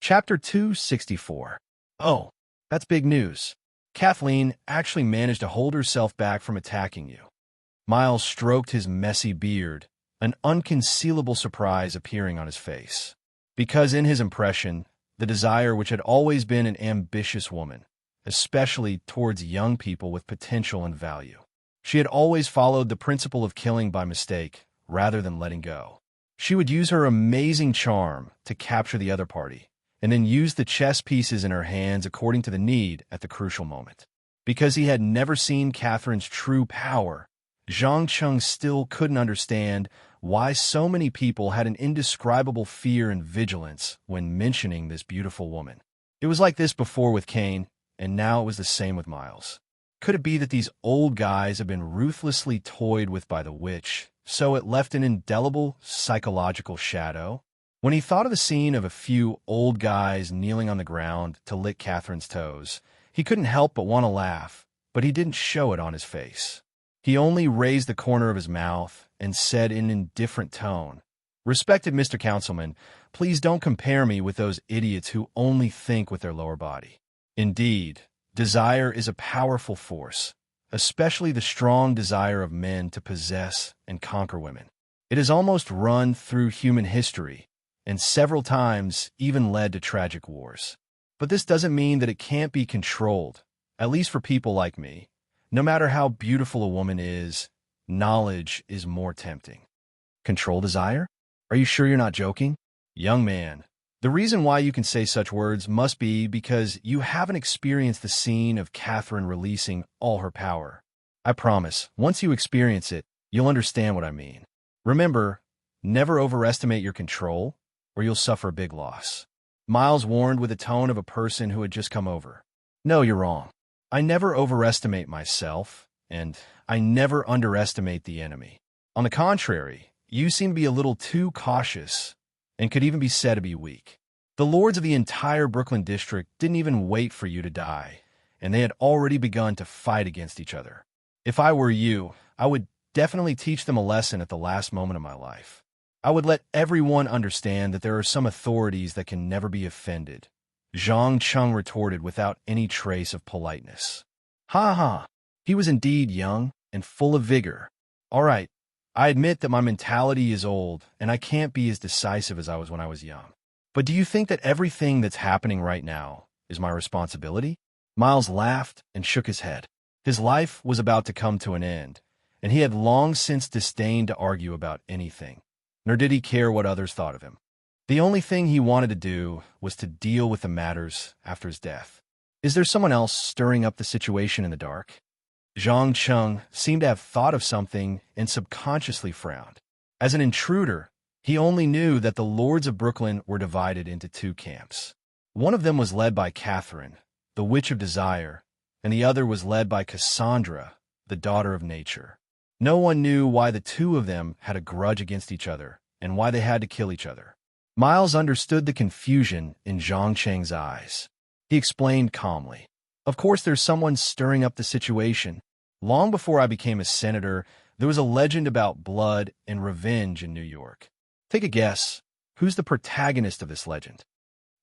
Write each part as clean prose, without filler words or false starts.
Chapter 264. Oh, that's big news. Kathleen actually managed to hold herself back from attacking you. Miles stroked his messy beard, an unconcealable surprise appearing on his face. Because in his impression, the desire which had always been an ambitious woman, especially towards young people with potential and value. She had always followed the principle of killing by mistake rather than letting go. She would use her amazing charm to capture the other party, and then use the chess pieces in her hands according to the need at the crucial moment. Because he had never seen Catherine's true power, Zhang Cheng still couldn't understand why so many people had an indescribable fear and vigilance when mentioning this beautiful woman. It was like this before with Kane, and now it was the same with Miles. Could it be that these old guys have been ruthlessly toyed with by the witch, so it left an indelible psychological shadow? When he thought of the scene of a few old guys kneeling on the ground to lick Catherine's toes, he couldn't help but want to laugh, but he didn't show it on his face. He only raised the corner of his mouth and said in an indifferent tone, "Respected Mr. Councilman, please don't compare me with those idiots who only think with their lower body. Indeed, desire is a powerful force, especially the strong desire of men to possess and conquer women. It has almost run through human history, and several times even led to tragic wars. But this doesn't mean that it can't be controlled, at least for people like me. No matter how beautiful a woman is, knowledge is more tempting." Control desire? Are you sure you're not joking? Young man, the reason why you can say such words must be because you haven't experienced the scene of Catherine releasing all her power. I promise, once you experience it, you'll understand what I mean. Remember, never overestimate your control, or you'll suffer a big loss. Miles warned with the tone of a person who had just come over. No, you're wrong. I never overestimate myself, and I never underestimate the enemy. On the contrary, you seem to be a little too cautious, and could even be said to be weak. The lords of the entire Brooklyn district didn't even wait for you to die, and they had already begun to fight against each other. If I were you, I would definitely teach them a lesson at the last moment of my life. I would let everyone understand that there are some authorities that can never be offended. Zhang Cheng retorted without any trace of politeness. Ha ha, he was indeed young and full of vigor. All right, I admit that my mentality is old and I can't be as decisive as I was when I was young. But do you think that everything that's happening right now is my responsibility? Miles laughed and shook his head. His life was about to come to an end, and he had long since disdained to argue about anything. Nor did he care what others thought of him. The only thing he wanted to do was to deal with the matters after his death. Is there someone else stirring up the situation in the dark? Zhang Cheng seemed to have thought of something and subconsciously frowned. As an intruder, he only knew that the lords of Brooklyn were divided into two camps. One of them was led by Catherine, the Witch of Desire, and the other was led by Cassandra, the Daughter of Nature. No one knew why the two of them had a grudge against each other and why they had to kill each other. Miles understood the confusion in Zhang Cheng's eyes. He explained calmly, "Of course there's someone stirring up the situation. Long before I became a senator, there was a legend about blood and revenge in New York. Take a guess. Who's the protagonist of this legend?"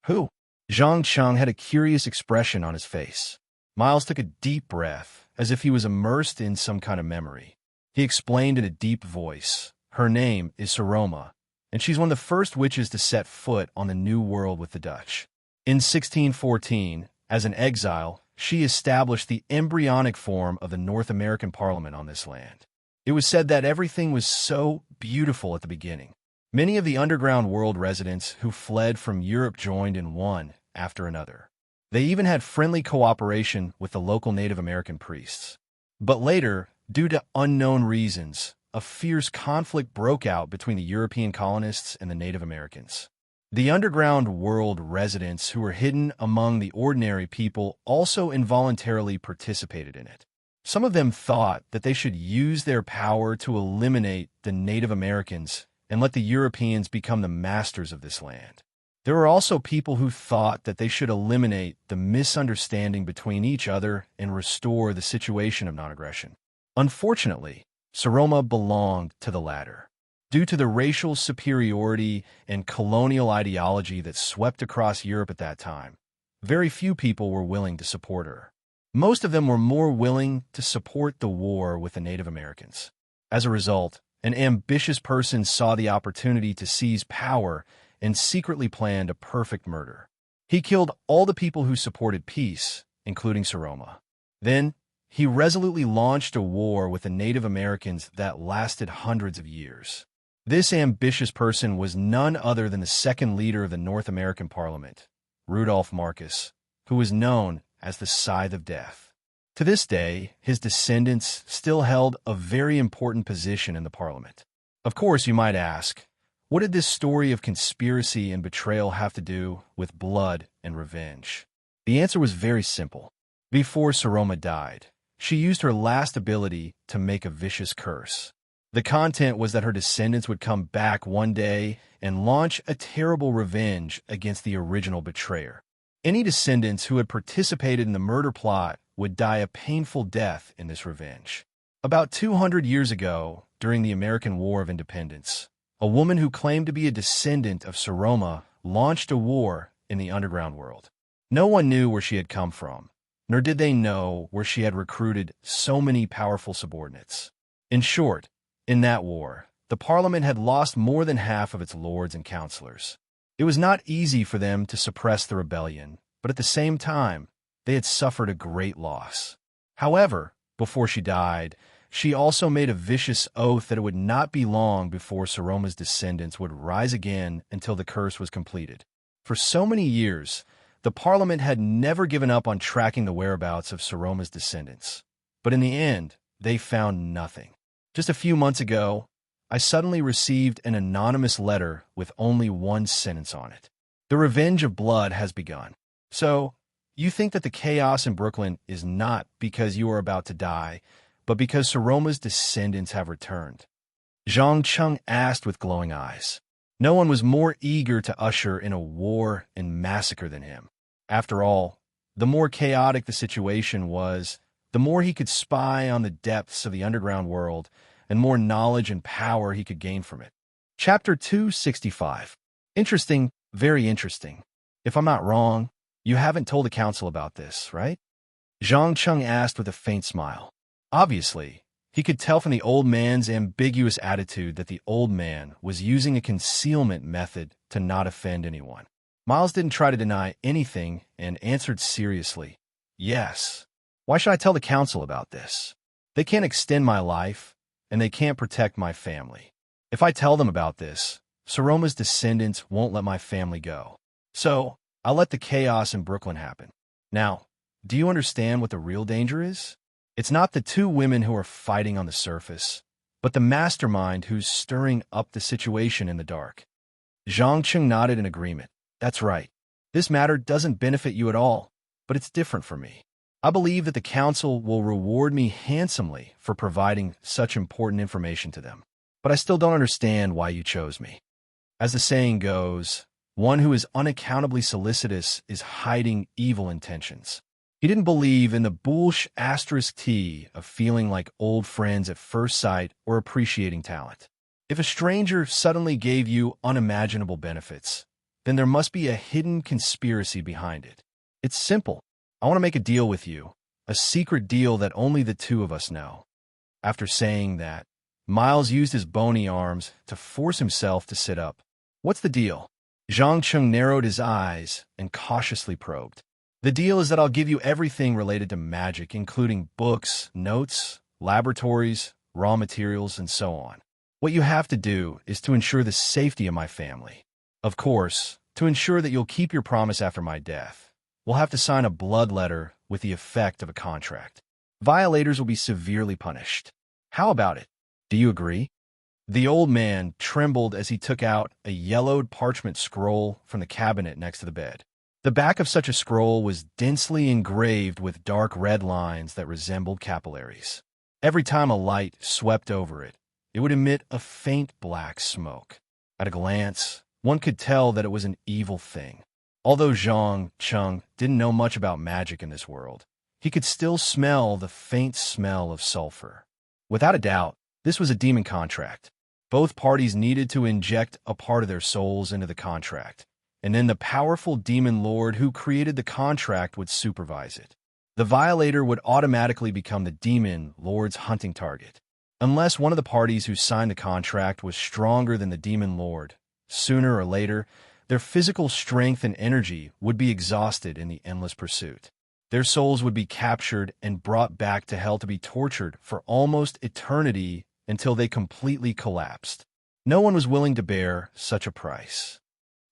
"Who?" Zhang Cheng had a curious expression on his face. Miles took a deep breath, as if he was immersed in some kind of memory. He explained in a deep voice, "Her name is Saroma, and she's one of the first witches to set foot on the New World with the Dutch. In 1614, as an exile, she established the embryonic form of the North American Parliament on this land. It was said that everything was so beautiful at the beginning. Many of the underground world residents who fled from Europe joined in one after another. They even had friendly cooperation with the local Native American priests. But later, due to unknown reasons, a fierce conflict broke out between the European colonists and the Native Americans. The underground world residents who were hidden among the ordinary people also involuntarily participated in it. Some of them thought that they should use their power to eliminate the Native Americans and let the Europeans become the masters of this land. There were also people who thought that they should eliminate the misunderstanding between each other and restore the situation of non-aggression. Unfortunately, Saroma belonged to the latter. Due to the racial superiority and colonial ideology that swept across Europe at that time, very few people were willing to support her. Most of them were more willing to support the war with the Native Americans. As a result, an ambitious person saw the opportunity to seize power and secretly planned a perfect murder. He killed all the people who supported peace, including Seroma. Then, he resolutely launched a war with the Native Americans that lasted hundreds of years. This ambitious person was none other than the second leader of the North American Parliament, Rudolph Marcus, who was known as the Scythe of Death. To this day, his descendants still held a very important position in the Parliament. Of course, you might ask, what did this story of conspiracy and betrayal have to do with blood and revenge? The answer was very simple. Before Seroma died, she used her last ability to make a vicious curse. The content was that her descendants would come back one day and launch a terrible revenge against the original betrayer. Any descendants who had participated in the murder plot would die a painful death in this revenge. About 200 years ago, during the American War of Independence, a woman who claimed to be a descendant of Seroma launched a war in the underground world. No one knew where she had come from, nor did they know where she had recruited so many powerful subordinates. In short, in that war, the Parliament had lost more than half of its lords and counselors. It was not easy for them to suppress the rebellion, but at the same time, they had suffered a great loss. However, before she died, she also made a vicious oath that it would not be long before Seroma's descendants would rise again until the curse was completed. For so many years, the Parliament had never given up on tracking the whereabouts of Seroma's descendants. But in the end, they found nothing. Just a few months ago, I suddenly received an anonymous letter with only one sentence on it. The revenge of blood has begun. So, you think that the chaos in Brooklyn is not because you are about to die, but because Seroma's descendants have returned? Zhang Cheng asked with glowing eyes. No one was more eager to usher in a war and massacre than him. After all, the more chaotic the situation was, the more he could spy on the depths of the underground world, and more knowledge and power he could gain from it. Chapter 265. Interesting, very interesting. If I'm not wrong, you haven't told the council about this, right? Zhang Cheng asked with a faint smile. Obviously, he could tell from the old man's ambiguous attitude that the old man was using a concealment method to not offend anyone. Miles didn't try to deny anything and answered seriously, "Yes. Why should I tell the council about this? They can't extend my life, and they can't protect my family. If I tell them about this, Seroma's descendants won't let my family go. So, I'll let the chaos in Brooklyn happen. Now, do you understand what the real danger is? It's not the two women who are fighting on the surface, but the mastermind who's stirring up the situation in the dark." Zhang Cheng nodded in agreement. "That's right. This matter doesn't benefit you at all, but it's different for me. I believe that the council will reward me handsomely for providing such important information to them. But I still don't understand why you chose me. As the saying goes, one who is unaccountably solicitous is hiding evil intentions." He didn't believe in the *T of feeling like old friends at first sight or appreciating talent. If a stranger suddenly gave you unimaginable benefits, then there must be a hidden conspiracy behind it. It's simple. I want to make a deal with you, a secret deal that only the two of us know. After saying that, Miles used his bony arms to force himself to sit up. "What's the deal?" Zhang Cheng narrowed his eyes and cautiously probed. "The deal is that I'll give you everything related to magic, including books, notes, laboratories, raw materials, and so on. What you have to do is to ensure the safety of my family. Of course, to ensure that you'll keep your promise after my death, we'll have to sign a blood letter with the effect of a contract. Violators will be severely punished. How about it? Do you agree?" The old man trembled as he took out a yellowed parchment scroll from the cabinet next to the bed. The back of such a scroll was densely engraved with dark red lines that resembled capillaries. Every time a light swept over it, it would emit a faint black smoke. At a glance, one could tell that it was an evil thing. Although Zhang Cheng didn't know much about magic in this world, he could still smell the faint smell of sulfur. Without a doubt, this was a demon contract. Both parties needed to inject a part of their souls into the contract, and then the powerful demon lord who created the contract would supervise it. The violator would automatically become the demon lord's hunting target. Unless one of the parties who signed the contract was stronger than the demon lord, sooner or later, their physical strength and energy would be exhausted in the endless pursuit. Their souls would be captured and brought back to hell to be tortured for almost eternity until they completely collapsed. No one was willing to bear such a price.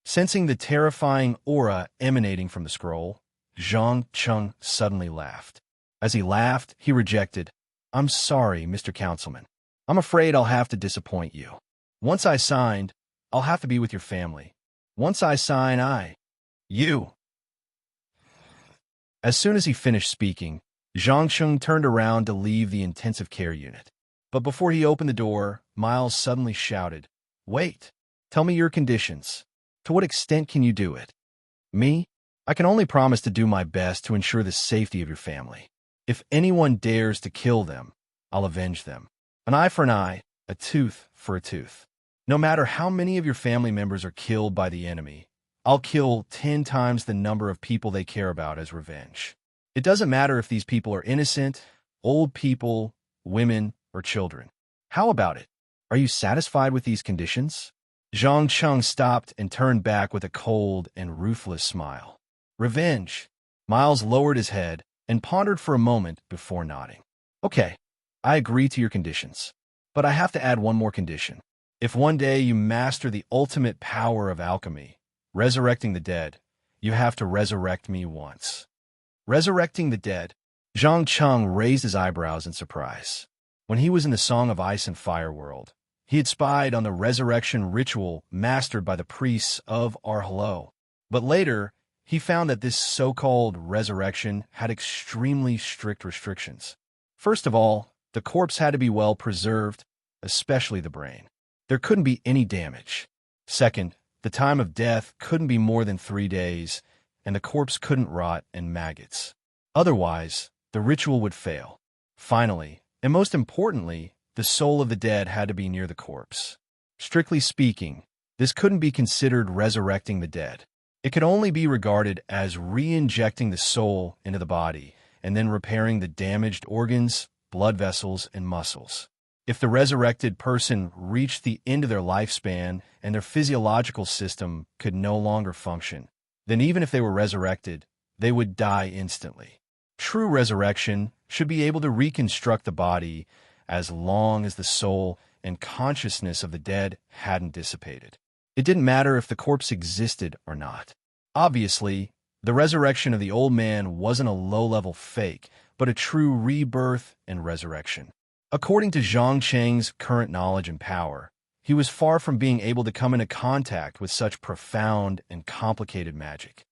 Sensing the terrifying aura emanating from the scroll, Zhang Cheng suddenly laughed. As he laughed, he rejected, "I'm sorry, Mr. Councilman. I'm afraid I'll have to disappoint you. Once I signed, I'll have to be with your family. Once I sign, you." As soon as he finished speaking, Zhang Cheng turned around to leave the intensive care unit. But before he opened the door, Miles suddenly shouted, "Wait! Tell me your conditions. To what extent can you do it?" "Me? I can only promise to do my best to ensure the safety of your family. If anyone dares to kill them, I'll avenge them. An eye for an eye, a tooth for a tooth. No matter how many of your family members are killed by the enemy, I'll kill 10 times the number of people they care about as revenge. It doesn't matter if these people are innocent, old people, women, or children. How about it? Are you satisfied with these conditions?" Zhang Cheng stopped and turned back with a cold and ruthless smile. "Revenge." Miles lowered his head and pondered for a moment before nodding. "Okay, I agree to your conditions. But I have to add one more condition. If one day you master the ultimate power of alchemy, resurrecting the dead, you have to resurrect me once." "Resurrecting the dead?" Zhang Cheng raised his eyebrows in surprise. When he was in the Song of Ice and Fire world, he had spied on the resurrection ritual mastered by the priests of Arhalo. But later, he found that this so-called resurrection had extremely strict restrictions. First of all, the corpse had to be well preserved, especially the brain. There couldn't be any damage. Second, the time of death couldn't be more than 3 days, and the corpse couldn't rot in maggots. Otherwise, the ritual would fail. Finally, and most importantly, the soul of the dead had to be near the corpse. Strictly speaking, this couldn't be considered resurrecting the dead. It could only be regarded as re-injecting the soul into the body and then repairing the damaged organs, blood vessels, and muscles. If the resurrected person reached the end of their lifespan and their physiological system could no longer function, then even if they were resurrected, they would die instantly. True resurrection should be able to reconstruct the body as long as the soul and consciousness of the dead hadn't dissipated. It didn't matter if the corpse existed or not. Obviously, the resurrection of the old man wasn't a low-level fake, but a true rebirth and resurrection. According to Zhang Cheng's current knowledge and power, he was far from being able to come into contact with such profound and complicated magic.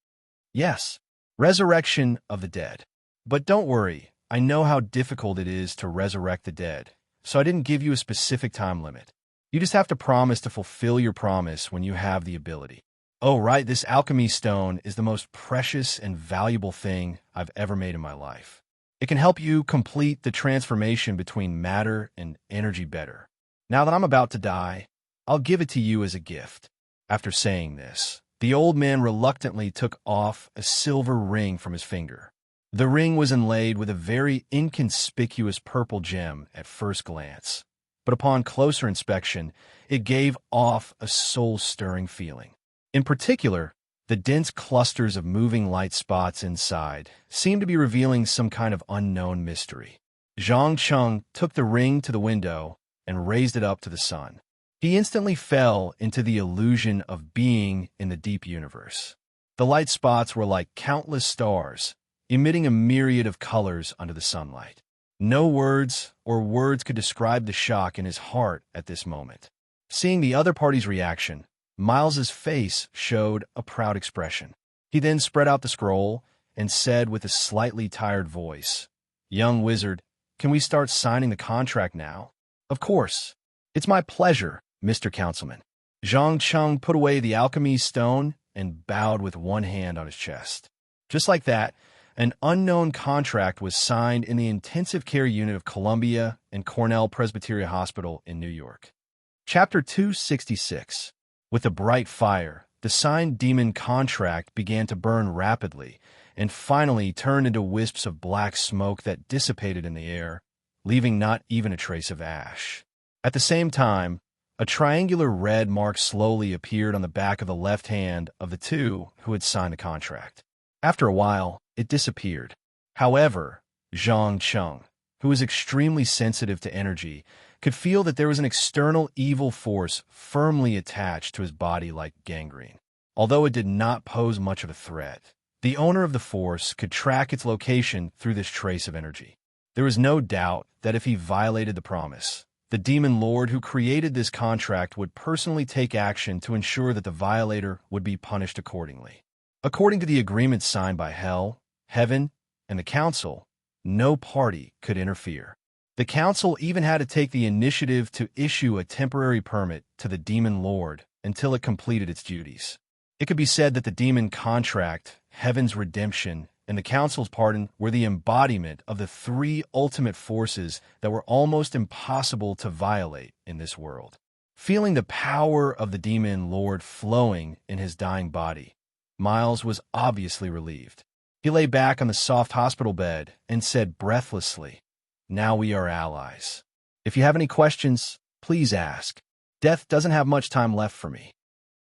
Yes, resurrection of the dead. But don't worry, I know how difficult it is to resurrect the dead, so I didn't give you a specific time limit. You just have to promise to fulfill your promise when you have the ability. Oh, right, this alchemy stone is the most precious and valuable thing I've ever made in my life. It can help you complete the transformation between matter and energy better. Now that I'm about to die, I'll give it to you as a gift. After saying this, the old man reluctantly took off a silver ring from his finger. The ring was inlaid with a very inconspicuous purple gem at first glance, but upon closer inspection, it gave off a soul-stirring feeling. In particular, the dense clusters of moving light spots inside seemed to be revealing some kind of unknown mystery. Zhang Cheng took the ring to the window and raised it up to the sun. He instantly fell into the illusion of being in the deep universe. The light spots were like countless stars, emitting a myriad of colors under the sunlight. No words could describe the shock in his heart at this moment. Seeing the other party's reaction, Miles's face showed a proud expression. He then spread out the scroll and said with a slightly tired voice, "Young wizard, can we start signing the contract now?" "Of course. It's my pleasure, Mr. Councilman." Zhang Cheng put away the alchemy stone and bowed with one hand on his chest. Just like that, an unknown contract was signed in the intensive care unit of Columbia and Cornell Presbyterian Hospital in New York. Chapter 266. With a bright fire, the signed demon contract began to burn rapidly and finally turned into wisps of black smoke that dissipated in the air, leaving not even a trace of ash. At the same time, a triangular red mark slowly appeared on the back of the left hand of the two who had signed the contract. After a while, it disappeared. However, Zhang Cheng, who was extremely sensitive to energy, could feel that there was an external evil force firmly attached to his body like gangrene. Although it did not pose much of a threat, the owner of the force could track its location through this trace of energy. There was no doubt that if he violated the promise, the demon lord who created this contract would personally take action to ensure that the violator would be punished accordingly. According to the agreement signed by Hell, Heaven, and the Council, no party could interfere. The Council even had to take the initiative to issue a temporary permit to the demon lord until it completed its duties. It could be said that the demon contract, Heaven's redemption, and the Council's pardon were the embodiment of the three ultimate forces that were almost impossible to violate in this world. Feeling the power of the demon lord flowing in his dying body, Miles was obviously relieved. He lay back on the soft hospital bed and said breathlessly, "Now we are allies. If you have any questions, please ask. Death doesn't have much time left for me.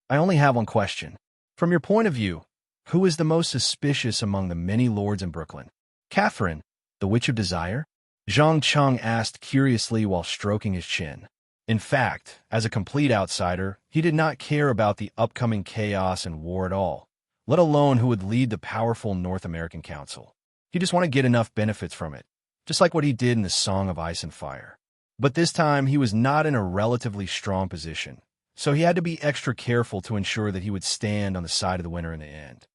I only have one question. From your point of view, who is the most suspicious among the many lords in Brooklyn? Catherine, the Witch of Desire?" Zhang Cheng asked curiously while stroking his chin. In fact, as a complete outsider, he did not care about the upcoming chaos and war at all, let alone who would lead the powerful North American Council. He just wanted to get enough benefits from it, just like what he did in the Song of Ice and Fire. But this time, he was not in a relatively strong position, so he had to be extra careful to ensure that he would stand on the side of the winner in the end.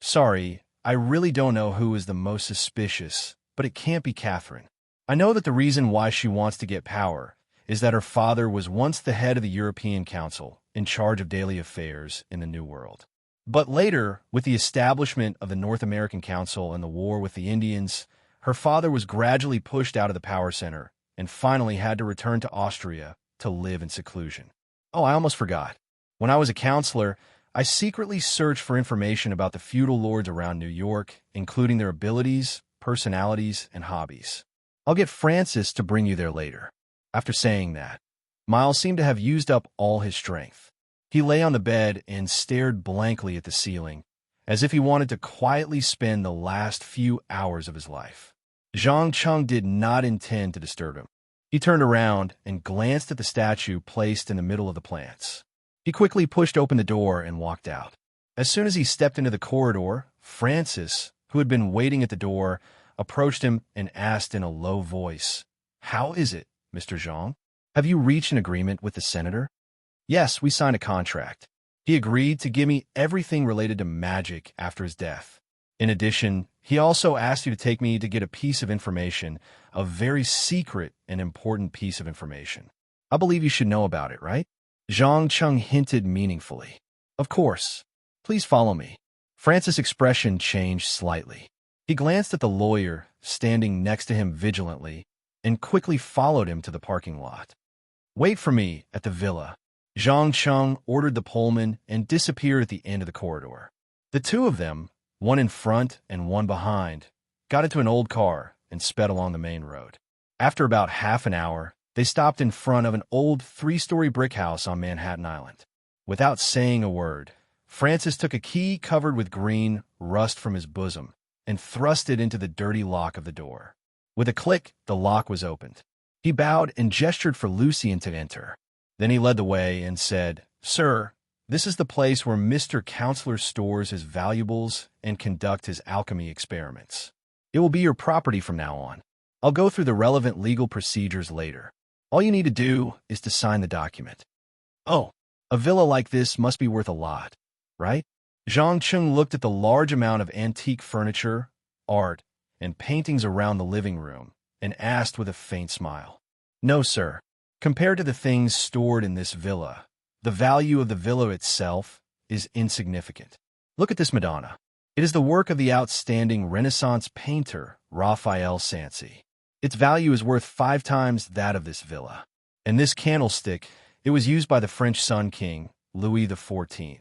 "Sorry, I really don't know who is the most suspicious, but it can't be Catherine. I know that the reason why she wants to get power is that her father was once the head of the European Council, in charge of daily affairs in the New World. But later, with the establishment of the North American Council and the war with the Indians, her father was gradually pushed out of the power center and finally had to return to Austria to live in seclusion. Oh, I almost forgot. When I was a counselor, I secretly searched for information about the feudal lords around New York, including their abilities, personalities, and hobbies. I'll get Francis to bring you there later." After saying that, Miles seemed to have used up all his strength. He lay on the bed and stared blankly at the ceiling, as if he wanted to quietly spend the last few hours of his life. Zhang Cheng did not intend to disturb him. He turned around and glanced at the statue placed in the middle of the plants. He quickly pushed open the door and walked out. As soon as he stepped into the corridor, Francis, who had been waiting at the door, approached him and asked in a low voice, "How is it, Mr. Zhang? Have you reached an agreement with the senator?" "Yes, we signed a contract. He agreed to give me everything related to magic after his death. In addition, he also asked you to take me to get a piece of information, a very secret and important piece of information. I believe you should know about it, right?" Zhang Cheng hinted meaningfully. "Of course. Please follow me." Francis' expression changed slightly. He glanced at the lawyer, standing next to him vigilantly, and quickly followed him to the parking lot. "Wait for me at the villa." Zhang Cheng ordered the Pullman and disappeared at the end of the corridor. The two of them, one in front and one behind, got into an old car and sped along the main road. After about half an hour, they stopped in front of an old 3-story brick house on Manhattan Island. Without saying a word, Francis took a key covered with green rust from his bosom and thrust it into the dirty lock of the door. With a click, the lock was opened. He bowed and gestured for Lucien to enter. Then he led the way and said, "Sir, this is the place where Mr. Counselor stores his valuables and conduct his alchemy experiments. It will be your property from now on. I'll go through the relevant legal procedures later. All you need to do is to sign the document." "Oh, a villa like this must be worth a lot, right?" Zhang Cheng looked at the large amount of antique furniture, art, and paintings around the living room and asked with a faint smile. "No, sir. Compared to the things stored in this villa, the value of the villa itself is insignificant. Look at this Madonna. It is the work of the outstanding Renaissance painter Raphael Sancy. Its value is worth 5 times that of this villa. And this candlestick It was used by the French Sun King, Louis XIV.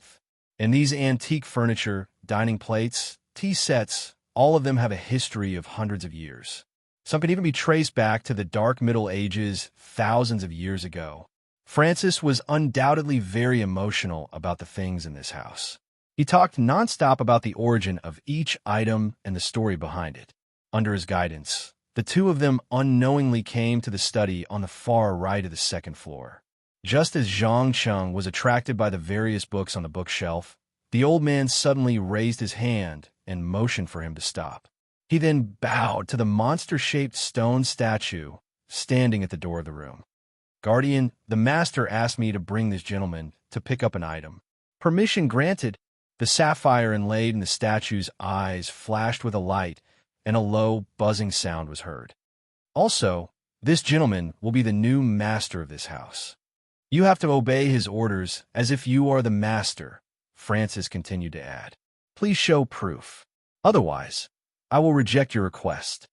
And these antique furniture, dining plates, tea sets, all of them have a history of hundreds of years. Some can even be traced back to the dark Middle Ages thousands of years ago. Francis was undoubtedly very emotional about the things in this house. He talked nonstop about the origin of each item and the story behind it. Under his guidance, the two of them unknowingly came to the study on the far right of the second floor. Just as Zhang Cheng was attracted by the various books on the bookshelf, the old man suddenly raised his hand and motioned for him to stop. He then bowed to the monster-shaped stone statue standing at the door of the room. "Guardian, the master asked me to bring this gentleman to pick up an item." "Permission granted." The sapphire inlaid in the statue's eyes flashed with a light, and a low, buzzing sound was heard. "Also, this gentleman will be the new master of this house. You have to obey his orders as if you are the master," Francis continued to add. "Please show proof. Otherwise, I will reject your request."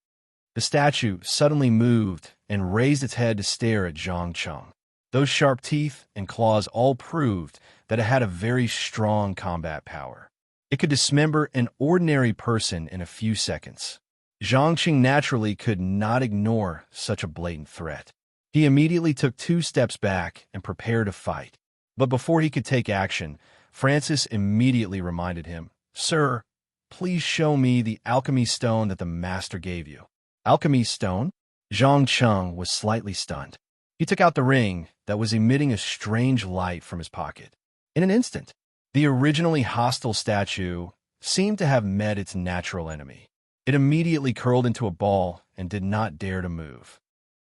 The statue suddenly moved and raised its head to stare at Zhang Cheng. Those sharp teeth and claws all proved that it had a very strong combat power. It could dismember an ordinary person in a few seconds. Zhang Cheng naturally could not ignore such a blatant threat. He immediately took 2 steps back and prepared to fight. But before he could take action, Francis immediately reminded him, "Sir, please show me the alchemy stone that the master gave you." "Alchemy stone?" Zhang Cheng was slightly stunned. He took out the ring that was emitting a strange light from his pocket. In an instant, the originally hostile statue seemed to have met its natural enemy. It immediately curled into a ball and did not dare to move.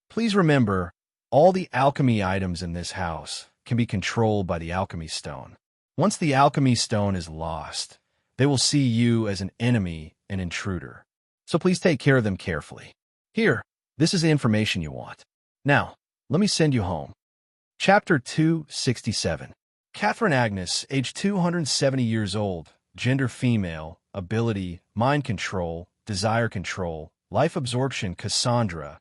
"Please remember, all the alchemy items in this house can be controlled by the alchemy stone. Once the alchemy stone is lost, they will see you as an enemy and intruder. So please take care of them carefully. Here, this is the information you want. Now, let me send you home." Chapter 267. Catherine Agnes, age 270 years old, gender female, ability, mind control, desire control, life absorption Cassandra,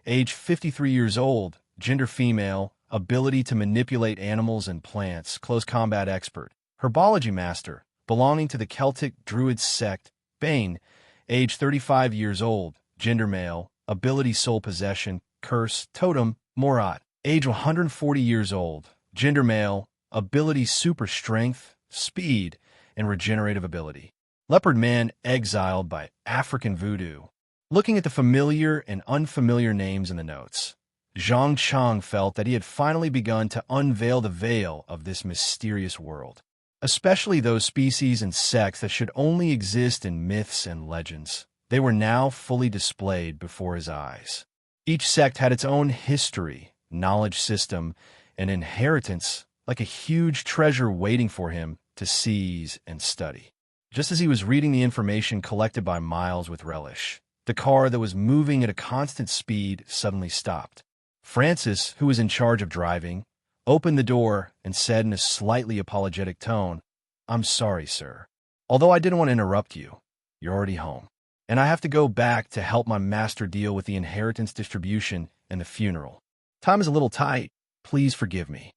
age 53 years old, gender female, ability to manipulate animals and plants, close combat expert, herbology master, belonging to the Celtic Druid sect, Bane, age 35 years old, gender male, ability soul possession, curse, totem, Morat, age 140 years old, gender male, ability super strength, speed, and regenerative ability. Leopard man exiled by African voodoo. Looking at the familiar and unfamiliar names in the notes, Zhang Cheng felt that he had finally begun to unveil the veil of this mysterious world, especially those species and sects that should only exist in myths and legends. They were now fully displayed before his eyes. Each sect had its own history, knowledge system, and inheritance, like a huge treasure waiting for him to seize and study. Just as he was reading the information collected by Miles with relish, the car that was moving at a constant speed suddenly stopped. Francis, who was in charge of driving, opened the door and said in a slightly apologetic tone, "I'm sorry, sir. Although I didn't want to interrupt you, you're already home. And I have to go back to help my master deal with the inheritance distribution and the funeral. Time is a little tight. Please forgive me."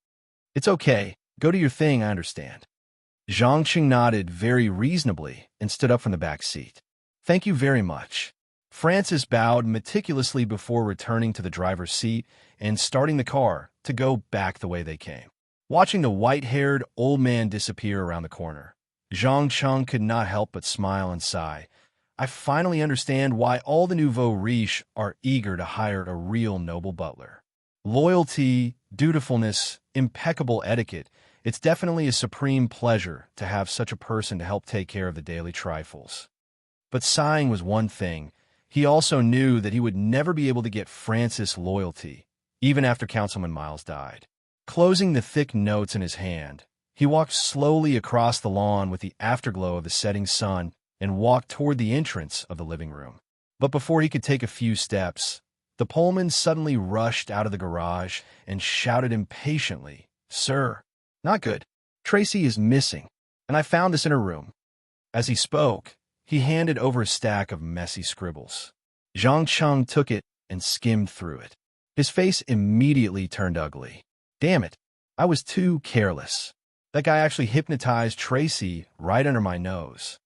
"It's okay. Go do your thing, I understand." Zhang Cheng nodded very reasonably and stood up from the back seat. "Thank you very much." Francis bowed meticulously before returning to the driver's seat and starting the car to go back the way they came. Watching the white-haired old man disappear around the corner, Zhang Cheng could not help but smile and sigh. "I finally understand why all the nouveau riche are eager to hire a real noble butler. Loyalty, dutifulness, impeccable etiquette. It's definitely a supreme pleasure to have such a person to help take care of the daily trifles." But sighing was one thing. He also knew that he would never be able to get Francis' loyalty, even after Councilman Miles died. Closing the thick notes in his hand, he walked slowly across the lawn with the afterglow of the setting sun and walked toward the entrance of the living room. But before he could take a few steps, the Pullman suddenly rushed out of the garage and shouted impatiently, "Sir, not good. Tracy is missing, and I found this in her room." As he spoke, he handed over a stack of messy scribbles. Zhang Cheng took it and skimmed through it. His face immediately turned ugly. "Damn it, I was too careless. That guy actually hypnotized Tracy right under my nose.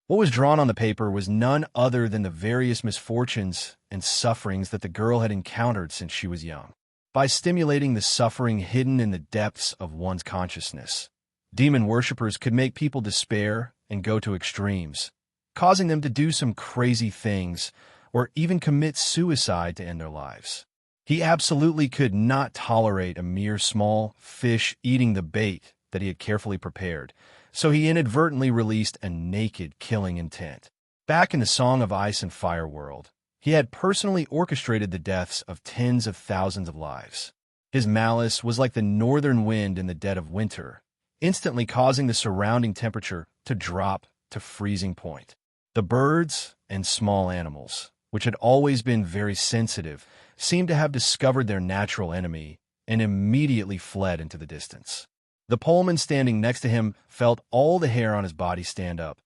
What was drawn on the paper was none other than the various misfortunes and sufferings that the girl had encountered since she was young. By stimulating the suffering hidden in the depths of one's consciousness, demon worshippers could make people despair and go to extremes, causing them to do some crazy things or even commit suicide to end their lives. He absolutely could not tolerate a mere small fish eating the bait that he had carefully prepared, so he inadvertently released a naked killing intent. Back in the Song of Ice and Fire world, he had personally orchestrated the deaths of tens of thousands of lives. His malice was like the northern wind in the dead of winter, instantly causing the surrounding temperature to drop to freezing point. The birds and small animals, which had always been very sensitive, seemed to have discovered their natural enemy and immediately fled into the distance. The Pullman standing next to him felt all the hair on his body stand up,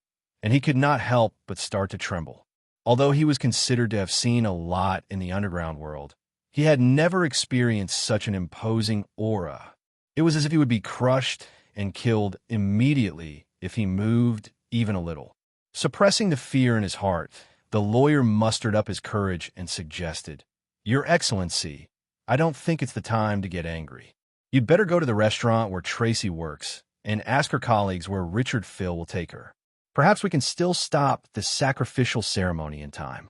and he could not help but start to tremble. Although he was considered to have seen a lot in the underground world, he had never experienced such an imposing aura. It was as if he would be crushed and killed immediately if he moved even a little. Suppressing the fear in his heart, the lawyer mustered up his courage and suggested, "Your Excellency, I don't think it's the time to get angry. You'd better go to the restaurant where Tracy works and ask her colleagues where Richard Phil will take her. Perhaps we can still stop the sacrificial ceremony in time.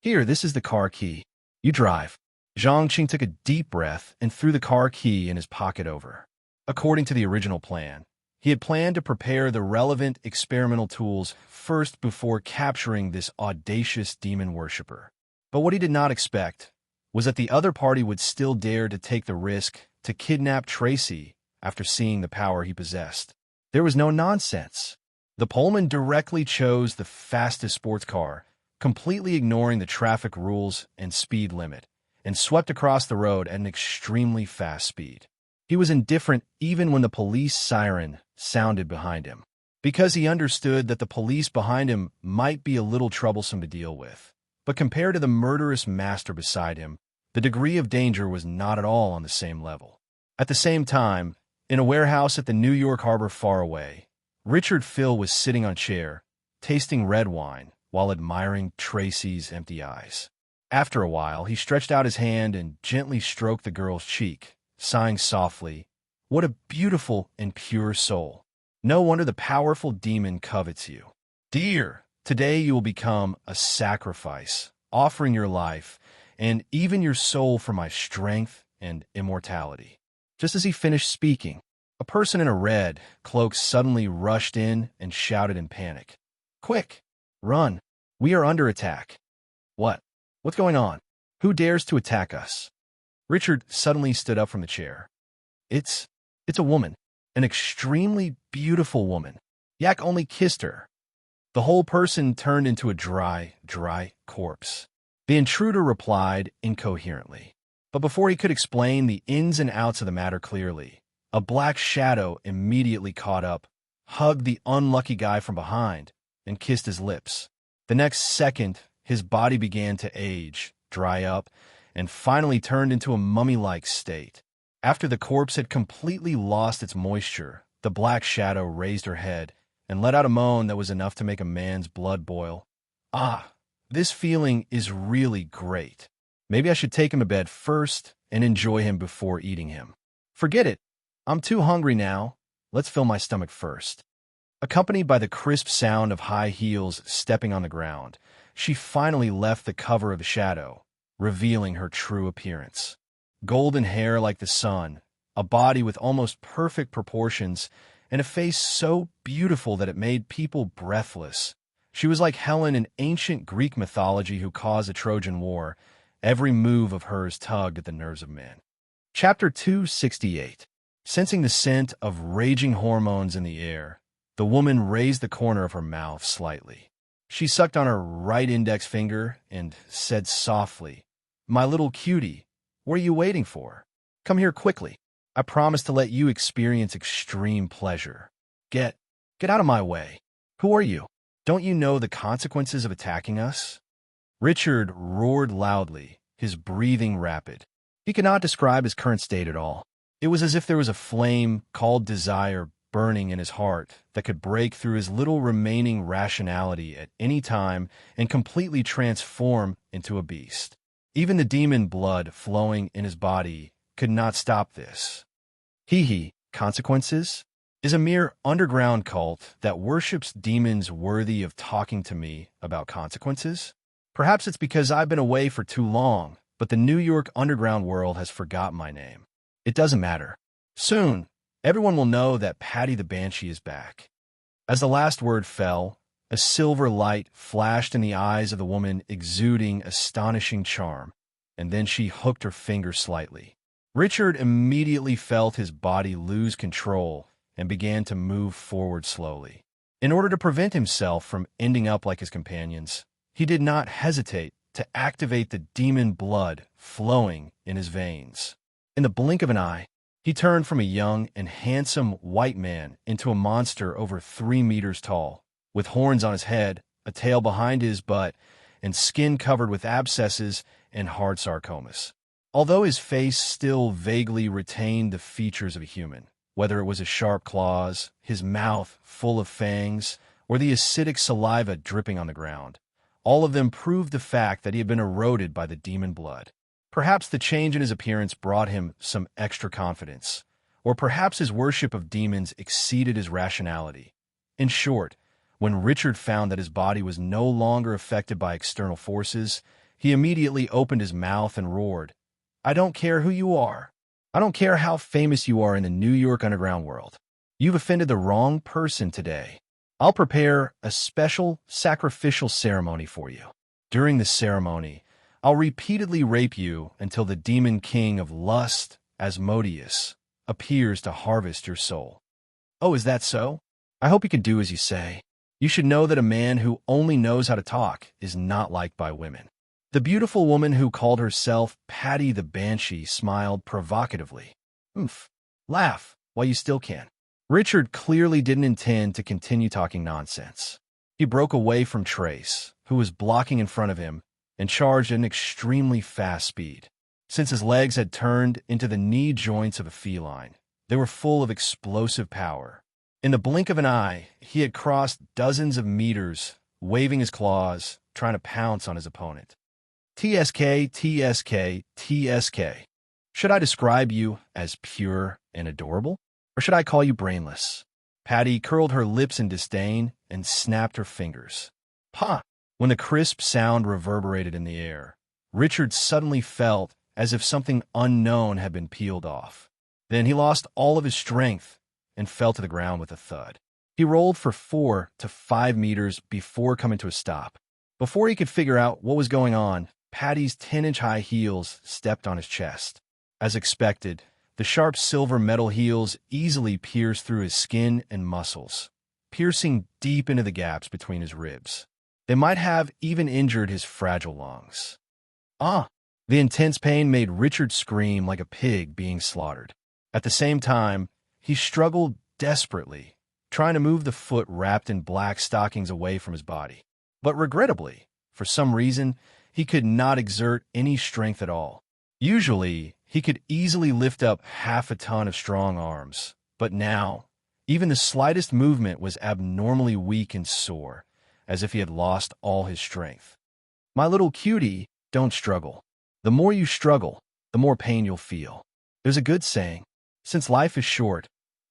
Here, this is the car key. You drive." Zhang Qing took a deep breath and threw the car key in his pocket over. According to the original plan, he had planned to prepare the relevant experimental tools first before capturing this audacious demon worshipper. But what he did not expect was that the other party would still dare to take the risk to kidnap Tracy after seeing the power he possessed. There was no nonsense. The Pullman directly chose the fastest sports car, completely ignoring the traffic rules and speed limit, and swept across the road at an extremely fast speed. He was indifferent even when the police siren sounded behind him, because he understood that the police behind him might be a little troublesome to deal with. But compared to the murderous master beside him, the degree of danger was not at all on the same level. At the same time, in a warehouse at the New York harbor far away, Richard Phil was sitting on a chair, tasting red wine while admiring Tracy's empty eyes. After a while, he stretched out his hand and gently stroked the girl's cheek, sighing softly, "What a beautiful and pure soul. No wonder the powerful demon covets you. Dear, today you will become a sacrifice, offering your life and even your soul for my strength and immortality." Just as he finished speaking, a person in a red cloak suddenly rushed in and shouted in panic, "Quick! Run! We are under attack." "What? What's going on? Who dares to attack us?" Richard suddenly stood up from the chair. It's a woman. An extremely beautiful woman. Yak only kissed her." The whole person turned into a dry corpse. The intruder replied incoherently. But before he could explain the ins and outs of the matter clearly, a black shadow immediately caught up, hugged the unlucky guy from behind, and kissed his lips. The next second, his body began to age, dry up, and finally turned into a mummy-like state. After the corpse had completely lost its moisture, the black shadow raised her head and let out a moan that was enough to make a man's blood boil. "Ah, this feeling is really great. Maybe I should take him to bed first and enjoy him before eating him. Forget it. I'm too hungry now. Let's fill my stomach first." Accompanied by the crisp sound of high heels stepping on the ground, she finally left the cover of the shadow, revealing her true appearance. Golden hair like the sun, a body with almost perfect proportions, and a face so beautiful that it made people breathless. She was like Helen in ancient Greek mythology who caused a Trojan War. Every move of hers tugged at the nerves of men. Chapter 268. Sensing the scent of raging hormones in the air, the woman raised the corner of her mouth slightly. She sucked on her right index finger and said softly, "My little cutie, what are you waiting for? Come here quickly. I promise to let you experience extreme pleasure. Get out of my way. Who are you? Don't you know the consequences of attacking us?" Richard roared loudly, his breathing rapid. He could not describe his current state at all. It was as if there was a flame called desire burning in his heart that could break through his little remaining rationality at any time and completely transform into a beast. Even the demon blood flowing in his body could not stop this. Consequences is a mere underground cult that worships demons worthy of talking to me about consequences. Perhaps it's because I've been away for too long, but the New York underground world has forgotten my name. It doesn't matter. Soon, everyone will know that Patty the Banshee is back. As the last word fell, a silver light flashed in the eyes of the woman, exuding astonishing charm, and then she hooked her finger slightly. Richard immediately felt his body lose control and began to move forward slowly. In order to prevent himself from ending up like his companions, he did not hesitate to activate the demon blood flowing in his veins. In the blink of an eye, he turned from a young and handsome white man into a monster over 3 meters tall, with horns on his head, a tail behind his butt, and skin covered with abscesses and hard sarcomas. Although his face still vaguely retained the features of a human, whether it was his sharp claws, his mouth full of fangs, or the acidic saliva dripping on the ground, all of them proved the fact that he had been eroded by the demon blood. Perhaps the change in his appearance brought him some extra confidence, or perhaps his worship of demons exceeded his rationality. In short, when Richard found that his body was no longer affected by external forces, he immediately opened his mouth and roared, "I don't care who you are. I don't care how famous you are in the New York underground world. You've offended the wrong person today. I'll prepare a special sacrificial ceremony for you. During this ceremony, I'll repeatedly rape you until the demon king of lust, Asmodeus, appears to harvest your soul." "Oh, is that so? I hope you can do as you say. You should know that a man who only knows how to talk is not liked by women." The beautiful woman who called herself Patty the Banshee smiled provocatively. Laugh while you still can." Richard clearly didn't intend to continue talking nonsense. He broke away from Trace, who was blocking in front of him, and charged at an extremely fast speed. Since his legs had turned into the knee joints of a feline, they were full of explosive power. In the blink of an eye, he had crossed dozens of meters, waving his claws, trying to pounce on his opponent. TSK, TSK, TSK. Should I describe you as pure and adorable? Or should I call you brainless? Patty curled her lips in disdain and snapped her fingers. "Pa!" When the crisp sound reverberated in the air, Richard suddenly felt as if something unknown had been peeled off. Then he lost all of his strength and fell to the ground with a thud. He rolled for 4 to 5 meters before coming to a stop. Before he could figure out what was going on, Patty's 10-inch high heels stepped on his chest. As expected, the sharp silver metal heels easily pierced through his skin and muscles, piercing deep into the gaps between his ribs. They might have even injured his fragile lungs. "Ah!" The intense pain made Richard scream like a pig being slaughtered. At the same time, he struggled desperately, trying to move the foot wrapped in black stockings away from his body. But regrettably, for some reason, he could not exert any strength at all. Usually, he could easily lift up half a ton of strong arms, but now, even the slightest movement was abnormally weak and sore, as if he had lost all his strength. "My little cutie, don't struggle. The more you struggle, the more pain you'll feel. There's a good saying, since life is short,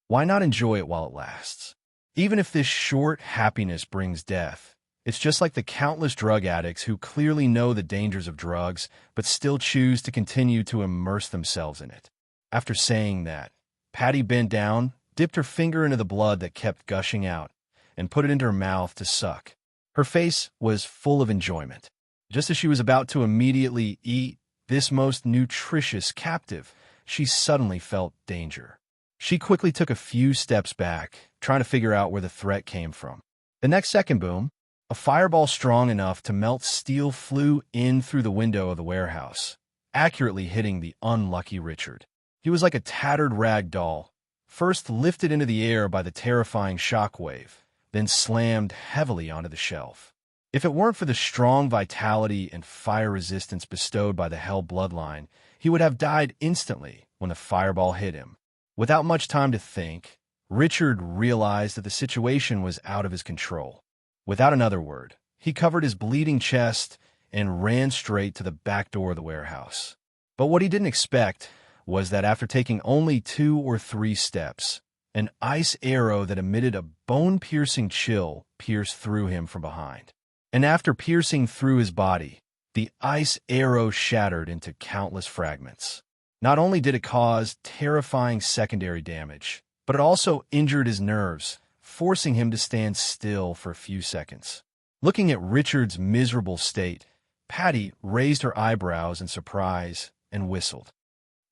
why not enjoy it while it lasts? Even if this short happiness brings death, it's just like the countless drug addicts who clearly know the dangers of drugs but still choose to continue to immerse themselves in it." After saying that, Patty bent down, dipped her finger into the blood that kept gushing out, and put it into her mouth to suck. Her face was full of enjoyment. Just as she was about to immediately eat this most nutritious captive, she suddenly felt danger. She quickly took a few steps back, trying to figure out where the threat came from. The next second, boom, a fireball strong enough to melt steel flew in through the window of the warehouse, accurately hitting the unlucky Richard. He was like a tattered rag doll, first lifted into the air by the terrifying shockwave, then slammed heavily onto the shelf. If it weren't for the strong vitality and fire resistance bestowed by the Hell bloodline, he would have died instantly when the fireball hit him. Without much time to think, Richard realized that the situation was out of his control. Without another word, he covered his bleeding chest and ran straight to the back door of the warehouse. But what he didn't expect was that after taking only 2 or 3 steps, an ice arrow that emitted a bone-piercing chill pierced through him from behind. And after piercing through his body, the ice arrow shattered into countless fragments. Not only did it cause terrifying secondary damage, but it also injured his nerves, forcing him to stand still for a few seconds. Looking at Richard's miserable state, Patty raised her eyebrows in surprise and whistled.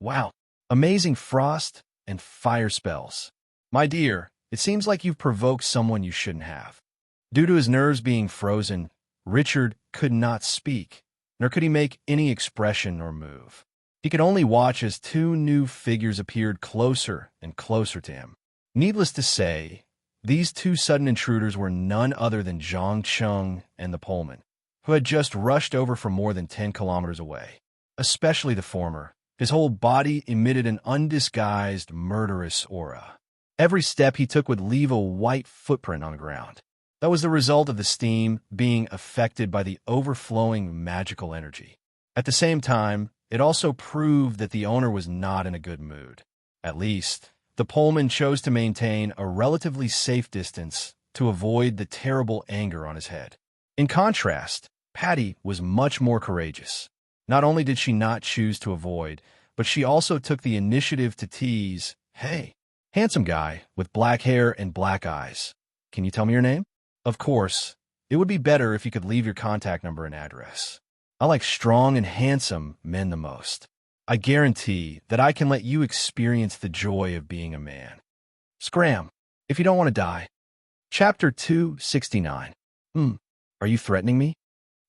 "Wow, amazing frost and fire spells. My dear, it seems like you've provoked someone you shouldn't have." Due to his nerves being frozen, Richard could not speak, nor could he make any expression or move. He could only watch as 2 new figures appeared closer and closer to him. Needless to say, these 2 sudden intruders were none other than Zhang Cheng and the Pullman, who had just rushed over from more than 10 kilometers away. Especially the former, his whole body emitted an undisguised, murderous aura. Every step he took would leave a white footprint on the ground. That was the result of the steam being affected by the overflowing magical energy. At the same time, it also proved that the owner was not in a good mood. At least, the Pullman chose to maintain a relatively safe distance to avoid the terrible anger on his head. In contrast, Patty was much more courageous. Not only did she not choose to avoid, but she also took the initiative to tease, "Hey, handsome guy with black hair and black eyes. Can you tell me your name? Of course, it would be better if you could leave your contact number and address. I like strong and handsome men the most. I guarantee that I can let you experience the joy of being a man. Scram, if you don't want to die." Chapter 269. Are you threatening me?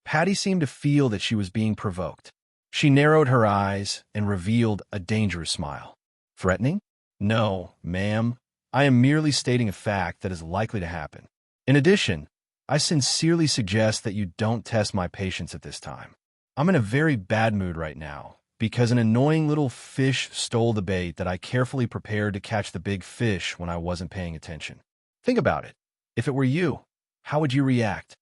Patty seemed to feel that she was being provoked. She narrowed her eyes and revealed a dangerous smile. Threatening? No, ma'am. I am merely stating a fact that is likely to happen. In addition, I sincerely suggest that you don't test my patience at this time. I'm in a very bad mood right now because an annoying little fish stole the bait that I carefully prepared to catch the big fish when I wasn't paying attention. Think about it. If it were you, how would you react?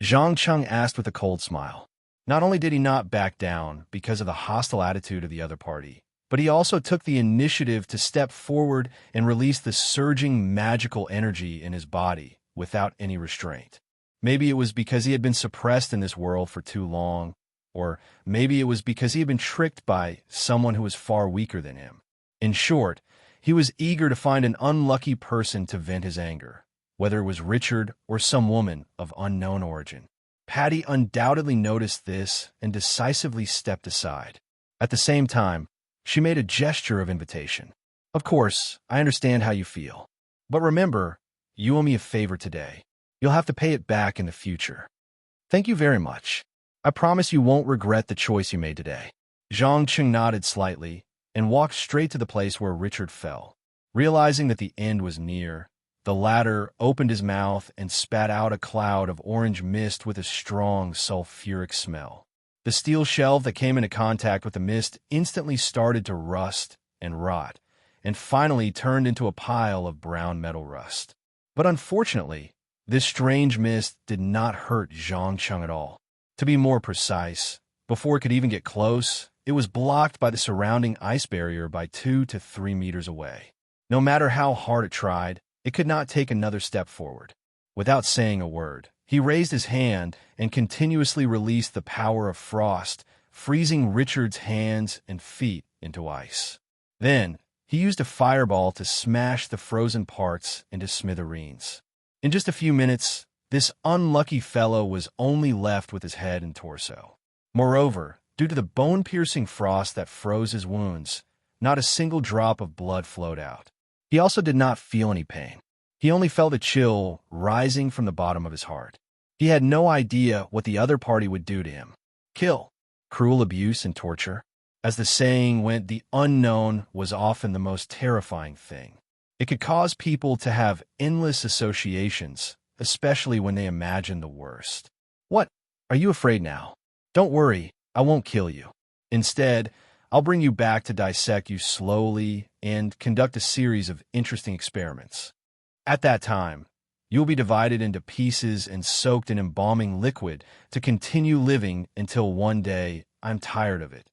Zhang Cheng asked with a cold smile. Not only did he not back down because of the hostile attitude of the other party, but he also took the initiative to step forward and release the surging magical energy in his body without any restraint. Maybe it was because he had been suppressed in this world for too long, or maybe it was because he had been tricked by someone who was far weaker than him. In short, he was eager to find an unlucky person to vent his anger, whether it was Richard or some woman of unknown origin. Patty undoubtedly noticed this and decisively stepped aside. At the same time, she made a gesture of invitation. Of course, I understand how you feel. But remember, you owe me a favor today. You'll have to pay it back in the future. Thank you very much. I promise you won't regret the choice you made today. Zhang Cheng nodded slightly and walked straight to the place where Richard fell. Realizing that the end was near, the latter opened his mouth and spat out a cloud of orange mist with a strong sulfuric smell. The steel shelf that came into contact with the mist instantly started to rust and rot, and finally turned into a pile of brown metal rust. But unfortunately, this strange mist did not hurt Zhang Cheng at all. To be more precise, before it could even get close, it was blocked by the surrounding ice barrier by 2 to 3 meters away. No matter how hard it tried, it could not take another step forward. Without saying a word, he raised his hand and continuously released the power of frost, freezing Richard's hands and feet into ice. Then, he used a fireball to smash the frozen parts into smithereens. In just a few minutes, this unlucky fellow was only left with his head and torso. Moreover, due to the bone-piercing frost that froze his wounds, not a single drop of blood flowed out. He also did not feel any pain. He only felt a chill rising from the bottom of his heart. He had no idea what the other party would do to him. Kill, cruel abuse, and torture. As the saying went, the unknown was often the most terrifying thing. It could cause people to have endless associations, especially when they imagine the worst. What? Are you afraid now? Don't worry, I won't kill you. Instead, I'll bring you back to dissect you slowly and conduct a series of interesting experiments. At that time, you'll be divided into pieces and soaked in embalming liquid to continue living until one day I'm tired of it.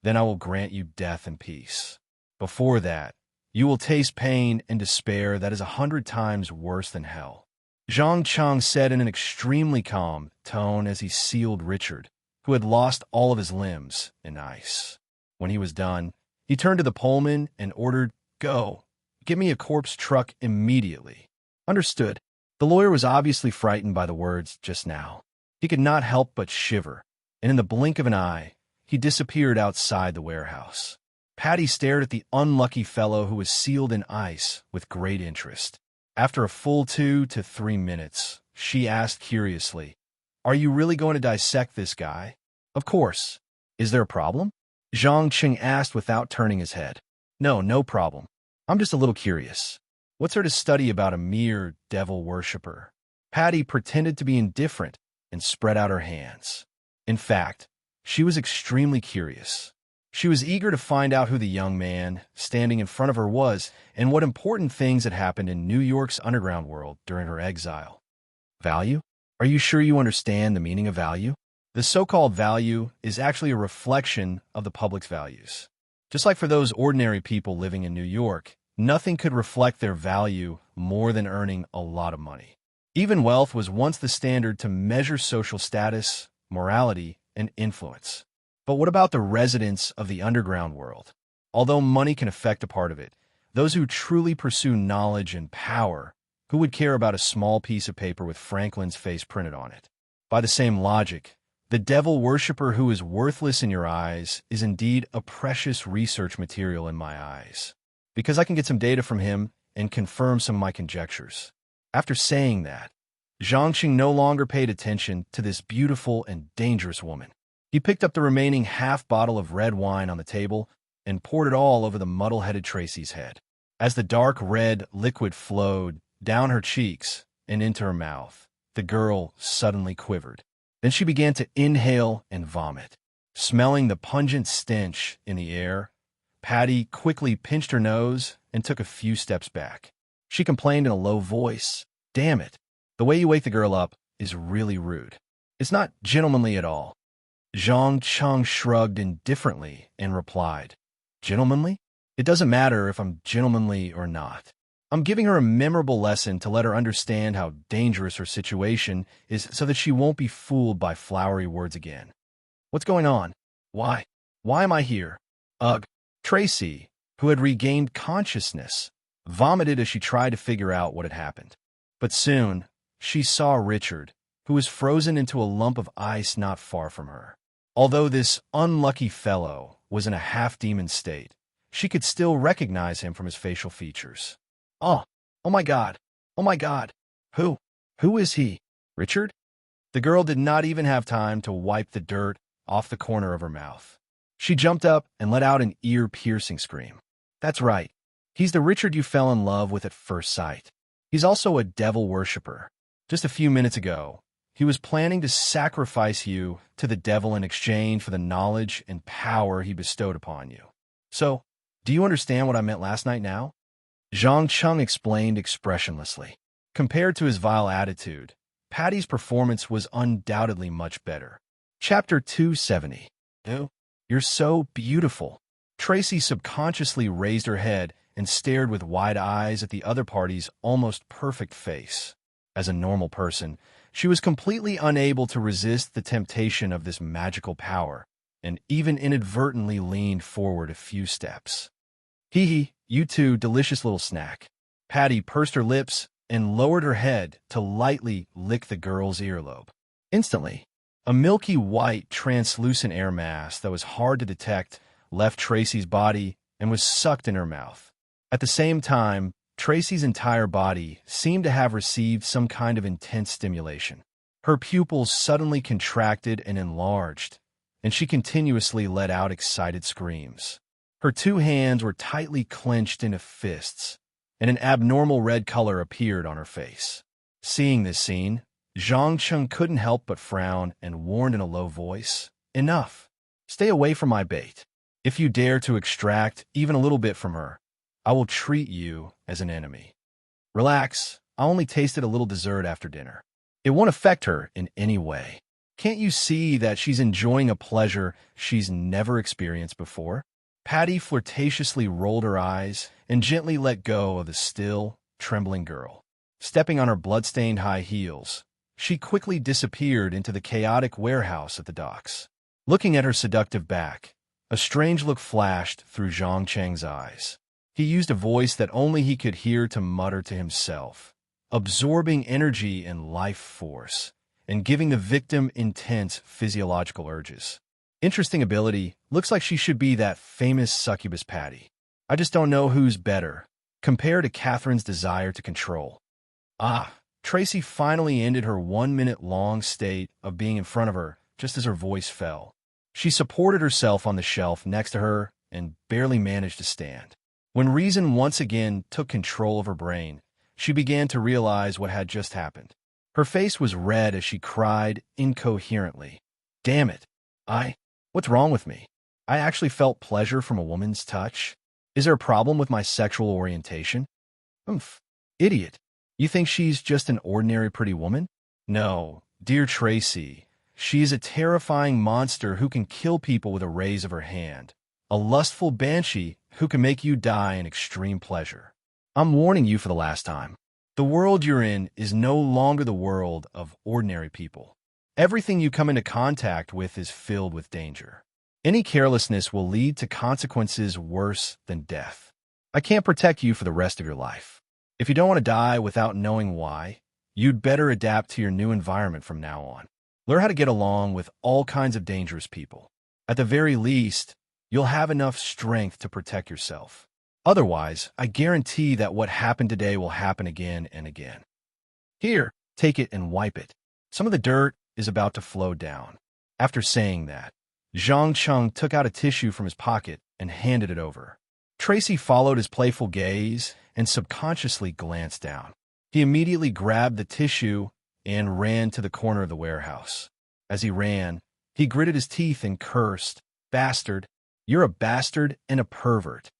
Then I will grant you death and peace. Before that, you will taste pain and despair that is 100 times worse than hell. Zhang Cheng said in an extremely calm tone as he sealed Richard, who had lost all of his limbs, in ice. When he was done, he turned to the Pullman and ordered, "Go. Get me a corpse truck immediately." Understood. The lawyer was obviously frightened by the words just now. He could not help but shiver, and in the blink of an eye, he disappeared outside the warehouse. Patty stared at the unlucky fellow who was sealed in ice with great interest. After a full 2 to 3 minutes, she asked curiously, "Are you really going to dissect this guy?" "Of course. Is there a problem?" Zhang Qing asked without turning his head. No problem. I'm just a little curious. What's there to study about a mere devil worshipper?" Patty pretended to be indifferent and spread out her hands. In fact, she was extremely curious. She was eager to find out who the young man standing in front of her was and what important things had happened in New York's underground world during her exile. Value? Are you sure you understand the meaning of value? The so-called value is actually a reflection of the public's values. Just like for those ordinary people living in New York, nothing could reflect their value more than earning a lot of money. Even wealth was once the standard to measure social status, morality, and influence. But what about the residents of the underground world? Although money can affect a part of it, those who truly pursue knowledge and power, who would care about a small piece of paper with Franklin's face printed on it? By the same logic, the devil worshipper who is worthless in your eyes is indeed a precious research material in my eyes, because I can get some data from him and confirm some of my conjectures. After saying that, Zhang Qing no longer paid attention to this beautiful and dangerous woman. He picked up the remaining half bottle of red wine on the table and poured it all over the muddle-headed Tracy's head. As the dark red liquid flowed down her cheeks and into her mouth, the girl suddenly quivered. Then she began to inhale and vomit. Smelling the pungent stench in the air, Patty quickly pinched her nose and took a few steps back. She complained in a low voice, "Damn it, the way you wake the girl up is really rude. It's not gentlemanly at all." Zhang Cheng shrugged indifferently and replied, "Gentlemanly? It doesn't matter if I'm gentlemanly or not. I'm giving her a memorable lesson to let her understand how dangerous her situation is so that she won't be fooled by flowery words again. What's going on? Why? Why am I here? Ugh." Tracy, who had regained consciousness, vomited as she tried to figure out what had happened. But soon, she saw Richard, who was frozen into a lump of ice not far from her. Although this unlucky fellow was in a half-demon state, she could still recognize him from his facial features. Oh my God, oh my God, who is he? Richard?" The girl did not even have time to wipe the dirt off the corner of her mouth. She jumped up and let out an ear-piercing scream. "That's right. He's the Richard you fell in love with at first sight. He's also a devil worshipper. Just a few minutes ago, he was planning to sacrifice you to the devil in exchange for the knowledge and power he bestowed upon you. So, do you understand what I meant last night now?" Zhang Cheng explained expressionlessly. Compared to his vile attitude, Patty's performance was undoubtedly much better. Chapter 270. You're so beautiful. Tracy subconsciously raised her head and stared with wide eyes at the other party's almost perfect face. As a normal person, she was completely unable to resist the temptation of this magical power, and even inadvertently leaned forward a few steps. "Hee, you two delicious little snack." Patty pursed her lips and lowered her head to lightly lick the girl's earlobe. Instantly, a milky white, translucent air mass that was hard to detect left Tracy's body and was sucked in her mouth. At the same time, Tracy's entire body seemed to have received some kind of intense stimulation. Her pupils suddenly contracted and enlarged, and she continuously let out excited screams. Her two hands were tightly clenched into fists, and an abnormal red color appeared on her face. Seeing this scene, Zhang Cheng couldn't help but frown and warned in a low voice, "Enough. Stay away from my bait." If you dare to extract even a little bit from her, I will treat you as an enemy. Relax, I only tasted a little dessert after dinner. It won't affect her in any way. Can't you see that she's enjoying a pleasure she's never experienced before? Patty flirtatiously rolled her eyes and gently let go of the still, trembling girl. Stepping on her blood-stained high heels, she quickly disappeared into the chaotic warehouse at the docks. Looking at her seductive back, a strange look flashed through Zhang Cheng's eyes. He used a voice that only he could hear to mutter to himself, absorbing energy and life force, and giving the victim intense physiological urges. Interesting ability. Looks like she should be that famous succubus Patty. I just don't know who's better, compared to Catherine's desire to control. Tracy finally ended her 1-minute-long state of being in front of her just as her voice fell. She supported herself on the shelf next to her and barely managed to stand. When reason once again took control of her brain, she began to realize what had just happened. Her face was red as she cried incoherently. Damn it! What's wrong with me? I actually felt pleasure from a woman's touch. Is there a problem with my sexual orientation? Idiot. You think she's just an ordinary pretty woman? No, dear Tracy. She's a terrifying monster who can kill people with a raise of her hand. A lustful banshee who can make you die in extreme pleasure. I'm warning you for the last time. The world you're in is no longer the world of ordinary people. Everything you come into contact with is filled with danger. Any carelessness will lead to consequences worse than death. I can't protect you for the rest of your life. If you don't want to die without knowing why, you'd better adapt to your new environment from now on. Learn how to get along with all kinds of dangerous people. At the very least, you'll have enough strength to protect yourself. Otherwise, I guarantee that what happened today will happen again and again. Here, take it and wipe it. Some of the dirt is about to flow down. After saying that, Zhang Cheng took out a tissue from his pocket and handed it over. Tracy followed his playful gaze and subconsciously glanced down. He immediately grabbed the tissue and ran to the corner of the warehouse. As he ran, he gritted his teeth and cursed, "Bastard! You're a bastard and a pervert."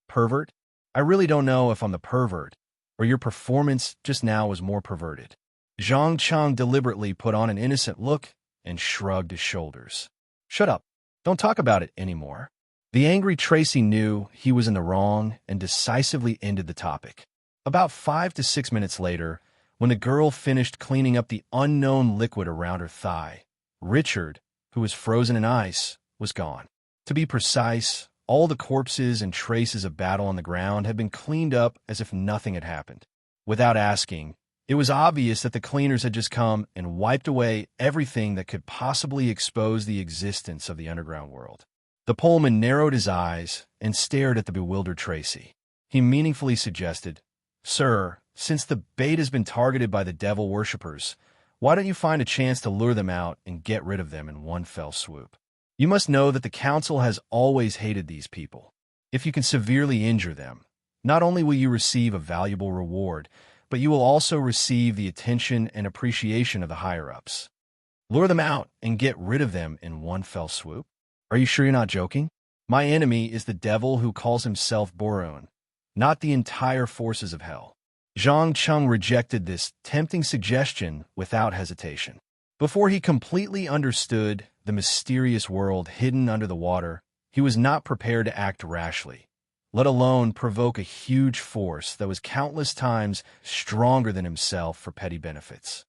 Pervert? I really don't know if I'm the pervert, or your performance just now was more perverted. Zhang Cheng deliberately put on an innocent look and shrugged his shoulders. Shut up. Don't talk about it anymore. The angry Tracy knew he was in the wrong and decisively ended the topic. About 5 to 6 minutes later, when the girl finished cleaning up the unknown liquid around her thigh, Richard, who was frozen in ice, was gone. To be precise, all the corpses and traces of battle on the ground had been cleaned up as if nothing had happened. Without asking, it was obvious that the cleaners had just come and wiped away everything that could possibly expose the existence of the underground world. The Pullman narrowed his eyes and stared at the bewildered Tracy. He meaningfully suggested, "Sir, since the bait has been targeted by the devil worshippers, why don't you find a chance to lure them out and get rid of them in one fell swoop? You must know that the Council has always hated these people. If you can severely injure them, not only will you receive a valuable reward, but you will also receive the attention and appreciation of the higher-ups. Lure them out and get rid of them in one fell swoop? Are you sure you're not joking? My enemy is the devil who calls himself Borun, not the entire forces of hell." Zhang Cheng rejected this tempting suggestion without hesitation. Before he completely understood the mysterious world hidden under the water, he was not prepared to act rashly, let alone provoke a huge force that was countless times stronger than himself for petty benefits.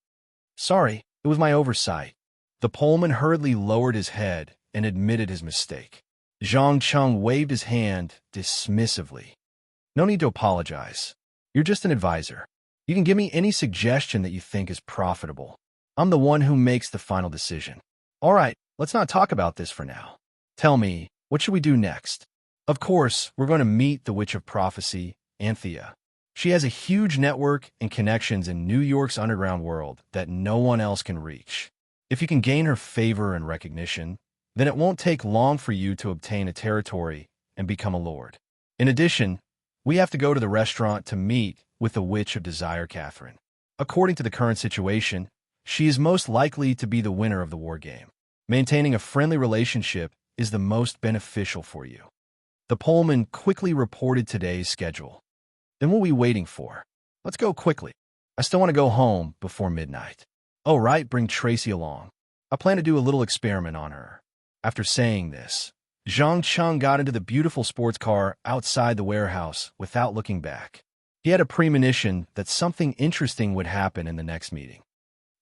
"Sorry, it was my oversight." The Pullman hurriedly lowered his head and admitted his mistake. Zhang Cheng waved his hand dismissively. "No need to apologize. You're just an advisor. You can give me any suggestion that you think is profitable. I'm the one who makes the final decision. All right, let's not talk about this for now. Tell me, what should we do next?" Of course, we're going to meet the Witch of Prophecy, Anthea. She has a huge network and connections in New York's underground world that no one else can reach. If you can gain her favor and recognition, then it won't take long for you to obtain a territory and become a lord. In addition, we have to go to the restaurant to meet with the Witch of Desire, Catherine. According to the current situation, she is most likely to be the winner of the war game. Maintaining a friendly relationship is the most beneficial for you. The Pullman quickly reported today's schedule. Then what are we waiting for? Let's go quickly. I still want to go home before midnight. Oh, right, bring Tracy along. I plan to do a little experiment on her. After saying this, Zhang Cheng got into the beautiful sports car outside the warehouse without looking back. He had a premonition that something interesting would happen in the next meeting.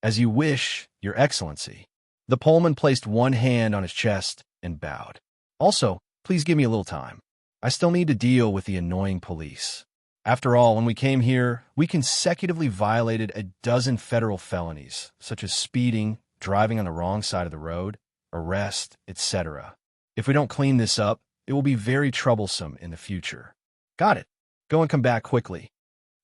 As you wish, Your Excellency. The Pullman placed one hand on his chest and bowed. Also, please give me a little time. I still need to deal with the annoying police. After all, when we came here, we consecutively violated a dozen federal felonies, such as speeding, driving on the wrong side of the road, arrest, etc. If we don't clean this up, it will be very troublesome in the future. Got it. Go and come back quickly.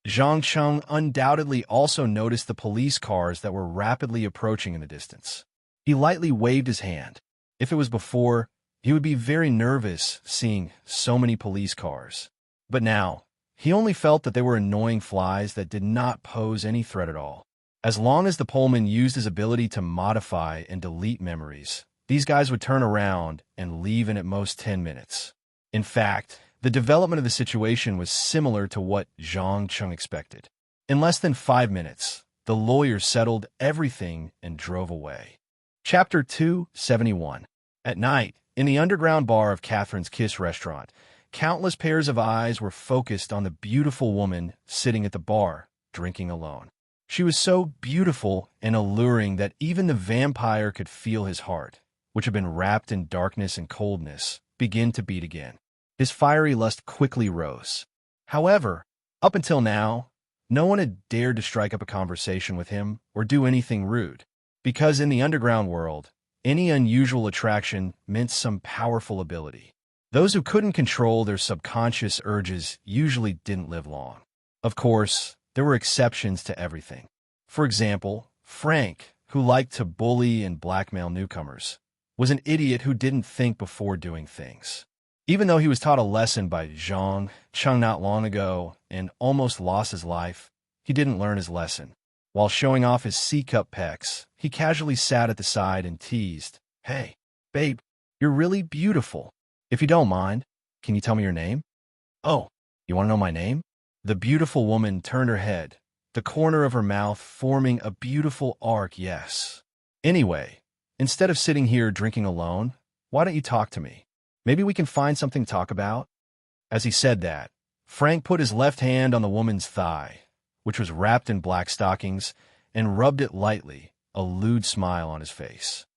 Zhang Cheng undoubtedly also noticed the police cars that were rapidly approaching in the distance. He lightly waved his hand. If it was before, he would be very nervous seeing so many police cars. But now, he only felt that they were annoying flies that did not pose any threat at all. As long as the Pullman used his ability to modify and delete memories, these guys would turn around and leave in at most 10 minutes. In fact, the development of the situation was similar to what Zhang Cheng expected. In less than 5 minutes, the lawyer settled everything and drove away. Chapter 271. At night, in the underground bar of Catherine's Kiss restaurant, countless pairs of eyes were focused on the beautiful woman sitting at the bar, drinking alone. She was so beautiful and alluring that even the vampire could feel his heart, which had been wrapped in darkness and coldness, begin to beat again. His fiery lust quickly rose. However, up until now, no one had dared to strike up a conversation with him or do anything rude, because in the underground world, any unusual attraction meant some powerful ability. Those who couldn't control their subconscious urges usually didn't live long. Of course, there were exceptions to everything. For example, Frank, who liked to bully and blackmail newcomers, was an idiot who didn't think before doing things. Even though he was taught a lesson by Zhang Cheng not long ago and almost lost his life, he didn't learn his lesson. While showing off his C-cup pecs, he casually sat at the side and teased, "Hey, babe, you're really beautiful. If you don't mind, can you tell me your name?" "Oh, you want to know my name?" The beautiful woman turned her head, the corner of her mouth forming a beautiful arc yes. "Anyway, instead of sitting here drinking alone, why don't you talk to me? Maybe we can find something to talk about?" As he said that, Frank put his left hand on the woman's thigh, which was wrapped in black stockings, and rubbed it lightly, a lewd smile on his face.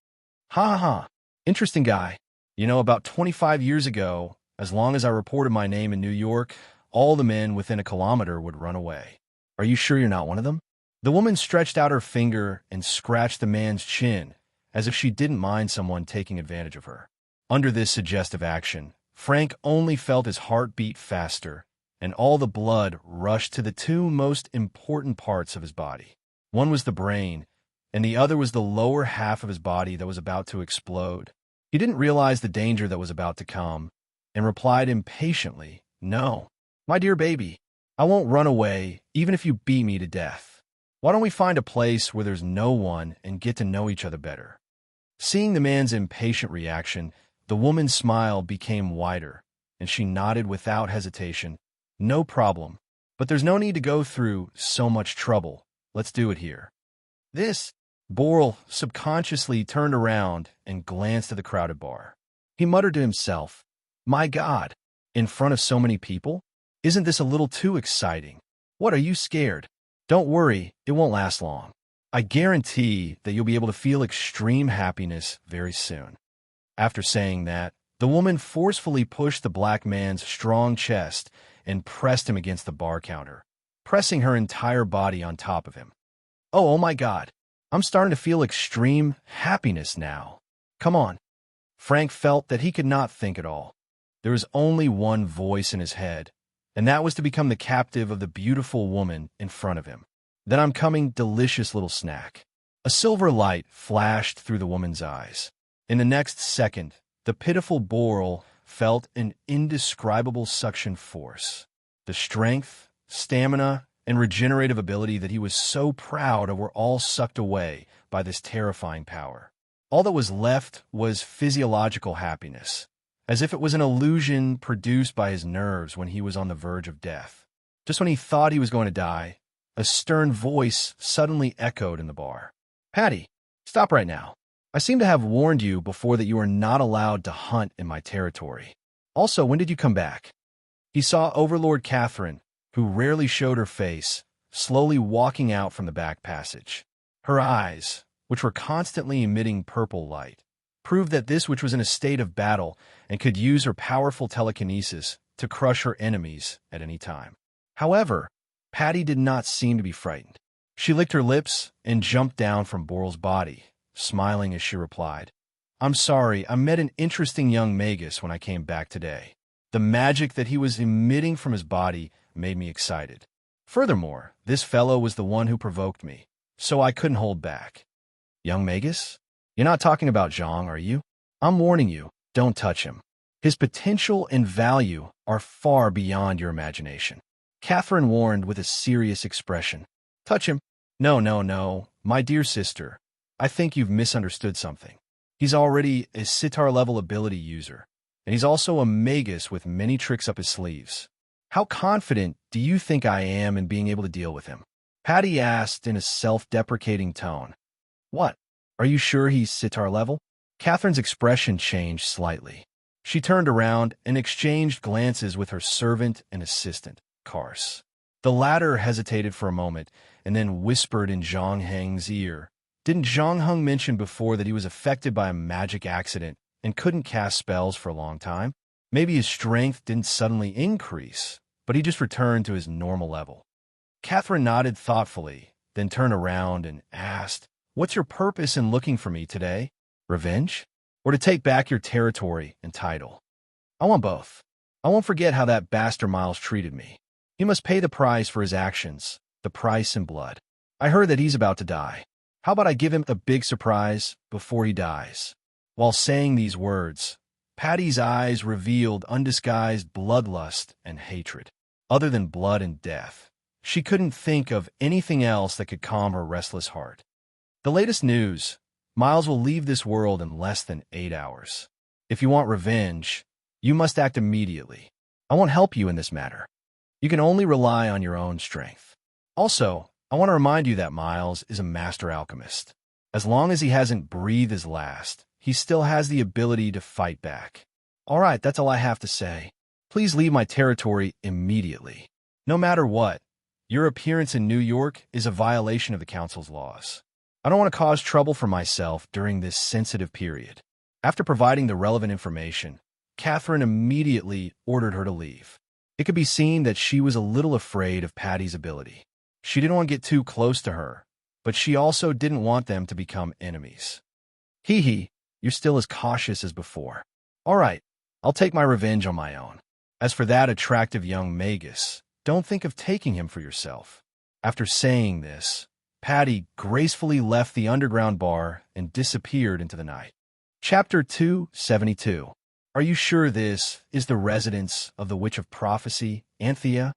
"Ha ha ha, interesting guy. You know, about 25 years ago, as long as I reported my name in New York, all the men within a kilometer would run away. Are you sure you're not one of them?" The woman stretched out her finger and scratched the man's chin, as if she didn't mind someone taking advantage of her. Under this suggestive action, Frank only felt his heart beat faster, and all the blood rushed to the two most important parts of his body. One was the brain, and the other was the lower half of his body that was about to explode. He didn't realize the danger that was about to come, and replied impatiently, "No, my dear baby, I won't run away even if you beat me to death. Why don't we find a place where there's no one and get to know each other better?" Seeing the man's impatient reaction, the woman's smile became wider, and she nodded without hesitation. "No problem, but there's no need to go through so much trouble. Let's do it here." This, Boral subconsciously turned around and glanced at the crowded bar. He muttered to himself, "My God, in front of so many people? Isn't this a little too exciting? What, are you scared? Don't worry, it won't last long. I guarantee that you'll be able to feel extreme happiness very soon." After saying that, the woman forcefully pushed the black man's strong chest and pressed him against the bar counter, pressing her entire body on top of him. Oh my God, I'm starting to feel extreme happiness now. Come on." Frank felt that he could not think at all. There was only one voice in his head, and that was to become the captive of the beautiful woman in front of him. "Then I'm coming, delicious little snack." A silver light flashed through the woman's eyes. In the next second, the pitiful Boral felt an indescribable suction force. The strength, stamina, and regenerative ability that he was so proud of were all sucked away by this terrifying power. All that was left was physiological happiness, as if it was an illusion produced by his nerves when he was on the verge of death. Just when he thought he was going to die, a stern voice suddenly echoed in the bar. "Patty, stop right now. I seem to have warned you before that you are not allowed to hunt in my territory. Also, when did you come back?" He saw Overlord Catherine, who rarely showed her face, slowly walking out from the back passage. Her eyes, which were constantly emitting purple light, proved that this witch was in a state of battle and could use her powerful telekinesis to crush her enemies at any time. However, Patty did not seem to be frightened. She licked her lips and jumped down from Boral's body, smiling as she replied, "I'm sorry, I met an interesting young magus when I came back today. The magic that he was emitting from his body made me excited. Furthermore, this fellow was the one who provoked me, so I couldn't hold back." "Young magus? You're not talking about Zhang, are you? I'm warning you, don't touch him. His potential and value are far beyond your imagination." Catherine warned with a serious expression. "Touch him? No, my dear sister. I think you've misunderstood something. He's already a sitar-level ability user, and he's also a magus with many tricks up his sleeves. How confident do you think I am in being able to deal with him?" Patty asked in a self-deprecating tone. "What? Are you sure he's sitar-level?" Catherine's expression changed slightly. She turned around and exchanged glances with her servant and assistant, Kars. The latter hesitated for a moment and then whispered in Zhang Heng's ear. Didn't Zhang Heng mention before that he was affected by a magic accident and couldn't cast spells for a long time? Maybe his strength didn't suddenly increase, but he just returned to his normal level. Catherine nodded thoughtfully, then turned around and asked, "What's your purpose in looking for me today? Revenge? Or to take back your territory and title?" "I want both. I won't forget how that bastard Miles treated me. He must pay the price for his actions, the price in blood. I heard that he's about to die. How about I give him a big surprise before he dies?" While saying these words, Patty's eyes revealed undisguised bloodlust and hatred. Other than blood and death, she couldn't think of anything else that could calm her restless heart. The latest news: Miles will leave this world in less than 8 hours. If you want revenge, you must act immediately. I won't help you in this matter. You can only rely on your own strength. Also, I want to remind you that Miles is a master alchemist. As long as he hasn't breathed his last, he still has the ability to fight back. All right, that's all I have to say. Please leave my territory immediately. No matter what, your appearance in New York is a violation of the Council's laws. I don't want to cause trouble for myself during this sensitive period." After providing the relevant information, Catherine immediately ordered her to leave. It could be seen that she was a little afraid of Patty's ability. She didn't want to get too close to her, but she also didn't want them to become enemies. "Hee, you're still as cautious as before. All right, I'll take my revenge on my own. As for that attractive young magus, don't think of taking him for yourself." After saying this, Patty gracefully left the underground bar and disappeared into the night. Chapter 272. Are you sure this is the residence of the Witch of Prophecy, Anthea?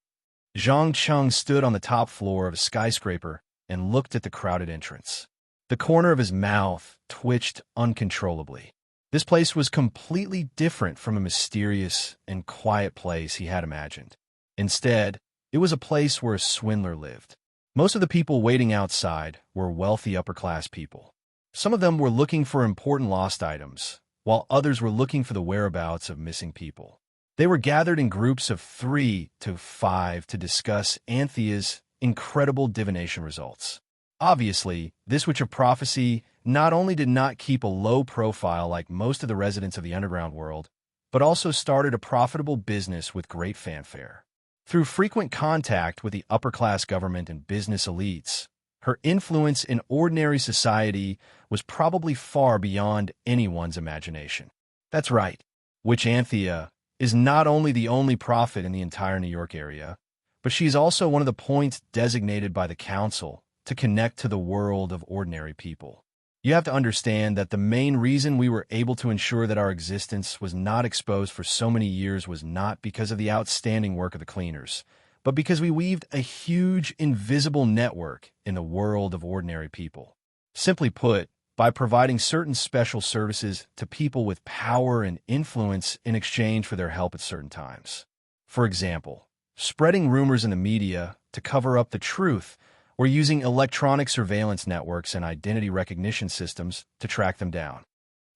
Zhang Cheng stood on the top floor of a skyscraper and looked at the crowded entrance. The corner of his mouth twitched uncontrollably. This place was completely different from a mysterious and quiet place he had imagined. Instead, it was a place where a swindler lived. Most of the people waiting outside were wealthy upper-class people. Some of them were looking for important lost items, while others were looking for the whereabouts of missing people. They were gathered in groups of 3 to 5 to discuss Anthea's incredible divination results. Obviously, this Witch of Prophecy not only did not keep a low profile like most of the residents of the underground world, but also started a profitable business with great fanfare. Through frequent contact with the upper-class government and business elites, her influence in ordinary society was probably far beyond anyone's imagination. That's right, Witch Anthea is not only the only prophet in the entire New York area, but she's also one of the points designated by the Council to connect to the world of ordinary people. You have to understand that the main reason we were able to ensure that our existence was not exposed for so many years was not because of the outstanding work of the cleaners, but because we weaved a huge invisible network in the world of ordinary people. Simply put, by providing certain special services to people with power and influence in exchange for their help at certain times. For example, spreading rumors in the media to cover up the truth, or using electronic surveillance networks and identity recognition systems to track them down.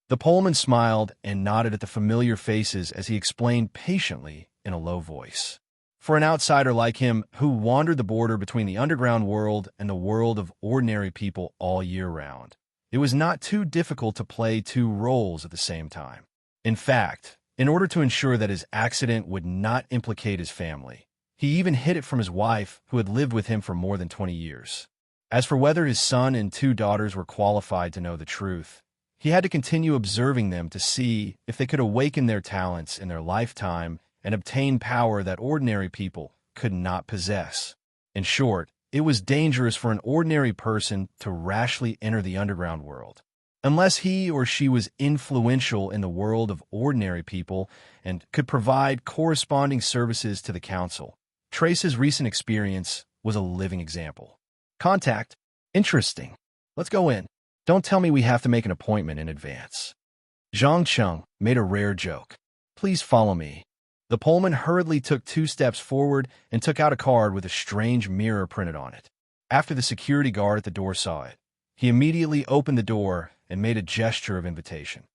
The Pullman smiled and nodded at the familiar faces as he explained patiently in a low voice. For an outsider like him, who wandered the border between the underground world and the world of ordinary people all year round, it was not too difficult to play two roles at the same time. In fact, in order to ensure that his accident would not implicate his family, he even hid it from his wife, who had lived with him for more than 20 years. As for whether his son and 2 daughters were qualified to know the truth, he had to continue observing them to see if they could awaken their talents in their lifetime and obtain power that ordinary people could not possess. In short, it was dangerous for an ordinary person to rashly enter the underground world, unless he or she was influential in the world of ordinary people and could provide corresponding services to the council. Trace's recent experience was a living example. Contact. Interesting. Let's go in. Don't tell me we have to make an appointment in advance. Zhang Cheng made a rare joke. Please follow me. The Pullman hurriedly took 2 steps forward and took out a card with a strange mirror printed on it. After the security guard at the door saw it, he immediately opened the door and made a gesture of invitation.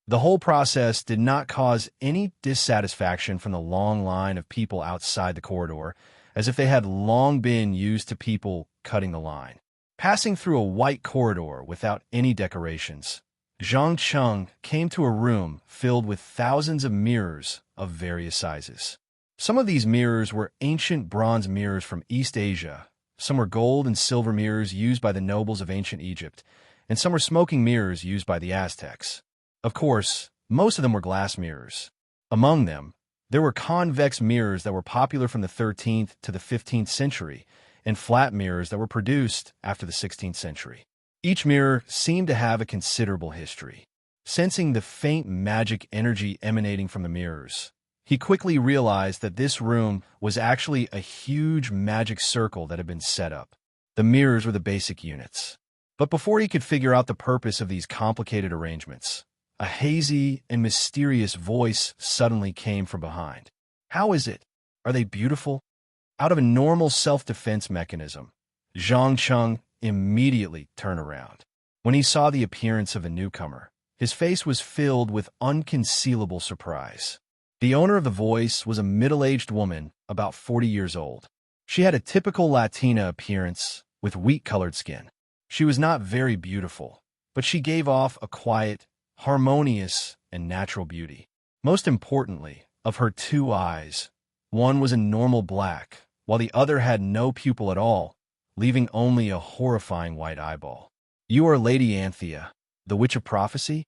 The whole process did not cause any dissatisfaction from the long line of people outside the corridor, as if they had long been used to people cutting the line. Passing through a white corridor without any decorations, Zhang Cheng came to a room filled with thousands of mirrors of various sizes. Some of these mirrors were ancient bronze mirrors from East Asia, some were gold and silver mirrors used by the nobles of ancient Egypt, and some were smoking mirrors used by the Aztecs. Of course, most of them were glass mirrors. Among them, there were convex mirrors that were popular from the 13th to the 15th century, and flat mirrors that were produced after the 16th century. Each mirror seemed to have a considerable history. Sensing the faint magic energy emanating from the mirrors, he quickly realized that this room was actually a huge magic circle that had been set up. The mirrors were the basic units. But before he could figure out the purpose of these complicated arrangements, a hazy and mysterious voice suddenly came from behind. How is it? Are they beautiful? Out of a normal self-defense mechanism, Zhang Cheng immediately turned around. When he saw the appearance of a newcomer, his face was filled with unconcealable surprise. The owner of the voice was a middle-aged woman, about 40 years old. She had a typical Latina appearance with wheat-colored skin. She was not very beautiful, but she gave off a quiet, harmonious, and natural beauty. Most importantly, of her 2 eyes, one was a normal black, while the other had no pupil at all, leaving only a horrifying white eyeball. You are Lady Anthea, the Witch of Prophecy?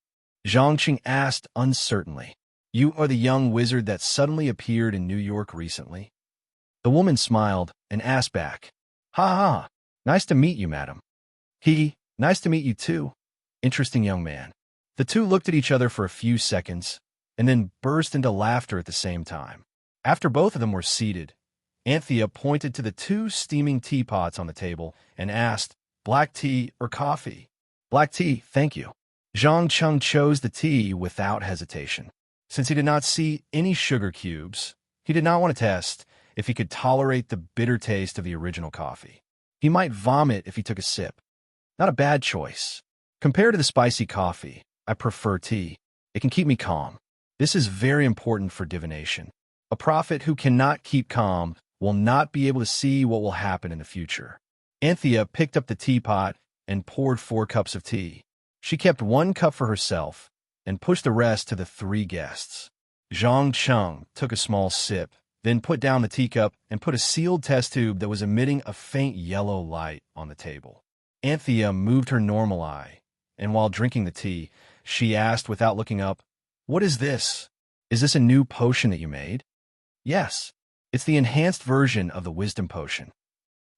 Zhang Cheng asked uncertainly. You are the young wizard that suddenly appeared in New York recently? The woman smiled and asked back, Ha ha, nice to meet you, madam. Nice to meet you too. Interesting young man. The two looked at each other for a few seconds, and then burst into laughter at the same time. After both of them were seated, Anthea pointed to the 2 steaming teapots on the table and asked, Black tea or coffee? Black tea, thank you. Zhang Cheng chose the tea without hesitation. Since he did not see any sugar cubes, he did not want to test if he could tolerate the bitter taste of the original coffee. He might vomit if he took a sip. Not a bad choice. Compared to the spicy coffee, I prefer tea. It can keep me calm. This is very important for divination. A prophet who cannot keep calm will not be able to see what will happen in the future. Anthea picked up the teapot and poured 4 cups of tea. She kept 1 cup for herself and pushed the rest to the 3 guests. Zhang Cheng took a small sip, then put down the teacup and put a sealed test tube that was emitting a faint yellow light on the table. Anthea moved her normal eye, and while drinking the tea, she asked without looking up, What is this? Is this a new potion that you made? Yes, it's the enhanced version of the wisdom potion.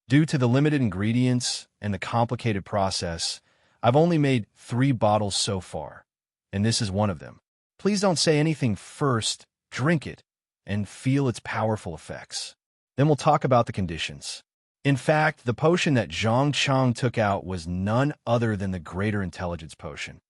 Due to the limited ingredients and the complicated process, I've only made 3 bottles so far, and this is one of them. Please don't say anything first, drink it, and feel its powerful effects. Then we'll talk about the conditions. In fact, the potion that Zhang Chang took out was none other than the Greater Intelligence Potion.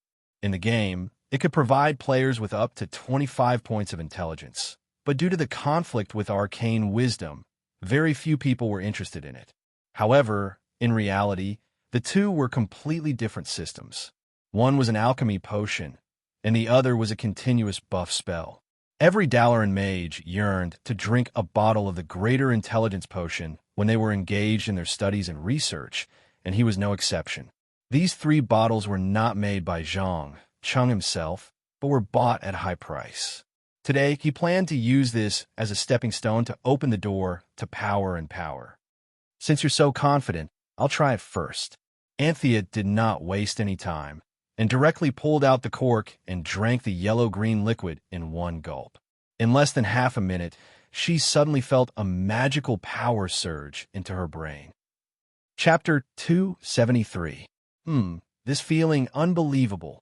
In the game, it could provide players with up to 25 points of intelligence, but due to the conflict with arcane wisdom, very few people were interested in it. However, in reality, the two were completely different systems. One was an alchemy potion, and the other was a continuous buff spell. Every Dalaran mage yearned to drink a bottle of the Greater Intelligence Potion when they were engaged in their studies and research, and he was no exception. These 3 bottles were not made by Zhang Chang himself, but were bought at a high price. Today, he planned to use this as a stepping stone to open the door to power and power. Since you're so confident, I'll try it first. Anthea did not waste any time, and directly pulled out the cork and drank the yellow-green liquid in one gulp. In less than half a minute, she suddenly felt a magical power surge into her brain. Chapter 273. This feeling unbelievable.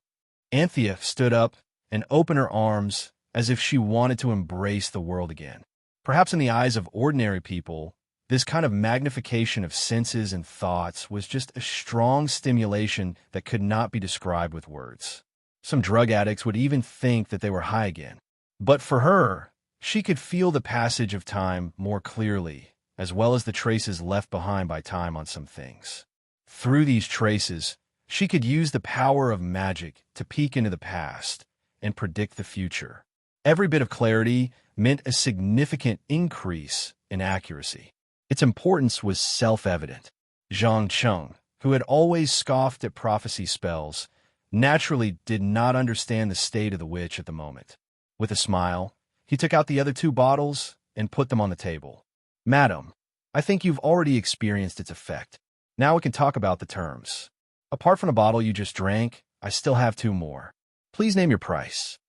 Anthea stood up and opened her arms as if she wanted to embrace the world again. Perhaps in the eyes of ordinary people, this kind of magnification of senses and thoughts was just a strong stimulation that could not be described with words. Some drug addicts would even think that they were high again. But for her, she could feel the passage of time more clearly, as well as the traces left behind by time on some things. Through these traces, she could use the power of magic to peek into the past and predict the future. Every bit of clarity meant a significant increase in accuracy. Its importance was self-evident. Zhang Cheng, who had always scoffed at prophecy spells, naturally did not understand the state of the witch at the moment. With a smile, he took out the other 2 bottles and put them on the table. "Madam, I think you've already experienced its effect. Now we can talk about the terms. Apart from the bottle you just drank, I still have 2 more. Please name your price."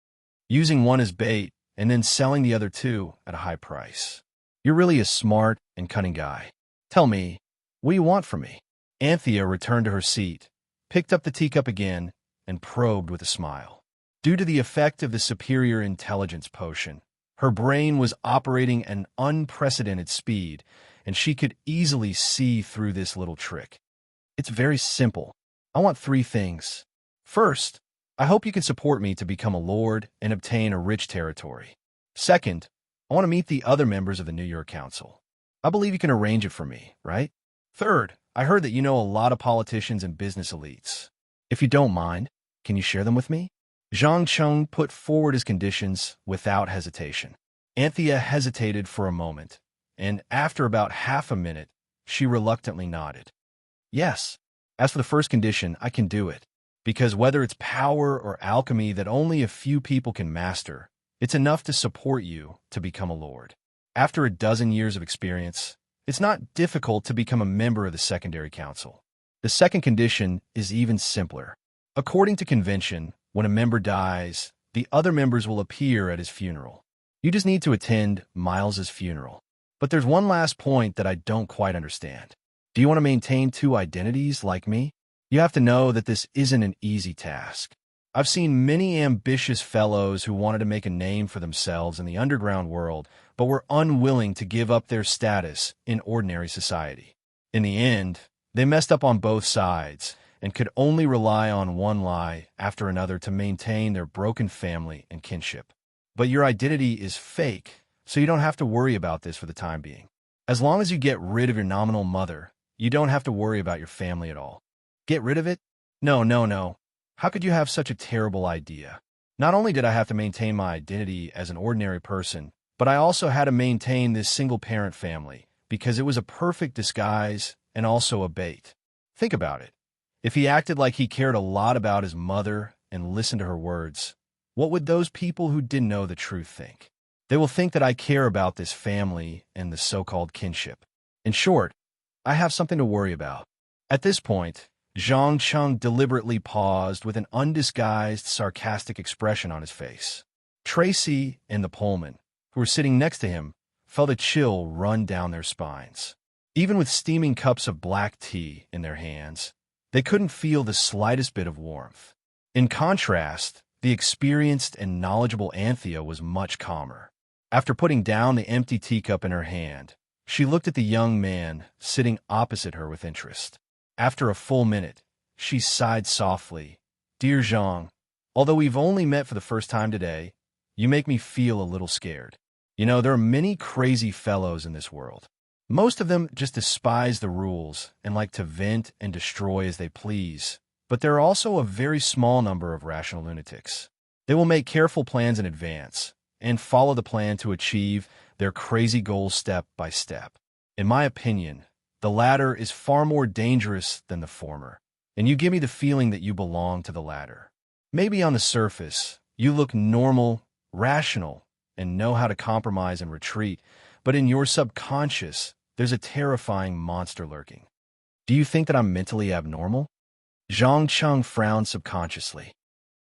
Using one as bait and then selling the other 2 at a high price. "You're really a smart and cunning guy. Tell me, what do you want from me?" Anthea returned to her seat, picked up the teacup again, and probed with a smile. Due to the effect of the superior intelligence potion, her brain was operating at an unprecedented speed, and she could easily see through this little trick. "It's very simple. I want 3 things. First, I hope you can support me to become a lord and obtain a rich territory. Second, I want to meet the other members of the New York Council. I believe you can arrange it for me, right? Third, I heard that you know a lot of politicians and business elites. If you don't mind, can you share them with me?" Zhang Cheng put forward his conditions without hesitation. Anthea hesitated for a moment, and after about half a minute, she reluctantly nodded. "Yes, as for the first condition, I can do it, because whether it's power or alchemy that only a few people can master, it's enough to support you to become a lord. After a dozen years of experience, it's not difficult to become a member of the secondary council. The second condition is even simpler. According to convention, when a member dies, the other members will appear at his funeral. You just need to attend Miles's funeral. But there's one last point that I don't quite understand. Do you want to maintain 2 identities like me? You have to know that this isn't an easy task. I've seen many ambitious fellows who wanted to make a name for themselves in the underground world, but were unwilling to give up their status in ordinary society. In the end, they messed up on both sides and could only rely on one lie after another to maintain their broken family and kinship. But your identity is fake, so you don't have to worry about this for the time being. As long as you get rid of your nominal mother, you don't have to worry about your family at all. Get rid of it? No. How could you have such a terrible idea? Not only did I have to maintain my identity as an ordinary person, but I also had to maintain this single-parent family, because it was a perfect disguise and also a bait. Think about it. If he acted like he cared a lot about his mother and listened to her words, what would those people who didn't know the truth think? They will think that I care about this family and the so-called kinship. In short, I have something to worry about." At this point, Zhang Cheng deliberately paused with an undisguised, sarcastic expression on his face. Tracy and the Pullman, who were sitting next to him, felt a chill run down their spines. Even with steaming cups of black tea in their hands, they couldn't feel the slightest bit of warmth. In contrast, the experienced and knowledgeable Anthea was much calmer. After putting down the empty teacup in her hand, She looked at the young man sitting opposite her with interest. After a full minute, she sighed softly. Dear Zhang, although we've only met for the first time today, you make me feel a little scared. You know, there are many crazy fellows in this world. Most of them just despise the rules and like to vent and destroy as they please. But there are also a very small number of rational lunatics. They will make careful plans in advance and follow the plan to achieve their crazy goals step by step. In my opinion, the latter is far more dangerous than the former, and you give me the feeling that you belong to the latter. Maybe on the surface, you look normal, rational, and know how to compromise and retreat, but in your subconscious, there's a terrifying monster lurking. Do you think that I'm mentally abnormal? Zhang Cheng frowned subconsciously.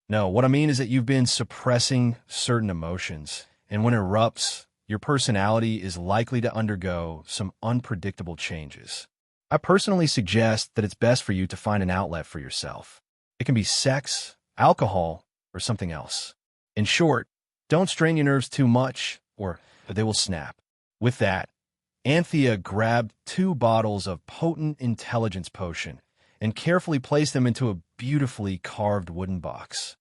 No, what I mean is that you've been suppressing certain emotions, and when it erupts, your personality is likely to undergo some unpredictable changes. I personally suggest that it's best for you to find an outlet for yourself. It can be sex, alcohol, or something else. In short, don't strain your nerves too much, or they will snap. With that, Anthea grabbed 2 bottles of potent intelligence potion and carefully placed them into a beautifully carved wooden box.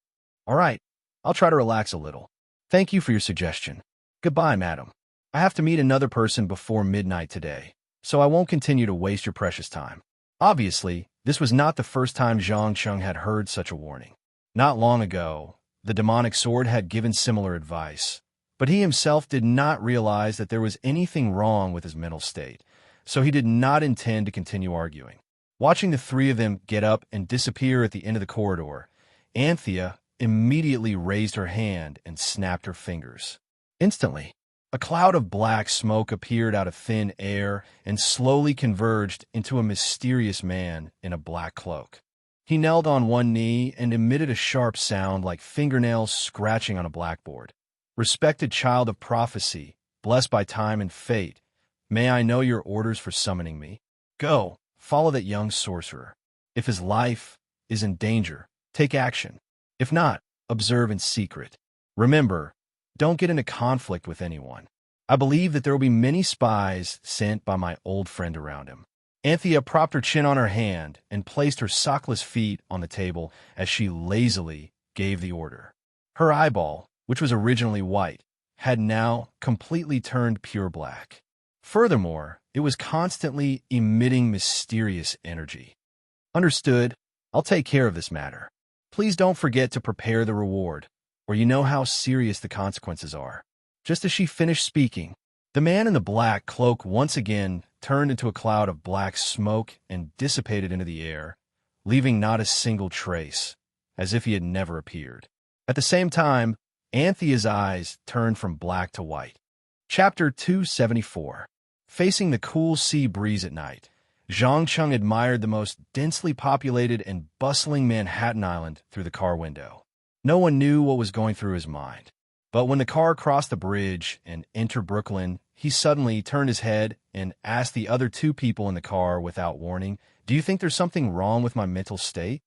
All right, I'll try to relax a little. Thank you for your suggestion. Goodbye, madam. I have to meet another person before midnight today, so I won't continue to waste your precious time. Obviously, this was not the first time Zhang Cheng had heard such a warning. Not long ago, the demonic sword had given similar advice, but he himself did not realize that there was anything wrong with his mental state, so he did not intend to continue arguing. Watching the 3 of them get up and disappear at the end of the corridor, Anthea immediately raised her hand and snapped her fingers. Instantly, a cloud of black smoke appeared out of thin air and slowly converged into a mysterious man in a black cloak. He knelt on one knee and emitted a sharp sound like fingernails scratching on a blackboard. Respected child of prophecy, blessed by time and fate, may I know your orders for summoning me? Go, follow that young sorcerer. If his life is in danger, take action. If not, observe in secret. Remember, don't get into conflict with anyone. I believe that there will be many spies sent by my old friend around him. Anthea propped her chin on her hand and placed her sockless feet on the table as she lazily gave the order. Her eyeball, which was originally white, had now completely turned pure black. Furthermore, it was constantly emitting mysterious energy. Understood. I'll take care of this matter. Please don't forget to prepare the reward, or you know how serious the consequences are. Just as she finished speaking, the man in the black cloak once again turned into a cloud of black smoke and dissipated into the air, leaving not a single trace, as if he had never appeared. At the same time, Anthea's eyes turned from black to white. Chapter 274. Facing the cool sea breeze at night, Zhang Cheng admired the most densely populated and bustling Manhattan Island through the car window. No one knew what was going through his mind. But when the car crossed the bridge and entered Brooklyn, he suddenly turned his head and asked the other 2 people in the car without warning, "Do you think there's something wrong with my mental state?"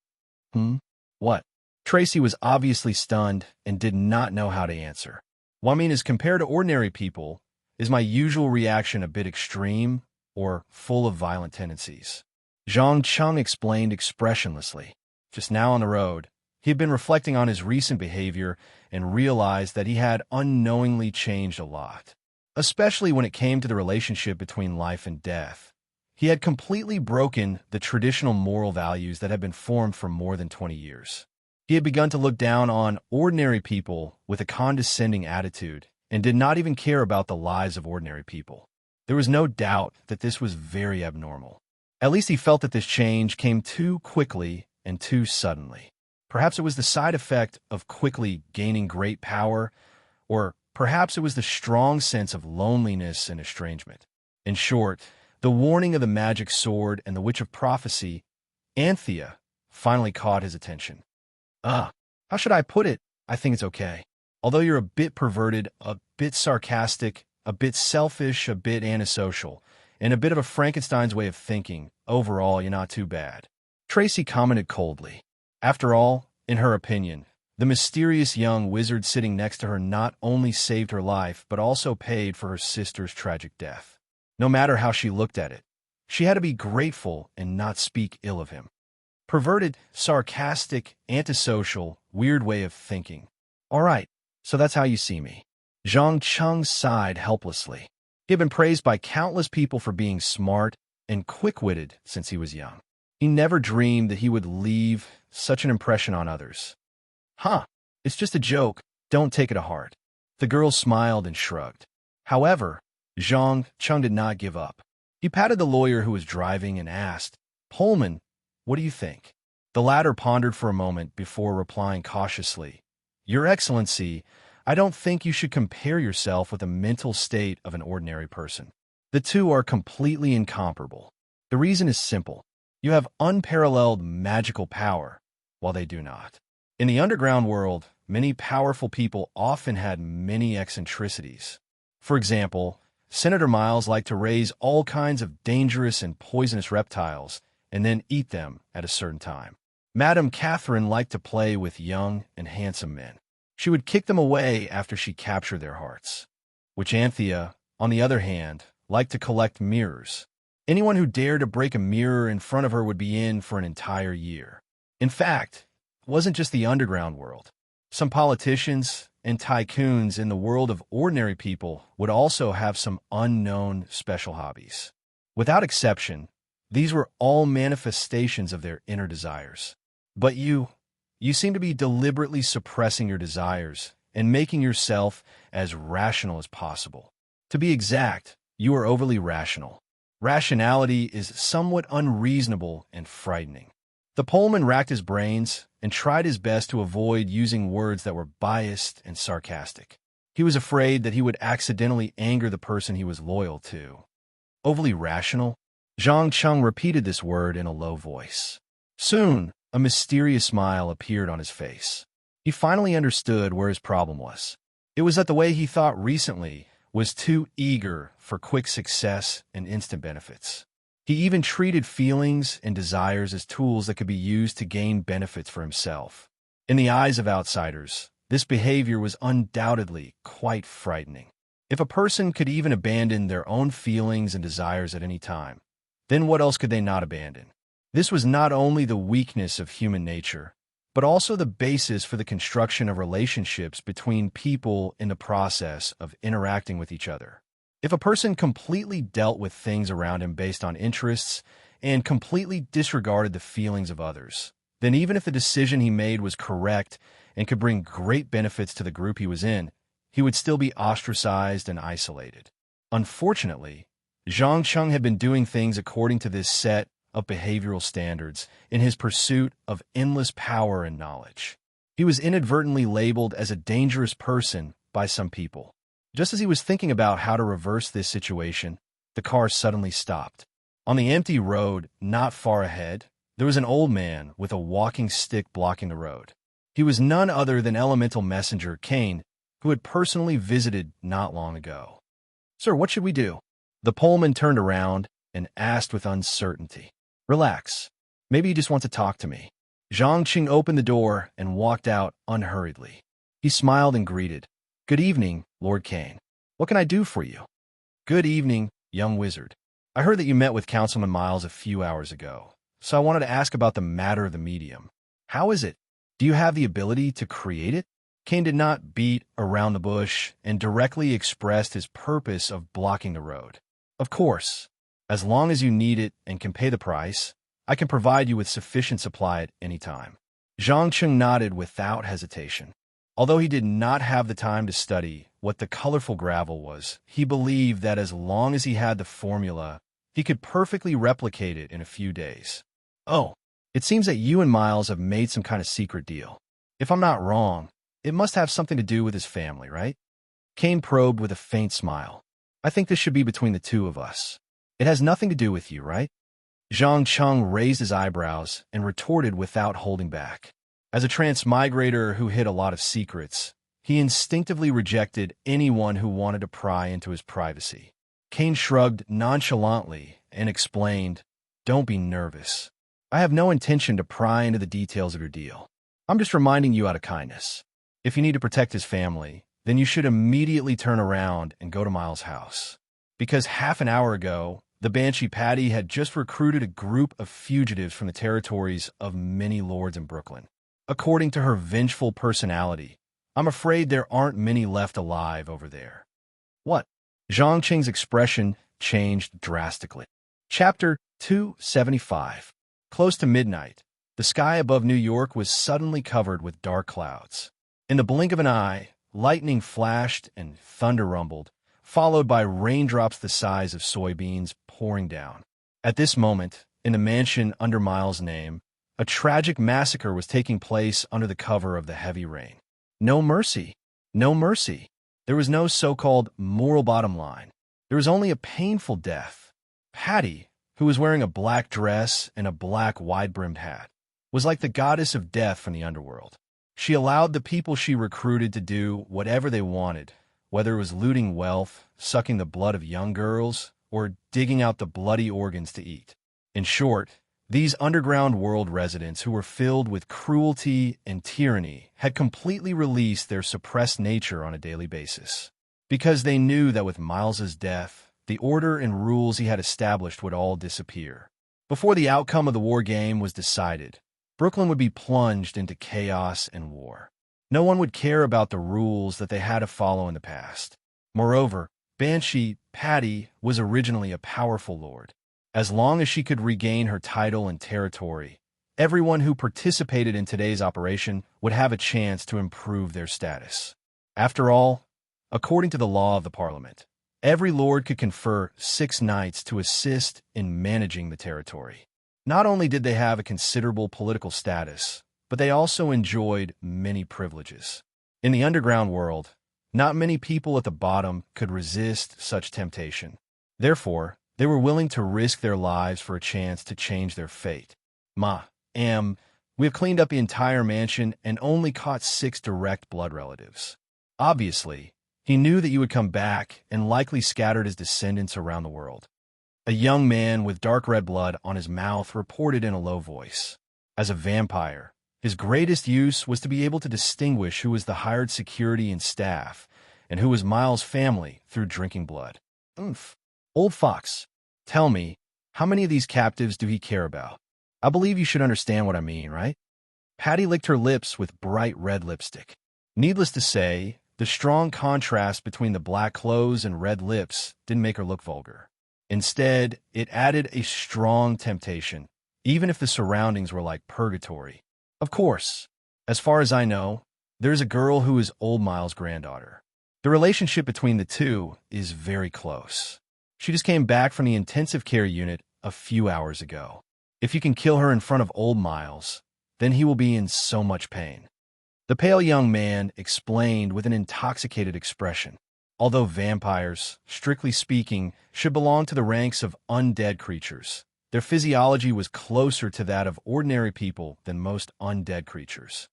What? Tracy was obviously stunned and did not know how to answer. Well, I mean, as compared to ordinary people, is my usual reaction a bit extreme or full of violent tendencies? Zhang Cheng explained expressionlessly. Just now on the road, he had been reflecting on his recent behavior and realized that he had unknowingly changed a lot, especially when it came to the relationship between life and death. He had completely broken the traditional moral values that had been formed for more than 20 years. He had begun to look down on ordinary people with a condescending attitude and did not even care about the lives of ordinary people. There was no doubt that this was very abnormal. At least he felt that this change came too quickly and too suddenly. Perhaps it was the side effect of quickly gaining great power, or perhaps it was the strong sense of loneliness and estrangement. In short, the warning of the magic sword and the witch of prophecy, Anthea, finally caught his attention. How should I put it? I think it's okay. Although you're a bit perverted, a bit sarcastic, a bit selfish, a bit antisocial, and a bit of a Frankenstein's way of thinking, overall, you're not too bad. Tracy commented coldly. After all, in her opinion, the mysterious young wizard sitting next to her not only saved her life, but also paid for her sister's tragic death. no matter how she looked at it. She had to be grateful and not speak ill of him. Perverted, sarcastic, antisocial, weird way of thinking. All right, so that's how you see me. Zhang Cheng sighed helplessly. He had been praised by countless people for being smart and quick-witted since he was young. He never dreamed that he would leave such an impression on others. Huh, it's just a joke, don't take it to heart. The girl smiled and shrugged. However, Zhang Cheng did not give up. He patted the lawyer who was driving and asked, Pullman, what do you think? The latter pondered for a moment before replying cautiously, Your Excellency, I don't think you should compare yourself with the mental state of an ordinary person. The two are completely incomparable. The reason is simple. You have unparalleled magical power, while they do not. In the underground world, many powerful people often had many eccentricities. For example, Senator Miles liked to raise all kinds of dangerous and poisonous reptiles and then eat them at a certain time. Madame Catherine liked to play with young and handsome men. She would kick them away after she captured their hearts. Which Anthea, on the other hand, liked to collect mirrors. Anyone who dared to break a mirror in front of her would be in for an entire year. In fact, it wasn't just the underground world. Some politicians and tycoons in the world of ordinary people would also have some unknown special hobbies. Without exception, these were all manifestations of their inner desires. But you seem to be deliberately suppressing your desires and making yourself as rational as possible. To be exact, you are overly rational. Rationality is somewhat unreasonable and frightening. The Pullman racked his brains and tried his best to avoid using words that were biased and sarcastic. He was afraid that he would accidentally anger the person he was loyal to. Overly rational? Zhang Cheng repeated this word in a low voice. Soon, a mysterious smile appeared on his face. He finally understood where his problem was. It was that the way he thought recently was too eager for quick success and instant benefits. He even treated feelings and desires as tools that could be used to gain benefits for himself. In the eyes of outsiders, this behavior was undoubtedly quite frightening. If a person could even abandon their own feelings and desires at any time, then what else could they not abandon? This was not only the weakness of human nature, but also the basis for the construction of relationships between people in the process of interacting with each other. If a person completely dealt with things around him based on interests and completely disregarded the feelings of others, then even if the decision he made was correct and could bring great benefits to the group he was in, he would still be ostracized and isolated. Unfortunately, Zhang Cheng had been doing things according to this set of behavioral standards in his pursuit of endless power and knowledge. He was inadvertently labeled as a dangerous person by some people. Just as he was thinking about how to reverse this situation, the car suddenly stopped. On the empty road, not far ahead, there was an old man with a walking stick blocking the road. He was none other than Elemental Messenger Cain, who had personally visited not long ago. Sir, what should we do? The Pullman turned around and asked with uncertainty. Relax. Maybe you just want to talk to me. Zhang Qing opened the door and walked out unhurriedly. He smiled and greeted. Good evening, Lord Cain. What can I do for you? Good evening, young wizard. I heard that you met with Councilman Miles a few hours ago, so I wanted to ask about the matter of the medium. How is it? Do you have the ability to create it? Cain did not beat around the bush and directly expressed his purpose of blocking the road. Of course, as long as you need it and can pay the price, I can provide you with sufficient supply at any time. Zhang Cheng nodded without hesitation. Although he did not have the time to study what the colorful gravel was, he believed that as long as he had the formula, he could perfectly replicate it in a few days. Oh, it seems that you and Miles have made some kind of secret deal. If I'm not wrong, it must have something to do with his family, right? Cain probed with a faint smile. I think this should be between the two of us. It has nothing to do with you, right? Zhang Cheng raised his eyebrows and retorted without holding back. As a transmigrator who hid a lot of secrets, he instinctively rejected anyone who wanted to pry into his privacy. Cain shrugged nonchalantly and explained, Don't be nervous. I have no intention to pry into the details of your deal. I'm just reminding you out of kindness. If you need to protect his family, then you should immediately turn around and go to Miles' house. because half an hour ago, the Banshee Patty had just recruited a group of fugitives from the territories of many lords in Brooklyn. According to her vengeful personality, I'm afraid there aren't many left alive over there. What? Zhang Qing's expression changed drastically. Chapter 275. Close to midnight, the sky above New York was suddenly covered with dark clouds. In the blink of an eye, lightning flashed and thunder rumbled, followed by raindrops the size of soybeans pouring down. At this moment, in the mansion under Miles' name, a tragic massacre was taking place under the cover of the heavy rain. No mercy. No mercy. There was no so-called moral bottom line. There was only a painful death. Patty, who was wearing a black dress and a black wide-brimmed hat, was like the goddess of death from the underworld. She allowed the people she recruited to do whatever they wanted, whether it was looting wealth, sucking the blood of young girls, or digging out the bloody organs to eat. In short, these underground world residents who were filled with cruelty and tyranny had completely released their suppressed nature on a daily basis. Because they knew that with Miles's death, the order and rules he had established would all disappear. Before the outcome of the war game was decided, Brooklyn would be plunged into chaos and war. No one would care about the rules that they had to follow in the past. Moreover, Banshee Patty was originally a powerful lord. As long as she could regain her title and territory, everyone who participated in today's operation would have a chance to improve their status. After all, according to the law of the Parliament, every lord could confer 6 knights to assist in managing the territory. Not only did they have a considerable political status, but they also enjoyed many privileges. In the underground world, not many people at the bottom could resist such temptation. Therefore, they were willing to risk their lives for a chance to change their fate. We have cleaned up the entire mansion and only caught 6 direct blood relatives. Obviously, he knew that you would come back and likely scattered his descendants around the world. A young man with dark red blood on his mouth reported in a low voice. As a vampire, his greatest use was to be able to distinguish who was the hired security and staff, and who was Miles' family through drinking blood. Old fox, tell me, how many of these captives do he care about? I believe you should understand what I mean, right? Patty licked her lips with bright red lipstick. Needless to say, the strong contrast between the black clothes and red lips didn't make her look vulgar. Instead, it added a strong temptation, even if the surroundings were like purgatory. Of course, as far as I know, there's a girl who is old Miles' granddaughter. The relationship between the two is very close. She just came back from the intensive care unit a few hours ago. If you can kill her in front of old Miles, then he will be in so much pain. The pale young man explained with an intoxicated expression. Although vampires, strictly speaking, should belong to the ranks of undead creatures, their physiology was closer to that of ordinary people than most undead creatures.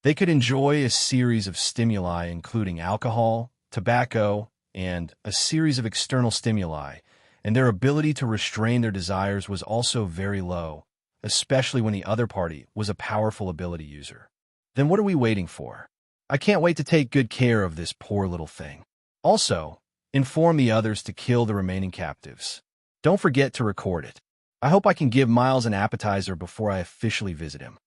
They could enjoy a series of stimuli including alcohol, tobacco, and a series of external stimuli, and their ability to restrain their desires was also very low, especially when the other party was a powerful ability user. Then what are we waiting for? I can't wait to take good care of this poor little thing. Also, inform the others to kill the remaining captives. Don't forget to record it. I hope I can give Miles an appetizer before I officially visit him.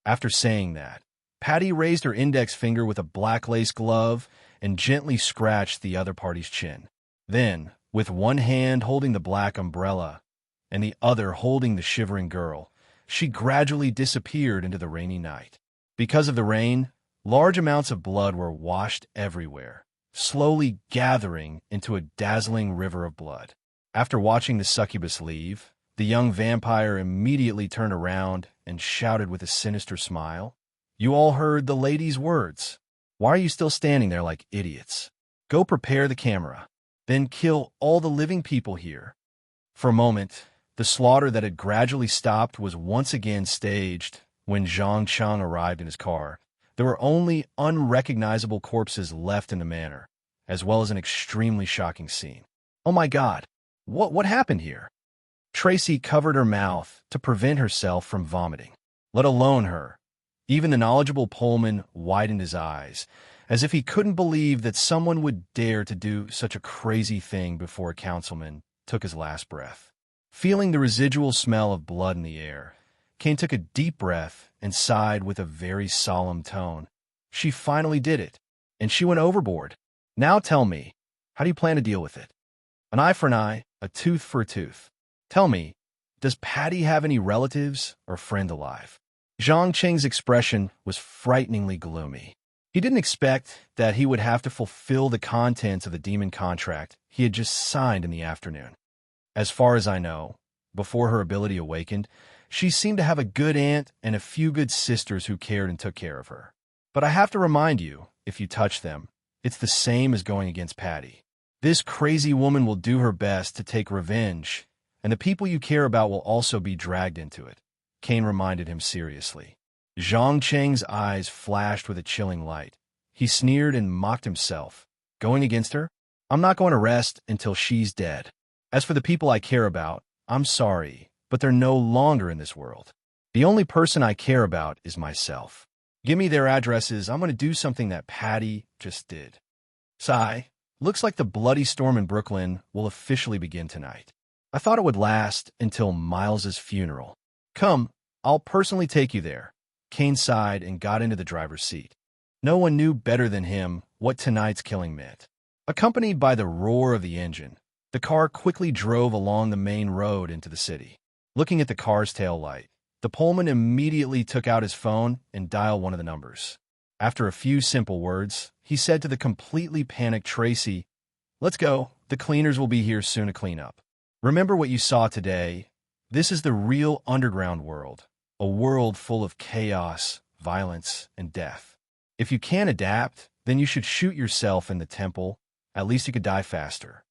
After saying that, Patty raised her index finger with a black lace glove and gently scratched the other party's chin. Then, with one hand holding the black umbrella and the other holding the shivering girl, she gradually disappeared into the rainy night. Because of the rain, large amounts of blood were washed everywhere, slowly gathering into a dazzling river of blood. After watching the succubus leave, the young vampire immediately turned around and shouted with a sinister smile, "You all heard the lady's words. Why are you still standing there like idiots? Go prepare the camera. Then kill all the living people here." For a moment, the slaughter that had gradually stopped was once again staged when Zhang Chang arrived in his car. There were only unrecognizable corpses left in the manor, as well as an extremely shocking scene. Oh my God, what happened here? Tracy covered her mouth to prevent herself from vomiting. Let alone her. Even the knowledgeable Pullman widened his eyes, as if he couldn't believe that someone would dare to do such a crazy thing before a councilman took his last breath. Feeling the residual smell of blood in the air, Kane took a deep breath and sighed with a very solemn tone. She finally did it, and she went overboard. Now tell me, how do you plan to deal with it? An eye for an eye, a tooth for a tooth. Tell me, does Patty have any relatives or friend alive? Zhang Qing's expression was frighteningly gloomy. He didn't expect that he would have to fulfill the contents of the demon contract he had just signed in the afternoon. As far as I know, before her ability awakened, she seemed to have a good aunt and a few good sisters who cared and took care of her. But I have to remind you, if you touch them, it's the same as going against Patty. This crazy woman will do her best to take revenge, and the people you care about will also be dragged into it, Kane reminded him seriously. Zhang Cheng's eyes flashed with a chilling light. He sneered and mocked himself. Going against her? I'm not going to rest until she's dead. As for the people I care about, I'm sorry, but they're no longer in this world. The only person I care about is myself. Give me their addresses. I'm going to do something that Patty just did. Sigh. Looks like the bloody storm in Brooklyn will officially begin tonight. I thought it would last until Miles's funeral. Come, I'll personally take you there. Kane sighed and got into the driver's seat. No one knew better than him what tonight's killing meant. Accompanied by the roar of the engine, the car quickly drove along the main road into the city. Looking at the car's tail light, the Pullman immediately took out his phone and dialed one of the numbers. After a few simple words, he said to the completely panicked Tracy, "Let's go. The cleaners will be here soon to clean up. Remember what you saw today. This is the real underground world, a world full of chaos, violence, and death. If you can't adapt, then you should shoot yourself in the temple. At least you could die faster."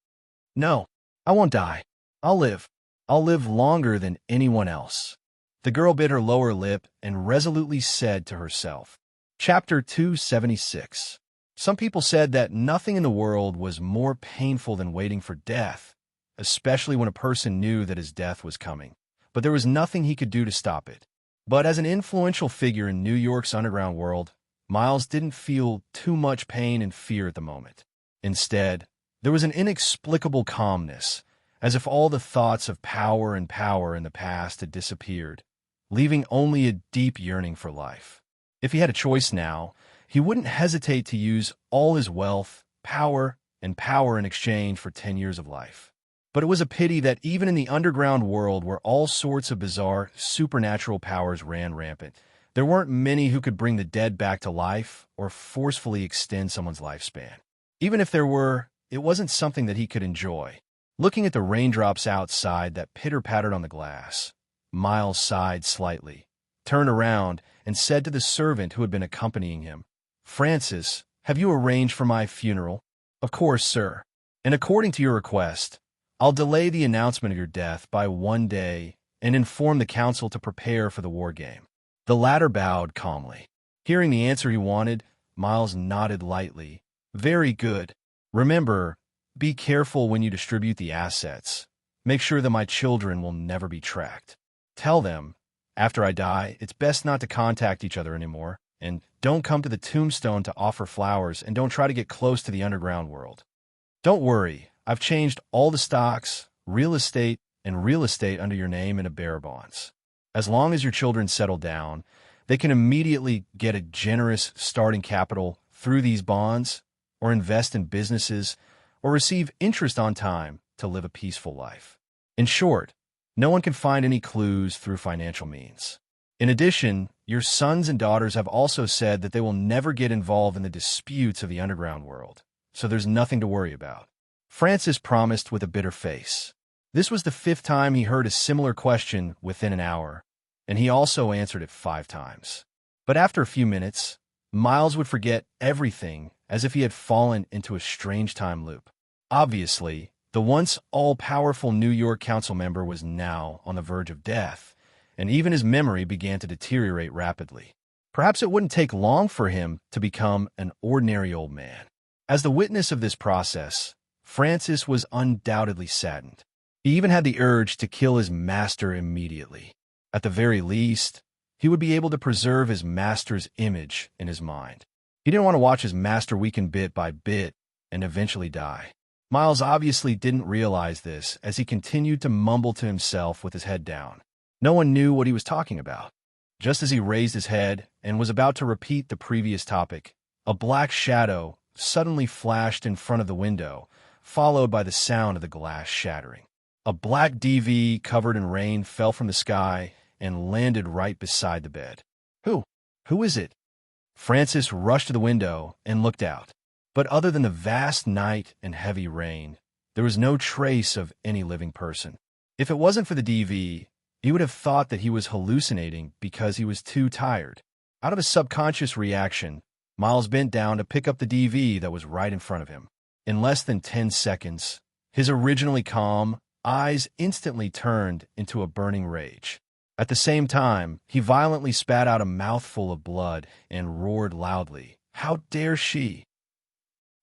"No, I won't die. I'll live. I'll live longer than anyone else." The girl bit her lower lip and resolutely said to herself. Chapter 276. Some people said that nothing in the world was more painful than waiting for death, especially when a person knew that his death was coming. But there was nothing he could do to stop it. But as an influential figure in New York's underground world, Miles didn't feel too much pain and fear at the moment. Instead, there was an inexplicable calmness, as if all the thoughts of power and power in the past had disappeared, leaving only a deep yearning for life. If he had a choice now, he wouldn't hesitate to use all his wealth, power in exchange for 10 years of life. But it was a pity that even in the underground world where all sorts of bizarre, supernatural powers ran rampant, there weren't many who could bring the dead back to life or forcefully extend someone's lifespan. Even if there were, it wasn't something that he could enjoy. Looking at the raindrops outside that pitter-pattered on the glass, Miles sighed slightly, turned around, and said to the servant who had been accompanying him, "Francis, have you arranged for my funeral?" "Of course, sir. And according to your request, I'll delay the announcement of your death by 1 day and inform the council to prepare for the war game." The latter bowed calmly. Hearing the answer he wanted, Miles nodded lightly. "Very good. Remember, be careful when you distribute the assets. Make sure that my children will never be tracked. Tell them, after I die, it's best not to contact each other anymore, and don't come to the tombstone to offer flowers, and don't try to get close to the underground world. Don't worry, I've changed all the stocks, real estate under your name into bearer bonds. As long as your children settle down, they can immediately get a generous starting capital through these bonds, or invest in businesses, or receive interest on time to live a peaceful life. In short, no one can find any clues through financial means. In addition, your sons and daughters have also said that they will never get involved in the disputes of the underground world, so there's nothing to worry about." Francis promised with a bitter face. This was the 5th time he heard a similar question within an hour, and he also answered it 5 times. But after a few minutes, Miles would forget everything as if he had fallen into a strange time loop. Obviously, the once all-powerful New York council member was now on the verge of death, and even his memory began to deteriorate rapidly. Perhaps it wouldn't take long for him to become an ordinary old man. As the witness of this process, Francis was undoubtedly saddened. He even had the urge to kill his master immediately. At the very least, he would be able to preserve his master's image in his mind. He didn't want to watch his master weaken bit by bit and eventually die. Miles obviously didn't realize this as he continued to mumble to himself with his head down. No one knew what he was talking about. Just as he raised his head and was about to repeat the previous topic, a black shadow suddenly flashed in front of the window, followed by the sound of the glass shattering. A black DV covered in rain fell from the sky and landed right beside the bed. Who? Who is it? Francis rushed to the window and looked out. But other than the vast night and heavy rain, there was no trace of any living person. If it wasn't for the DV, he would have thought that he was hallucinating because he was too tired. Out of a subconscious reaction, Miles bent down to pick up the DV that was right in front of him. In less than 10 seconds, his originally calm eyes instantly turned into a burning rage. At the same time, he violently spat out a mouthful of blood and roared loudly, "How dare she?"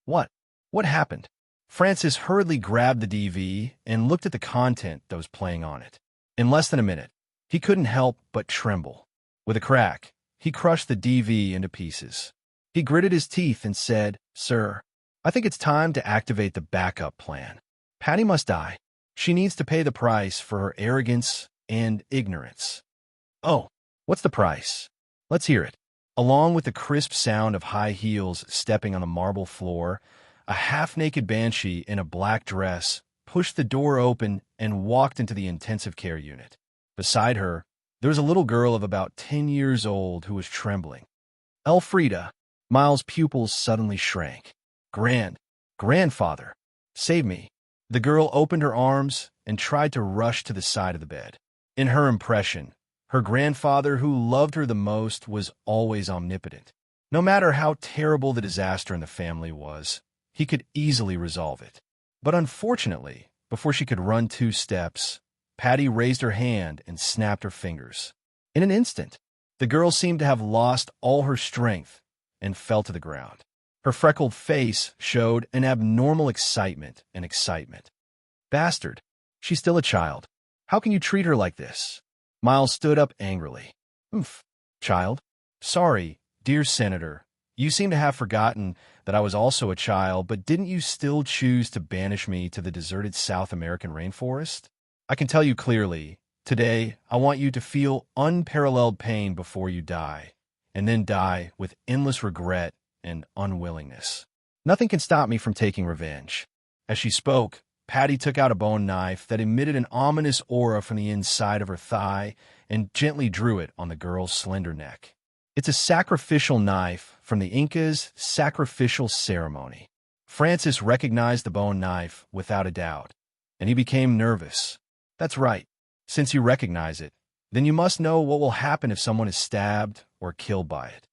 What? What happened? Francis hurriedly grabbed the DV and looked at the content that was playing on it. In less than a minute, he couldn't help but tremble. With a crack, he crushed the DV into pieces. He gritted his teeth and said, "Sir, I think it's time to activate the backup plan. Patty must die. She needs to pay the price for her arrogance and ignorance." "Oh, what's the price? Let's hear it." Along with the crisp sound of high heels stepping on the marble floor, a half-naked banshee in a black dress pushed the door open and walked into the intensive care unit. Beside her, there was a little girl of about 10 years old who was trembling. "Elfrida." Miles' pupils suddenly shrank. Grandfather, save me." The girl opened her arms and tried to rush to the side of the bed. In her impression, her grandfather, who loved her the most, was always omnipotent. No matter how terrible the disaster in the family was, he could easily resolve it. But unfortunately, before she could run 2 steps, Patty raised her hand and snapped her fingers. In an instant, the girl seemed to have lost all her strength and fell to the ground. Her freckled face showed an abnormal excitement. "Bastard! She's still a child. How can you treat her like this?" Miles stood up angrily. "Oomph, child? Sorry, dear Senator. You seem to have forgotten that I was also a child, but didn't you still choose to banish me to the deserted South American rainforest? I can tell you clearly, today I want you to feel unparalleled pain before you die, and then die with endless regret and unwillingness. Nothing can stop me from taking revenge." As she spoke, Patty took out a bone knife that emitted an ominous aura from the inside of her thigh and gently drew it on the girl's slender neck. It's a sacrificial knife from the Inca's sacrificial ceremony. Francis recognized the bone knife without a doubt, and he became nervous. "That's right. Since you recognize it, then you must know what will happen if someone is stabbed or killed by it,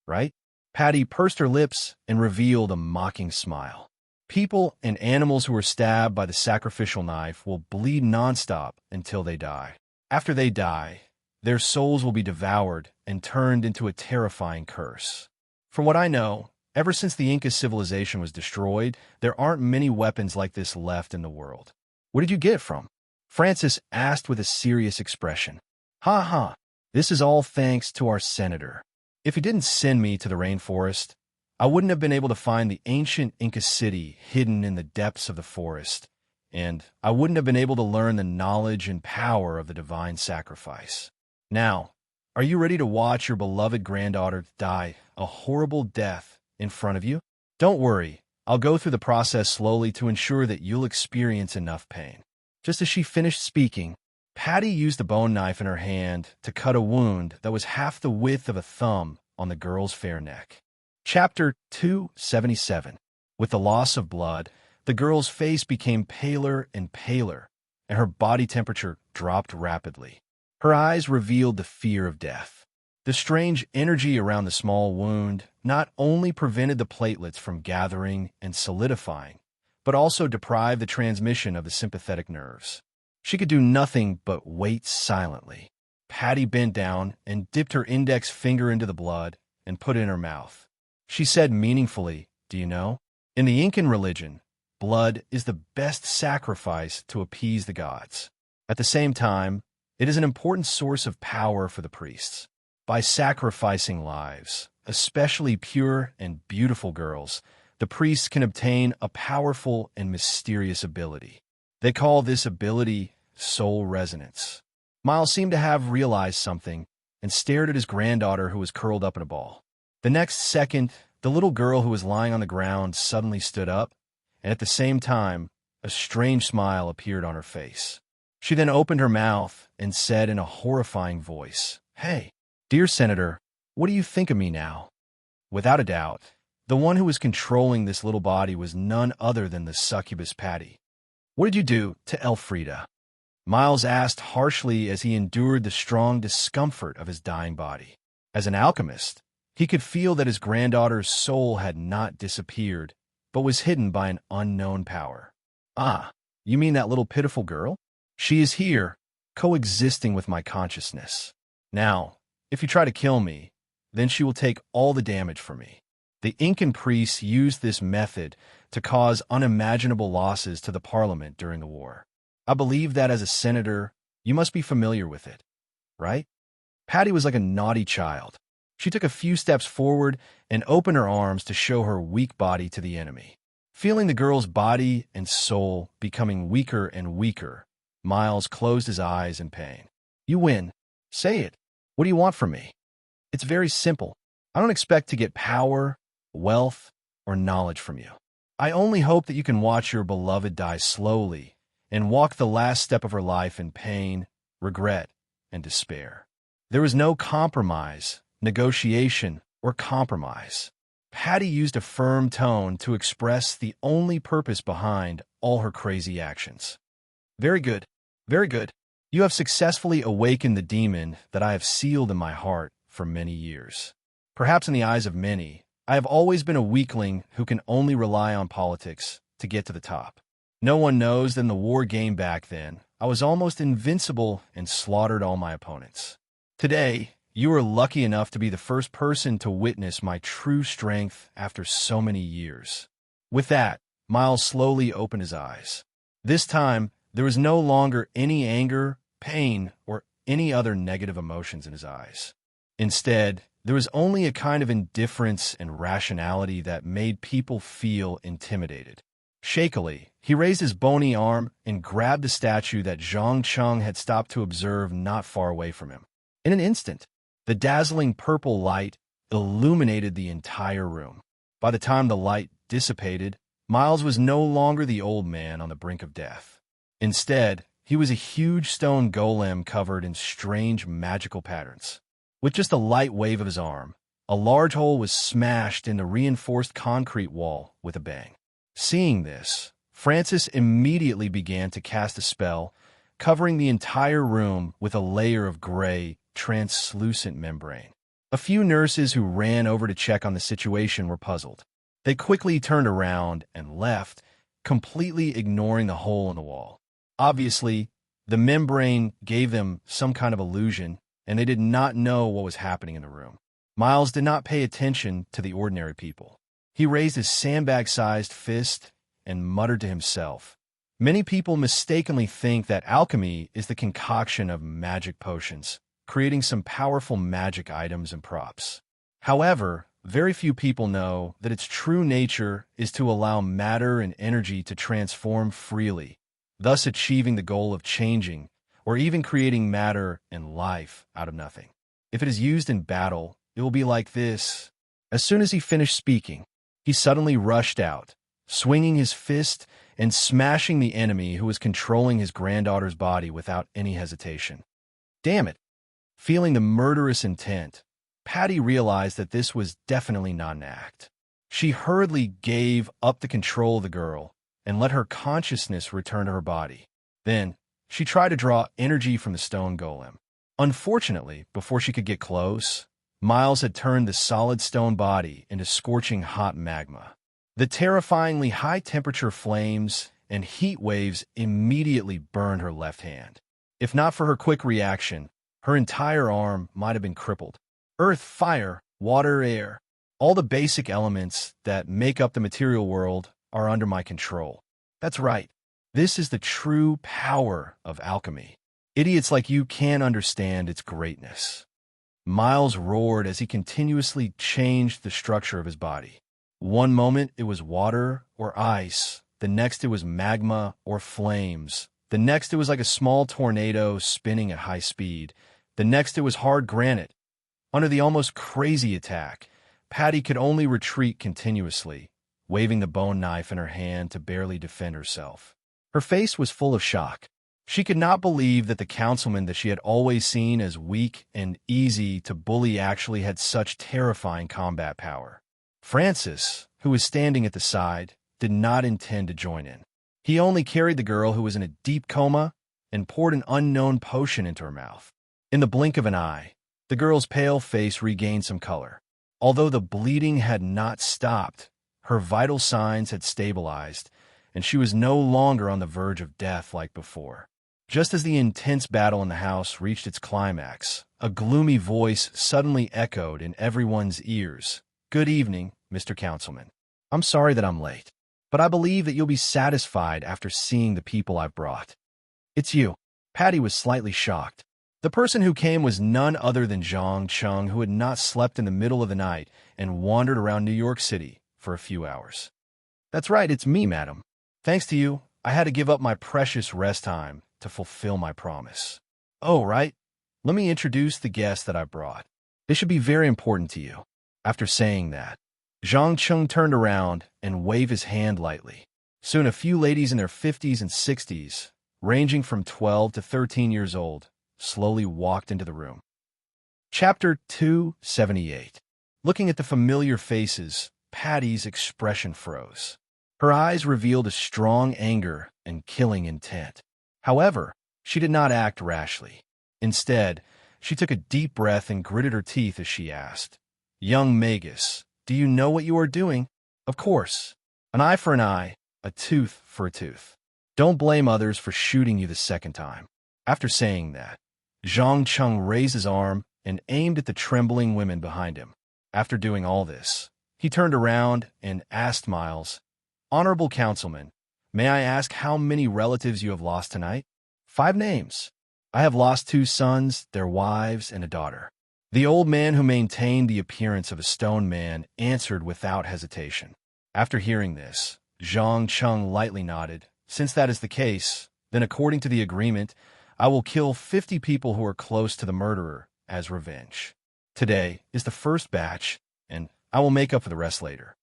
right?" Patty pursed her lips and revealed a mocking smile. "People and animals who are stabbed by the sacrificial knife will bleed nonstop until they die. After they die, their souls will be devoured and turned into a terrifying curse. From what I know, ever since the Inca civilization was destroyed, there aren't many weapons like this left in the world." "Where did you get it from?" Francis asked with a serious expression. "Ha ha, this is all thanks to our senator. If he didn't send me to the rainforest, I wouldn't have been able to find the ancient Inca city hidden in the depths of the forest, and I wouldn't have been able to learn the knowledge and power of the divine sacrifice. Now, are you ready to watch your beloved granddaughter die a horrible death in front of you? Don't worry, I'll go through the process slowly to ensure that you'll experience enough pain." Just as she finished speaking, Patty used the bone knife in her hand to cut a wound that was half the width of a thumb on the girl's fair neck. Chapter 277. With the loss of blood, the girl's face became paler and paler, and her body temperature dropped rapidly. Her eyes revealed the fear of death. The strange energy around the small wound not only prevented the platelets from gathering and solidifying, but also deprived the transmission of the sympathetic nerves. She could do nothing but wait silently. Patty bent down and dipped her index finger into the blood and put it in her mouth. She said meaningfully, "Do you know? In the Incan religion, blood is the best sacrifice to appease the gods. At the same time, it is an important source of power for the priests. By sacrificing lives, especially pure and beautiful girls, the priests can obtain a powerful and mysterious ability. They call this ability soul resonance. Miles seemed to have realized something and stared at his granddaughter who was curled up in a ball. The next second, the little girl who was lying on the ground suddenly stood up, and at the same time, a strange smile appeared on her face. She then opened her mouth and said in a horrifying voice, "Hey, dear Senator, what do you think of me now?" Without a doubt, the one who was controlling this little body was none other than the succubus Patty. "What did you do to Elfrida?" Miles asked harshly as he endured the strong discomfort of his dying body. As an alchemist, he could feel that his granddaughter's soul had not disappeared, but was hidden by an unknown power. "Ah, you mean that little pitiful girl? She is here, coexisting with my consciousness. Now, if you try to kill me, then she will take all the damage for me." The Incan priests used this method to cause unimaginable losses to the parliament during the war. I believe that as a senator, you must be familiar with it, right? Patty was like a naughty child. She took a few steps forward and opened her arms to show her weak body to the enemy. Feeling the girl's body and soul becoming weaker and weaker, Miles closed his eyes in pain. "You win. Say it. What do you want from me?" "It's very simple. I don't expect to get power, wealth, or knowledge from you. I only hope that you can watch your beloved die slowly and walk the last step of her life in pain, regret, and despair. There is no compromise, negotiation, or compromise." Patty used a firm tone to express the only purpose behind all her crazy actions. "Very good, very good. You have successfully awakened the demon that I have sealed in my heart for many years. Perhaps in the eyes of many, I have always been a weakling who can only rely on politics to get to the top. No one knows that in the war game back then, I was almost invincible and slaughtered all my opponents. Today, you are lucky enough to be the first person to witness my true strength after so many years." With that, Miles slowly opened his eyes. This time, there was no longer any anger, pain, or any other negative emotions in his eyes. Instead, there was only a kind of indifference and rationality that made people feel intimidated. Shakily, he raised his bony arm and grabbed the statue that Zhang Cheng had stopped to observe not far away from him. In an instant, the dazzling purple light illuminated the entire room. By the time the light dissipated, Miles was no longer the old man on the brink of death. Instead, he was a huge stone golem covered in strange magical patterns. With just a light wave of his arm, a large hole was smashed in the reinforced concrete wall with a bang. Seeing this, Francis immediately began to cast a spell, covering the entire room with a layer of gray, translucent membrane. A few nurses who ran over to check on the situation were puzzled. They quickly turned around and left, completely ignoring the hole in the wall. Obviously, the membrane gave them some kind of illusion, and they did not know what was happening in the room. Miles did not pay attention to the ordinary people. He raised his sandbag-sized fist and muttered to himself. Many people mistakenly think that alchemy is the concoction of magic potions, creating some powerful magic items and props. However, very few people know that its true nature is to allow matter and energy to transform freely, thus achieving the goal of changing or even creating matter and life out of nothing. If it is used in battle, it will be like this. As soon as he finished speaking, he suddenly rushed out, swinging his fist and smashing the enemy who was controlling his granddaughter's body without any hesitation. Damn it! Feeling the murderous intent, Patty realized that this was definitely not an act. She hurriedly gave up the control of the girl and let her consciousness return to her body. Then, she tried to draw energy from the stone golem. Unfortunately, before she could get close, Miles had turned the solid stone body into scorching hot magma. The terrifyingly high-temperature flames and heat waves immediately burned her left hand. If not for her quick reaction, her entire arm might have been crippled. Earth, fire, water, air, all the basic elements that make up the material world are under my control. That's right. This is the true power of alchemy. Idiots like you can't understand its greatness. Miles roared as he continuously changed the structure of his body. One moment it was water or ice, the next it was magma or flames, the next it was like a small tornado spinning at high speed, the next it was hard granite. Under the almost crazy attack, Patty could only retreat continuously, waving the bone knife in her hand to barely defend herself. Her face was full of shock. She could not believe that the councilman that she had always seen as weak and easy to bully actually had such terrifying combat power. Francis, who was standing at the side, did not intend to join in. He only carried the girl who was in a deep coma and poured an unknown potion into her mouth. In the blink of an eye, the girl's pale face regained some color. Although the bleeding had not stopped, her vital signs had stabilized, and she was no longer on the verge of death like before. Just as the intense battle in the house reached its climax, a gloomy voice suddenly echoed in everyone's ears. "Good evening, Mr. Councilman. I'm sorry that I'm late, but I believe that you'll be satisfied after seeing the people I've brought." "It's you." Patty was slightly shocked. The person who came was none other than Zhang Cheng, who had not slept in the middle of the night and wandered around New York City for a few hours. "That's right, it's me, madam. Thanks to you, I had to give up my precious rest time to fulfill my promise." "Oh, right. Let me introduce the guest that I brought. They should be very important to you." After saying that, Zhang Cheng turned around and waved his hand lightly. Soon a few ladies in their 50s and 60s, ranging from 12 to 13 years old, slowly walked into the room. Chapter 278. Looking at the familiar faces, Patty's expression froze. Her eyes revealed a strong anger and killing intent. However, she did not act rashly. Instead, she took a deep breath and gritted her teeth as she asked, "Young Magus, do you know what you are doing?" "Of course. An eye for an eye, a tooth for a tooth. Don't blame others for shooting you the second time." After saying that, Zhang Cheng raised his arm and aimed at the trembling women behind him. After doing all this, he turned around and asked Miles, "Honorable Councilman, may I ask how many relatives you have lost tonight?" "5 names. I have lost 2 sons, their wives, and a daughter." The old man, who maintained the appearance of a stone man, answered without hesitation. After hearing this, Zhang Cheng lightly nodded. "Since that is the case, then according to the agreement, I will kill 50 people who are close to the murderer as revenge. Today is the first batch, and I will make up for the rest later."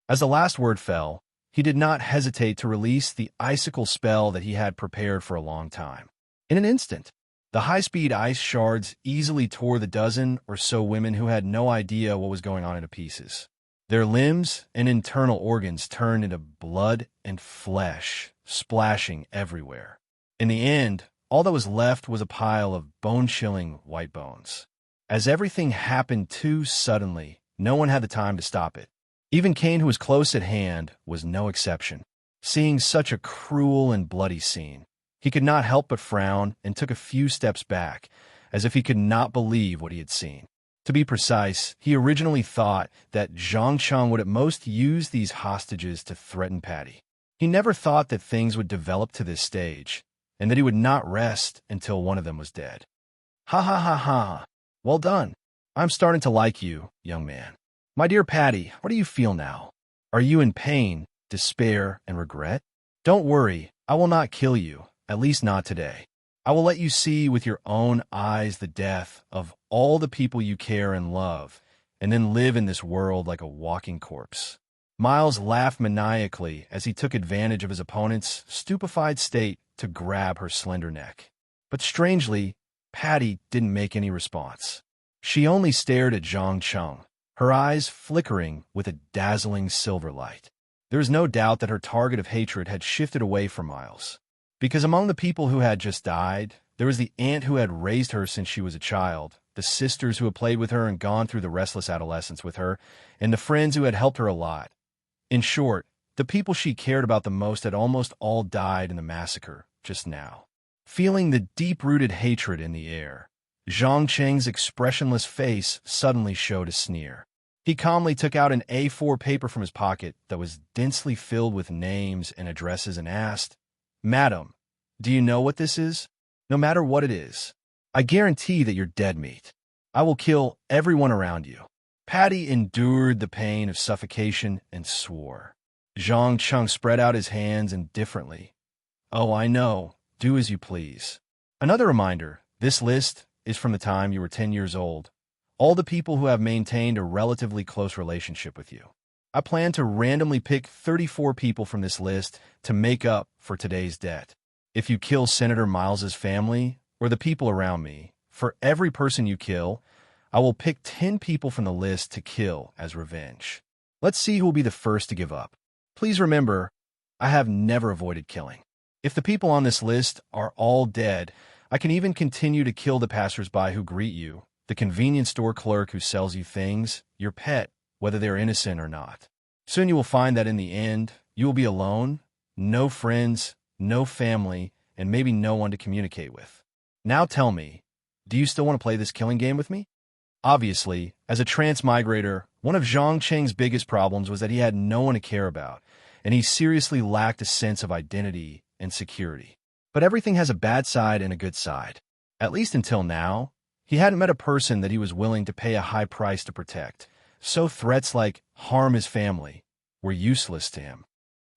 As the last word fell, he did not hesitate to release the icicle spell that he had prepared for a long time. In an instant, the high-speed ice shards easily tore the dozen or so women who had no idea what was going on into pieces. Their limbs and internal organs turned into blood and flesh, splashing everywhere. In the end, all that was left was a pile of bone-chilling white bones. As everything happened too suddenly, no one had the time to stop it. Even Cain, who was close at hand, was no exception. Seeing such a cruel and bloody scene, he could not help but frown and took a few steps back, as if he could not believe what he had seen. To be precise, he originally thought that Zhang Cheng would at most use these hostages to threaten Patty. He never thought that things would develop to this stage, and that he would not rest until one of them was dead. "Ha ha ha ha. Well done. I'm starting to like you, young man. My dear Patty, what do you feel now? Are you in pain, despair, and regret? Don't worry, I will not kill you, at least not today. I will let you see with your own eyes the death of all the people you care and love, and then live in this world like a walking corpse." Miles laughed maniacally as he took advantage of his opponent's stupefied state to grab her slender neck. But strangely, Patty didn't make any response. She only stared at Zhang Cheng, her eyes flickering with a dazzling silver light. There was no doubt that her target of hatred had shifted away from Miles. Because among the people who had just died, there was the aunt who had raised her since she was a child, the sisters who had played with her and gone through the restless adolescence with her, and the friends who had helped her a lot. In short, the people she cared about the most had almost all died in the massacre just now. Feeling the deep-rooted hatred in the air, Zhang Cheng's expressionless face suddenly showed a sneer. He calmly took out an A4 paper from his pocket that was densely filled with names and addresses and asked, "Madam, do you know what this is? No matter what it is, I guarantee that you're dead meat." I will kill everyone around you." Patty endured the pain of suffocation and swore. Zhang Chung spread out his hands indifferently. "Oh, I know. Do as you please." Another reminder, this list is from the time you were 10 years old. All the people who have maintained a relatively close relationship with you. I plan to randomly pick 34 people from this list to make up for today's debt. If you kill Senator Miles's family or the people around me, for every person you kill, I will pick 10 people from the list to kill as revenge. Let's see who will be the first to give up. Please remember, I have never avoided killing. If the people on this list are all dead, I can even continue to kill the passersby who greet you, the convenience store clerk who sells you things, your pet, whether they're innocent or not. Soon you will find that in the end, you will be alone, no friends, no family, and maybe no one to communicate with. Now tell me, do you still want to play this killing game with me? Obviously, as a transmigrator, one of Zhang Cheng's biggest problems was that he had no one to care about, and he seriously lacked a sense of identity and security. But everything has a bad side and a good side. At least until now, he hadn't met a person that he was willing to pay a high price to protect, so threats like harm his family were useless to him.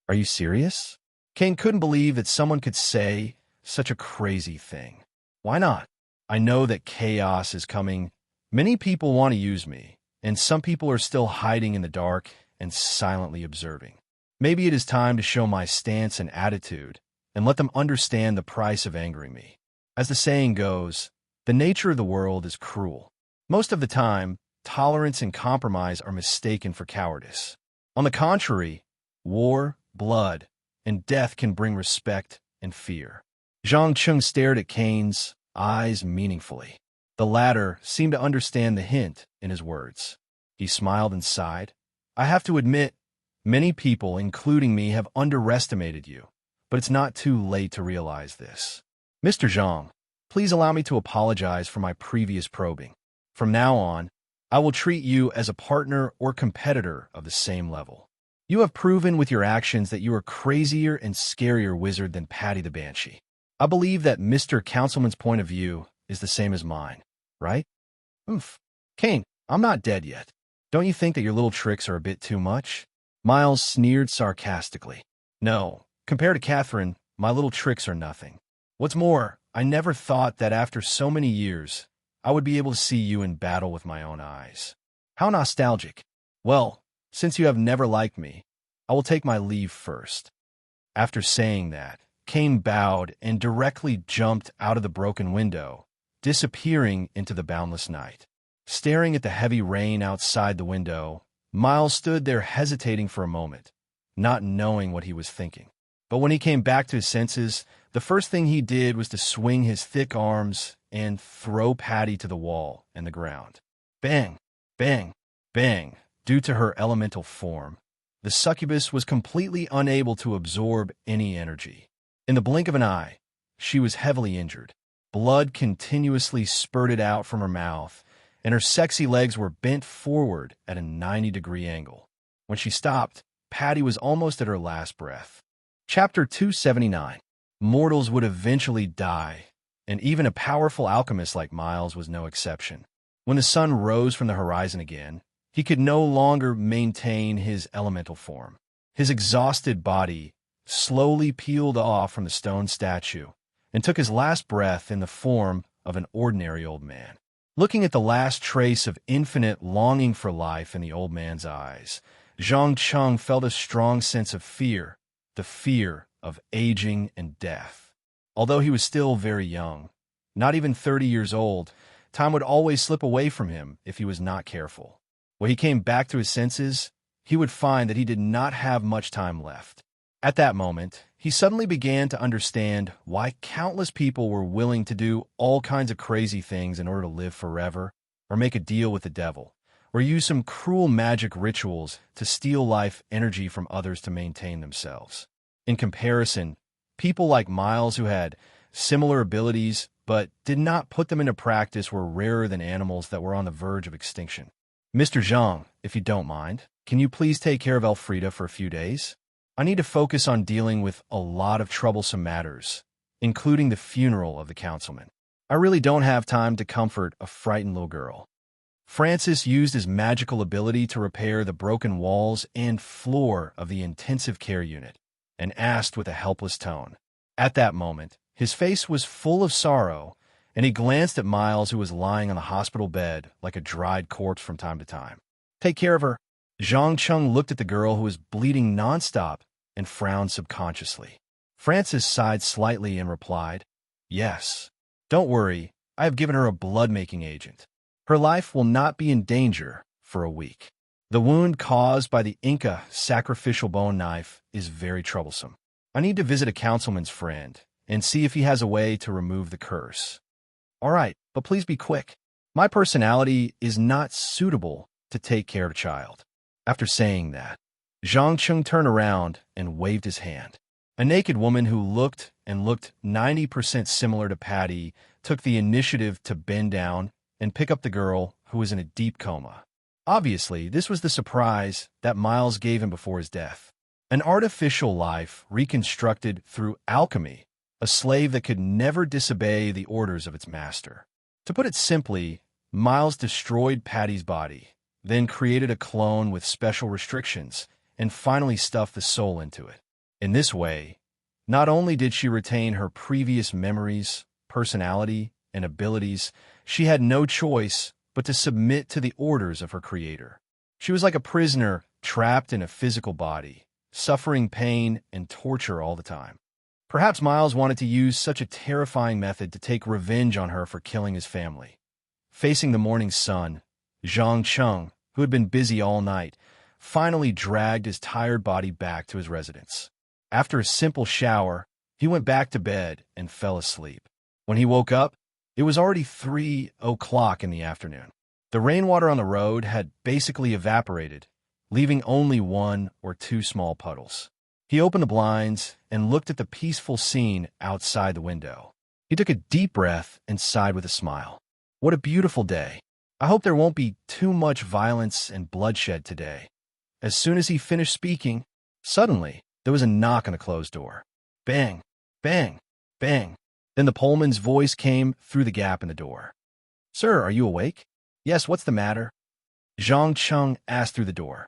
Are you serious? Kane couldn't believe that someone could say such a crazy thing. Why not? I know that chaos is coming. Many people want to use me, and some people are still hiding in the dark and silently observing. Maybe it is time to show my stance and attitude and let them understand the price of angering me. As the saying goes, the nature of the world is cruel. Most of the time, tolerance and compromise are mistaken for cowardice. On the contrary, war, blood, and death can bring respect and fear. Zhang Chung stared at Kane's eyes meaningfully. The latter seemed to understand the hint in his words. He smiled and sighed. I have to admit, many people, including me, have underestimated you, but it's not too late to realize this. Mr. Zhang, please allow me to apologize for my previous probing. From now on, I will treat you as a partner or competitor of the same level. You have proven with your actions that you are a crazier and scarier wizard than Patty the Banshee. I believe that Mr. Councilman's point of view is the same as mine, right? Oof. Kane, I'm not dead yet. Don't you think that your little tricks are a bit too much? Miles sneered sarcastically. No, compared to Catherine, my little tricks are nothing. What's more, I never thought that after so many years, I would be able to see you in battle with my own eyes. How nostalgic. Well, since you have never liked me, I will take my leave first. After saying that, Kane bowed and directly jumped out of the broken window, disappearing into the boundless night. Staring at the heavy rain outside the window, Miles stood there hesitating for a moment, not knowing what he was thinking. But when he came back to his senses, the first thing he did was to swing his thick arms and throw Patty to the wall and the ground. Bang, bang, bang. Due to her elemental form, the succubus was completely unable to absorb any energy. In the blink of an eye, she was heavily injured. Blood continuously spurted out from her mouth, and her sexy legs were bent forward at a 90-degree angle. When she stopped, Patty was almost at her last breath. Chapter 279. Mortals would eventually die, and even a powerful alchemist like Miles was no exception. When the sun rose from the horizon again, he could no longer maintain his elemental form. His exhausted body slowly peeled off from the stone statue and took his last breath in the form of an ordinary old man. Looking at the last trace of infinite longing for life in the old man's eyes, Zhang Chung felt a strong sense of fear, the fear of aging and death. Although he was still very young, not even 30 years old, time would always slip away from him if he was not careful. When he came back to his senses, he would find that he did not have much time left. At that moment, he suddenly began to understand why countless people were willing to do all kinds of crazy things in order to live forever, or make a deal with the devil, or use some cruel magic rituals to steal life energy from others to maintain themselves. In comparison, people like Miles who had similar abilities but did not put them into practice were rarer than animals that were on the verge of extinction. Mr. Zhang, if you don't mind, can you please take care of Elfrida for a few days? I need to focus on dealing with a lot of troublesome matters, including the funeral of the councilman. I really don't have time to comfort a frightened little girl. Francis used his magical ability to repair the broken walls and floor of the intensive care unit and asked with a helpless tone. At that moment, his face was full of sorrow, and he glanced at Miles, who was lying on the hospital bed like a dried corpse from time to time. Take care of her. Zhang Chung looked at the girl, who was bleeding nonstop, and frowned subconsciously. Francis sighed slightly and replied, Yes. Don't worry, I have given her a blood-making agent. Her life will not be in danger for a week. The wound caused by the Inca sacrificial bone knife is very troublesome. I need to visit a councilman's friend and see if he has a way to remove the curse. All right, but please be quick. My personality is not suitable to take care of a child. After saying that, Zhang Chung turned around and waved his hand. A naked woman who looked 90% similar to Patty took the initiative to bend down and pick up the girl, who was in a deep coma. Obviously, this was the surprise that Miles gave him before his death. An artificial life reconstructed through alchemy, a slave that could never disobey the orders of its master. To put it simply, Miles destroyed Patty's body, then created a clone with special restrictions, and finally stuffed the soul into it. In this way, not only did she retain her previous memories, personality, and abilities, she had no choice but to submit to the orders of her creator. She was like a prisoner trapped in a physical body, suffering pain and torture all the time. Perhaps Miles wanted to use such a terrifying method to take revenge on her for killing his family. Facing the morning sun, Zhang Chung, who had been busy all night, finally dragged his tired body back to his residence. After a simple shower, he went back to bed and fell asleep. When he woke up, it was already 3 o'clock in the afternoon. The rainwater on the road had basically evaporated, leaving only 1 or 2 small puddles. He opened the blinds and looked at the peaceful scene outside the window. He took a deep breath and sighed with a smile. What a beautiful day. I hope there won't be too much violence and bloodshed today. As soon as he finished speaking, suddenly there was a knock on the closed door. Bang, bang, bang. Then the Pullman's voice came through the gap in the door. Sir, are you awake? Yes, what's the matter? Zhang Chung asked through the door.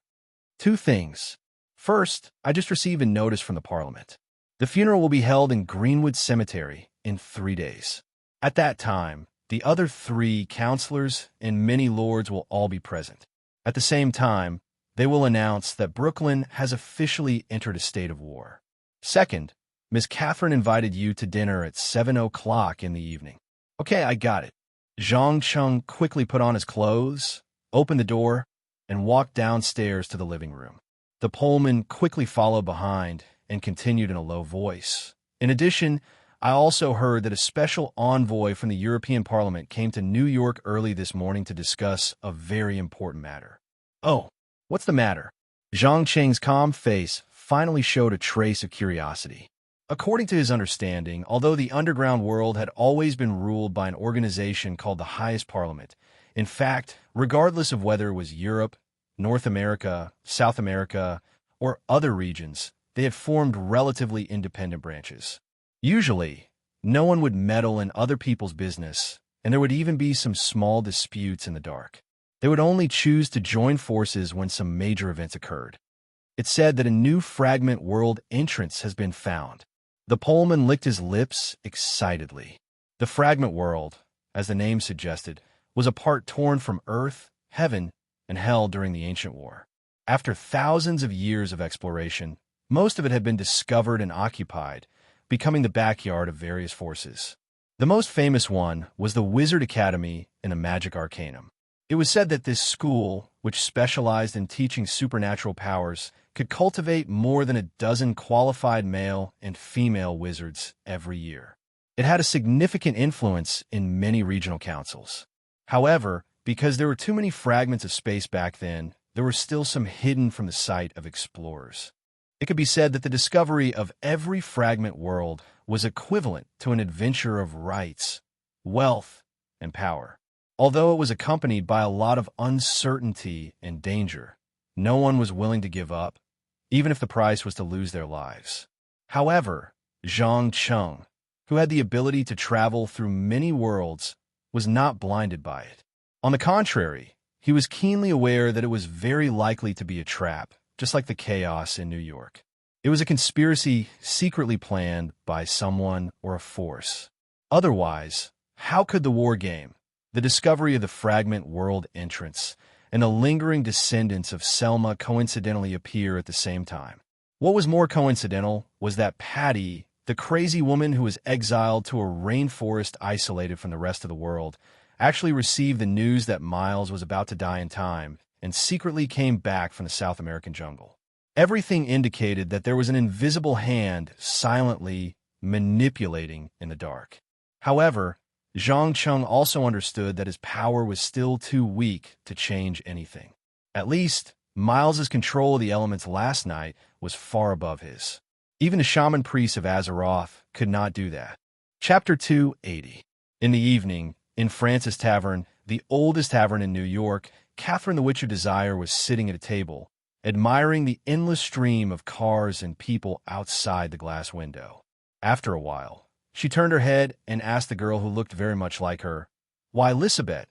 2 things. First, I just received a notice from the Parliament. The funeral will be held in Greenwood Cemetery in 3 days. At that time, the other 3 councillors and many lords will all be present. At the same time, they will announce that Brooklyn has officially entered a state of war. Second, Miss Catherine invited you to dinner at 7 o'clock in the evening. Okay, I got it. Zhang Chung quickly put on his clothes, opened the door, and walked downstairs to the living room. The Pullman quickly followed behind and continued in a low voice. In addition, I also heard that a special envoy from the European Parliament came to New York early this morning to discuss a very important matter. Oh, what's the matter? Zhang Cheng's calm face finally showed a trace of curiosity. According to his understanding, although the underground world had always been ruled by an organization called the Highest Parliament, in fact, regardless of whether it was Europe, North America, South America, or other regions, they had formed relatively independent branches. Usually, no one would meddle in other people's business, and there would even be some small disputes in the dark. They would only choose to join forces when some major events occurred. It's said that a new fragment world entrance has been found. The Pullman licked his lips excitedly. The fragment world, as the name suggested, was a part torn from Earth, Heaven, and Hell during the ancient war. After thousands of years of exploration, most of it had been discovered and occupied, becoming the backyard of various forces. The most famous one was the Wizard Academy in a Magic Arcanum. It was said that this school, which specialized in teaching supernatural powers, could cultivate more than a dozen qualified male and female wizards every year. It had a significant influence in many regional councils. However, because there were too many fragments of space back then, there were still some hidden from the sight of explorers. It could be said that the discovery of every fragment world was equivalent to an adventure of rights, wealth, and power. Although it was accompanied by a lot of uncertainty and danger, no one was willing to give up, even if the price was to lose their lives. However, Zhang Chung, who had the ability to travel through many worlds, was not blinded by it. On the contrary, he was keenly aware that it was very likely to be a trap, just like the chaos in New York. It was a conspiracy secretly planned by someone or a force. Otherwise, how could the war game, the discovery of the fragment world entrance, and the lingering descendants of Selma coincidentally appear at the same time? What was more coincidental was that Patty, the crazy woman who was exiled to a rainforest isolated from the rest of the world, actually received the news that Miles was about to die in time and secretly came back from the South American jungle. Everything indicated that there was an invisible hand silently manipulating in the dark. However, Zhang Chung also understood that his power was still too weak to change anything. At least, Miles's control of the elements last night was far above his. Even the shaman priests of Azeroth could not do that. Chapter 280. In the evening, in Francis Tavern, the oldest tavern in New York, Catherine the Witch of Desire was sitting at a table, admiring the endless stream of cars and people outside the glass window. After a while, she turned her head and asked the girl who looked very much like her, "Why, Elizabeth,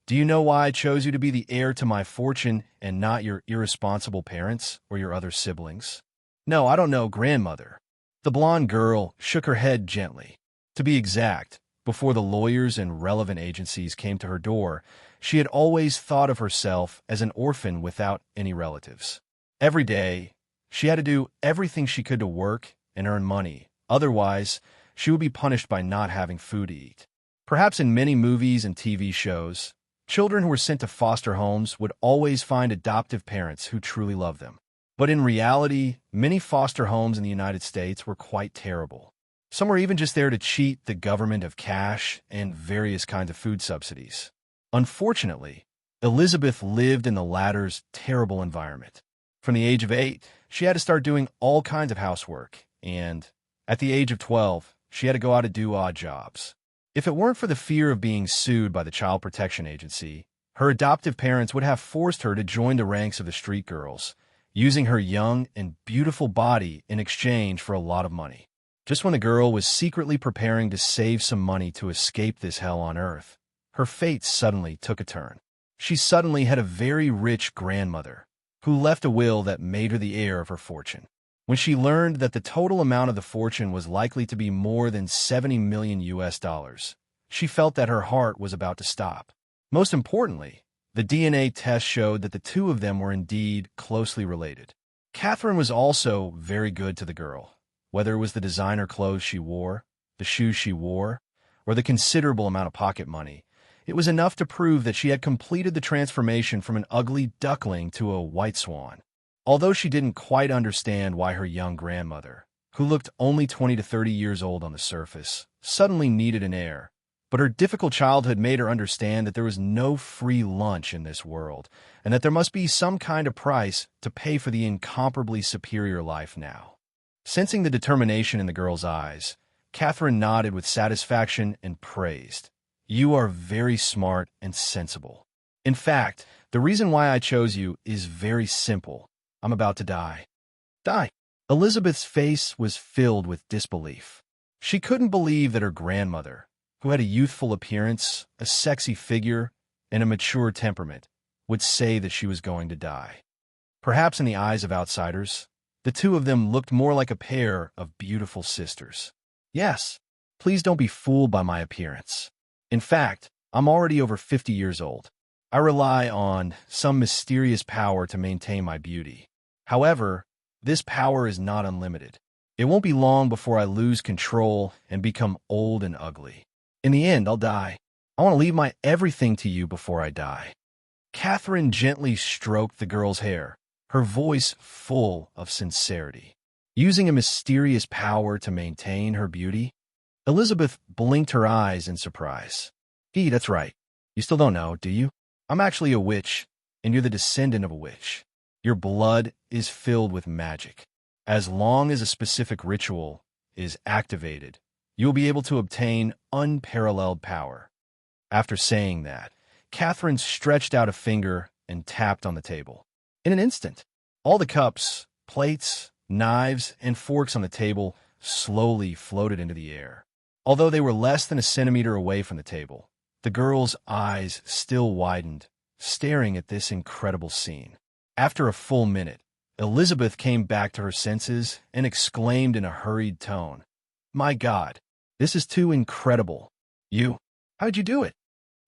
do you know why I chose you to be the heir to my fortune and not your irresponsible parents or your other siblings?" "No, I don't know, grandmother." The blonde girl shook her head gently. To be exact, before the lawyers and relevant agencies came to her door, she had always thought of herself as an orphan without any relatives. Every day, she had to do everything she could to work and earn money. Otherwise, she would be punished by not having food to eat. Perhaps in many movies and TV shows, children who were sent to foster homes would always find adoptive parents who truly loved them. But in reality, many foster homes in the United States were quite terrible. Some were even just there to cheat the government of cash and various kinds of food subsidies. Unfortunately, Elizabeth lived in the latter's terrible environment. From the age of 8, she had to start doing all kinds of housework, and at the age of 12, she had to go out to do odd jobs. If it weren't for the fear of being sued by the Child Protection Agency, her adoptive parents would have forced her to join the ranks of the street girls, using her young and beautiful body in exchange for a lot of money. Just when the girl was secretly preparing to save some money to escape this hell on earth, her fate suddenly took a turn. She suddenly had a very rich grandmother, who left a will that made her the heir of her fortune. When she learned that the total amount of the fortune was likely to be more than 70 million US dollars, she felt that her heart was about to stop. Most importantly, the DNA test showed that the two of them were indeed closely related. Catherine was also very good to the girl, whether it was the designer clothes she wore, the shoes she wore, or the considerable amount of pocket money. It was enough to prove that she had completed the transformation from an ugly duckling to a white swan. Although she didn't quite understand why her young grandmother, who looked only 20 to 30 years old on the surface, suddenly needed an heir, but her difficult childhood made her understand that there was no free lunch in this world, and that there must be some kind of price to pay for the incomparably superior life now. Sensing the determination in the girl's eyes, Catherine nodded with satisfaction and praised, "You are very smart and sensible. In fact, the reason why I chose you is very simple. I'm about to die." Die? Elizabeth's face was filled with disbelief. She couldn't believe that her grandmother, who had a youthful appearance, a sexy figure, and a mature temperament, would say that she was going to die. Perhaps in the eyes of outsiders, the two of them looked more like a pair of beautiful sisters. "Yes, please don't be fooled by my appearance. In fact, I'm already over 50 years old. I rely on some mysterious power to maintain my beauty. However, this power is not unlimited. It won't be long before I lose control and become old and ugly. In the end, I'll die. I want to leave my everything to you before I die." Catherine gently stroked the girl's hair, her voice full of sincerity. Using a mysterious power to maintain her beauty? Elizabeth blinked her eyes in surprise. That's right. You still don't know, do you? I'm actually a witch, and you're the descendant of a witch. Your blood is filled with magic. As long as a specific ritual is activated, you will be able to obtain unparalleled power. After saying that, Catherine stretched out a finger and tapped on the table. In an instant, all the cups, plates, knives, and forks on the table slowly floated into the air. Although they were less than a centimeter away from the table, the girl's eyes still widened, staring at this incredible scene. After a full minute, Elizabeth came back to her senses and exclaimed in a hurried tone, "My God, this is too incredible. How'd you do it?"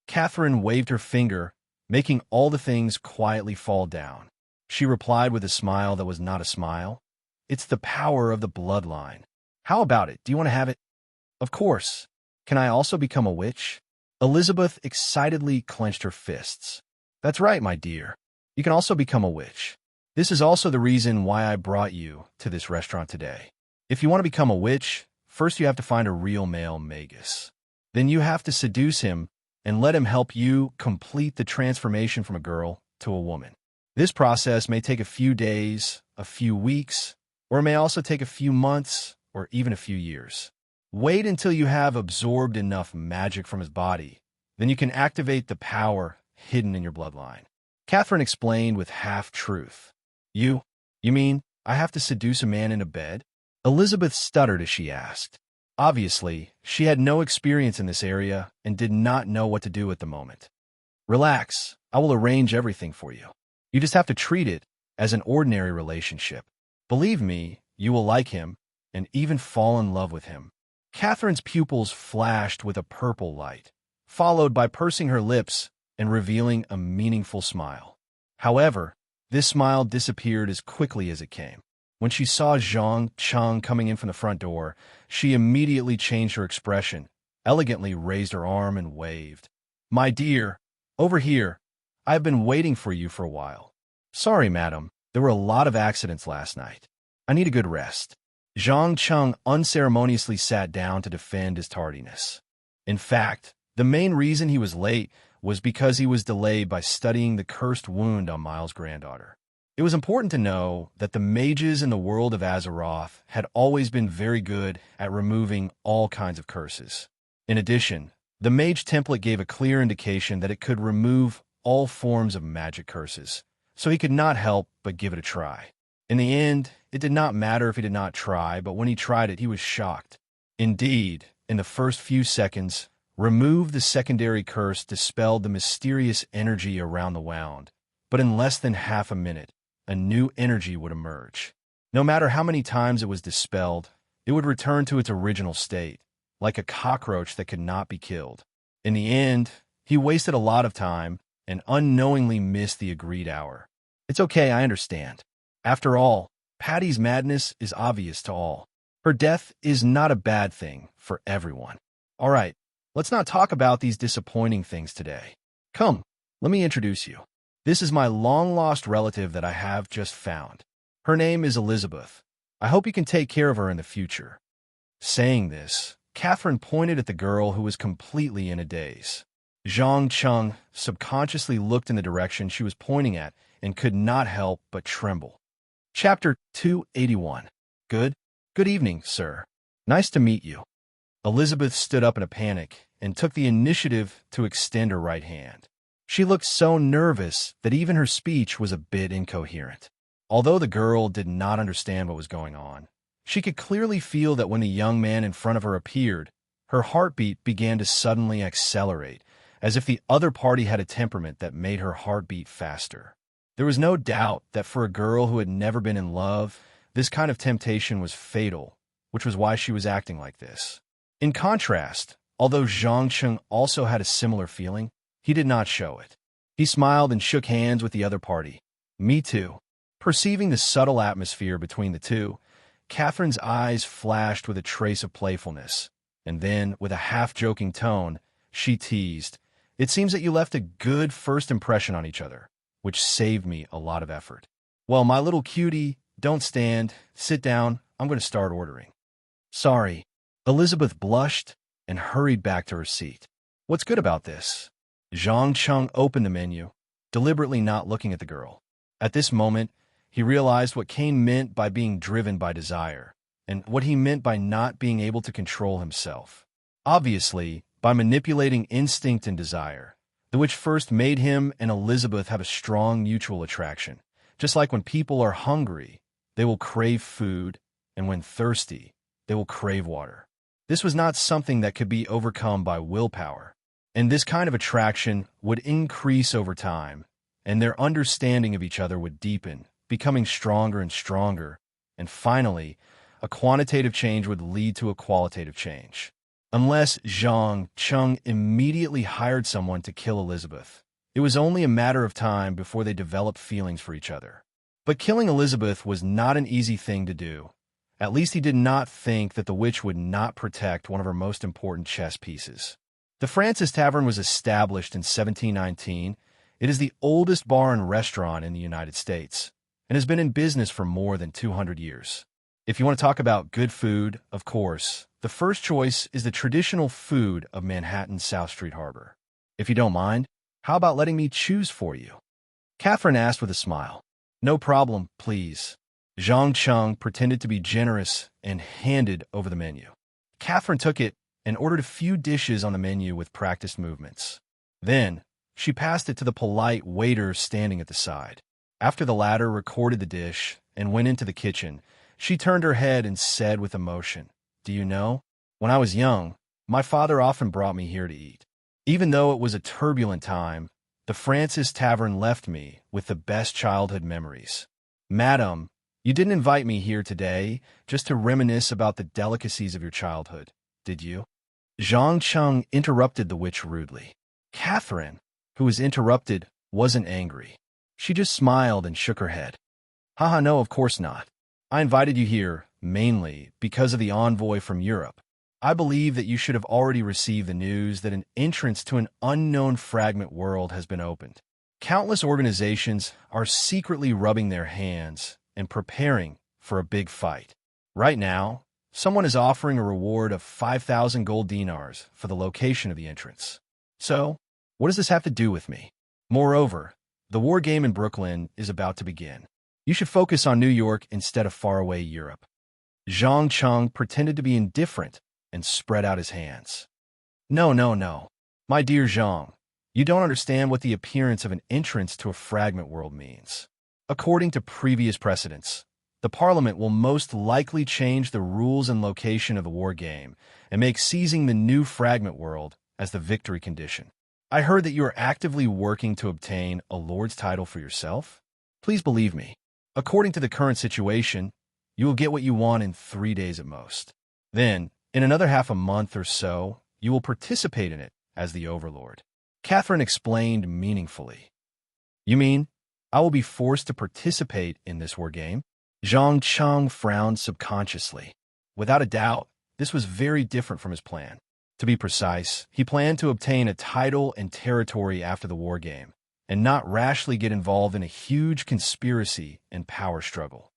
Catherine waved her finger, making all the things quietly fall down. She replied with a smile that was not a smile. "It's the power of the bloodline. How about it? Do you want to have it?" "Of course. Can I also become a witch?" Elizabeth excitedly clenched her fists. "That's right, my dear. You can also become a witch. This is also the reason why I brought you to this restaurant today. If you want to become a witch, first you have to find a real male magus. Then you have to seduce him and let him help you complete the transformation from a girl to a woman. This process may take a few days, a few weeks, or it may also take a few months or even a few years. Wait until you have absorbed enough magic from his body. Then you can activate the power hidden in your bloodline." Catherine explained with half-truth. You mean I have to seduce a man into bed?" Elizabeth stuttered as she asked. Obviously, she had no experience in this area and did not know what to do at the moment. "Relax, I will arrange everything for you. You just have to treat it as an ordinary relationship. Believe me, you will like him and even fall in love with him." Catherine's pupils flashed with a purple light, followed by pursing her lips and revealing a meaningful smile. However, this smile disappeared as quickly as it came. When she saw Zhang Cheng coming in from the front door, she immediately changed her expression, elegantly raised her arm and waved. "My dear, over here. I have been waiting for you for a while." "Sorry, madam. There were a lot of accidents last night. I need a good rest." Zhang Cheng unceremoniously sat down to defend his tardiness. In fact, the main reason he was late was because he was delayed by studying the cursed wound on Miles' granddaughter. It was important to know that the mages in the world of Azeroth had always been very good at removing all kinds of curses. In addition, the mage template gave a clear indication that it could remove all forms of magic curses, so he could not help but give it a try. In the end, it did not matter if he did not try, but when he tried it, he was shocked. Indeed, in the first few seconds, remove the secondary curse dispelled the mysterious energy around the wound, but in less than half a minute, a new energy would emerge. No matter how many times it was dispelled, it would return to its original state, like a cockroach that could not be killed. In the end, he wasted a lot of time and unknowingly missed the agreed hour. "It's okay, I understand. After all, Patty's madness is obvious to all. Her death is not a bad thing for everyone. All right, let's not talk about these disappointing things today. Come, let me introduce you. This is my long-lost relative that I have just found. Her name is Elizabeth. I hope you can take care of her in the future." Saying this, Catherine pointed at the girl who was completely in a daze. Zhang Cheng subconsciously looked in the direction she was pointing at and could not help but tremble. Chapter 281. Good evening, sir. Nice to meet you." Elizabeth stood up in a panic and took the initiative to extend her right hand. She looked so nervous that even her speech was a bit incoherent. Although the girl did not understand what was going on, she could clearly feel that when the young man in front of her appeared, her heartbeat began to suddenly accelerate, as if the other party had a temperament that made her heart beat faster. There was no doubt that for a girl who had never been in love, this kind of temptation was fatal, which was why she was acting like this. In contrast, although Zhang Cheng also had a similar feeling, he did not show it. He smiled and shook hands with the other party. "Me too." Perceiving the subtle atmosphere between the two, Catherine's eyes flashed with a trace of playfulness, and then, with a half-joking tone, she teased, "It seems that you left a good first impression on each other, which saved me a lot of effort. Well, my little cutie, don't stand. Sit down. I'm going to start ordering." "Sorry." Elizabeth blushed and hurried back to her seat. "What's good about this?" Zhang Cheng opened the menu, deliberately not looking at the girl. At this moment, he realized what Cain meant by being driven by desire, and what he meant by not being able to control himself. Obviously, by manipulating instinct and desire, which first made him and Elizabeth have a strong mutual attraction. Just like when people are hungry, they will crave food, and when thirsty, they will crave water. This was not something that could be overcome by willpower, and this kind of attraction would increase over time, and their understanding of each other would deepen, becoming stronger and stronger, and finally, a quantitative change would lead to a qualitative change. Unless Zhang Cheng immediately hired someone to kill Elizabeth, it was only a matter of time before they developed feelings for each other. But killing Elizabeth was not an easy thing to do. At least he did not think that the witch would not protect one of her most important chess pieces. The Francis Tavern was established in 1719. It is the oldest bar and restaurant in the United States, and has been in business for more than 200 years. If you want to talk about good food, of course, the first choice is the traditional food of Manhattan's South Street Harbor. If you don't mind, how about letting me choose for you? Catherine asked with a smile. No problem, please. Zhang Cheng pretended to be generous and handed over the menu. Catherine took it and ordered a few dishes on the menu with practiced movements. Then, she passed it to the polite waiter standing at the side. After the latter recorded the dish and went into the kitchen, she turned her head and said with emotion, "Do you know, when I was young, my father often brought me here to eat. Even though it was a turbulent time, the Francis Tavern left me with the best childhood memories. Madam, you didn't invite me here today just to reminisce about the delicacies of your childhood, did you?" Zhang Cheng interrupted the witch rudely. Catherine, who was interrupted, wasn't angry. She just smiled and shook her head. Haha, no, of course not. I invited you here, mainly, because of the envoy from Europe. I believe that you should have already received the news that an entrance to an unknown fragment world has been opened. Countless organizations are secretly rubbing their hands and preparing for a big fight. Right now, someone is offering a reward of 5,000 gold dinars for the location of the entrance. So, what does this have to do with me? Moreover, the war game in Brooklyn is about to begin. You should focus on New York instead of faraway Europe. Zhang Cheng pretended to be indifferent and spread out his hands. No, no, no. My dear Zhang, you don't understand what the appearance of an entrance to a fragment world means. According to previous precedents, the Parliament will most likely change the rules and location of the war game and make seizing the new fragment world as the victory condition. I heard that you are actively working to obtain a lord's title for yourself. Please believe me. According to the current situation, you will get what you want in 3 days at most. Then, in another half a month or so, you will participate in it as the overlord. Catherine explained meaningfully. You mean, I will be forced to participate in this war game? Zhang Cheng frowned subconsciously. Without a doubt, this was very different from his plan. To be precise, he planned to obtain a title and territory after the war game, and not rashly get involved in a huge conspiracy and power struggle.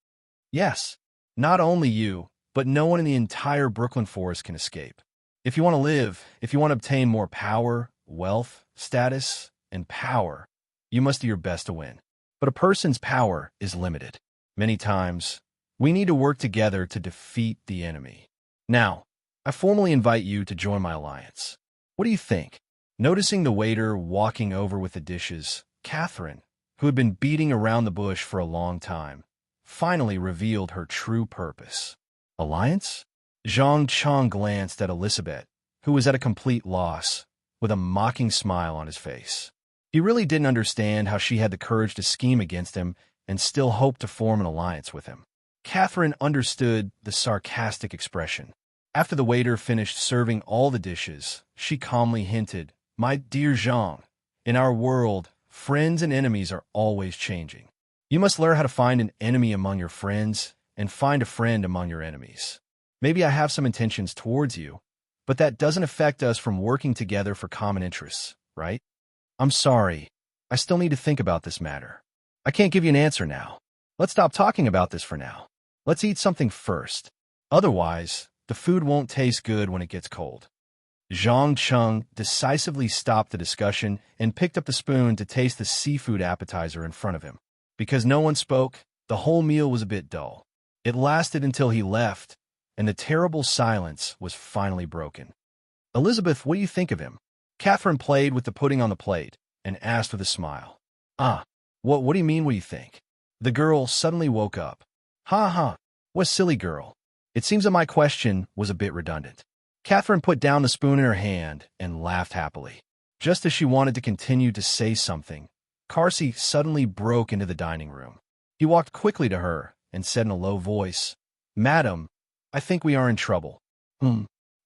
Yes, not only you, but no one in the entire Brooklyn forest can escape. If you want to live, if you want to obtain more power, wealth, status, and power, you must do your best to win. But a person's power is limited. Many times, we need to work together to defeat the enemy. Now, I formally invite you to join my alliance. What do you think? Noticing the waiter walking over with the dishes, Catherine, who had been beating around the bush for a long time, finally revealed her true purpose. Alliance? Zhang Cheng glanced at Elizabeth, who was at a complete loss, with a mocking smile on his face. He really didn't understand how she had the courage to scheme against him and still hoped to form an alliance with him. Catherine understood the sarcastic expression. After the waiter finished serving all the dishes, she calmly hinted, "My dear Zhang, in our world, friends and enemies are always changing. You must learn how to find an enemy among your friends and find a friend among your enemies. Maybe I have some intentions towards you, but that doesn't affect us from working together for common interests, right? I'm sorry. I still need to think about this matter. I can't give you an answer now. Let's stop talking about this for now. Let's eat something first. Otherwise, the food won't taste good when it gets cold." Zhang Cheng decisively stopped the discussion and picked up the spoon to taste the seafood appetizer in front of him. Because no one spoke, the whole meal was a bit dull. It lasted until he left, and the terrible silence was finally broken. "Elizabeth, what do you think of him?" Catherine played with the pudding on the plate and asked with a smile. What do you mean, what do you think?" The girl suddenly woke up. "Ha ha, what silly girl. It seems that my question was a bit redundant. Catherine put down the spoon in her hand and laughed happily. Just as she wanted to continue to say something, Carsey suddenly broke into the dining room. He walked quickly to her and said in a low voice, "Madam, I think we are in trouble."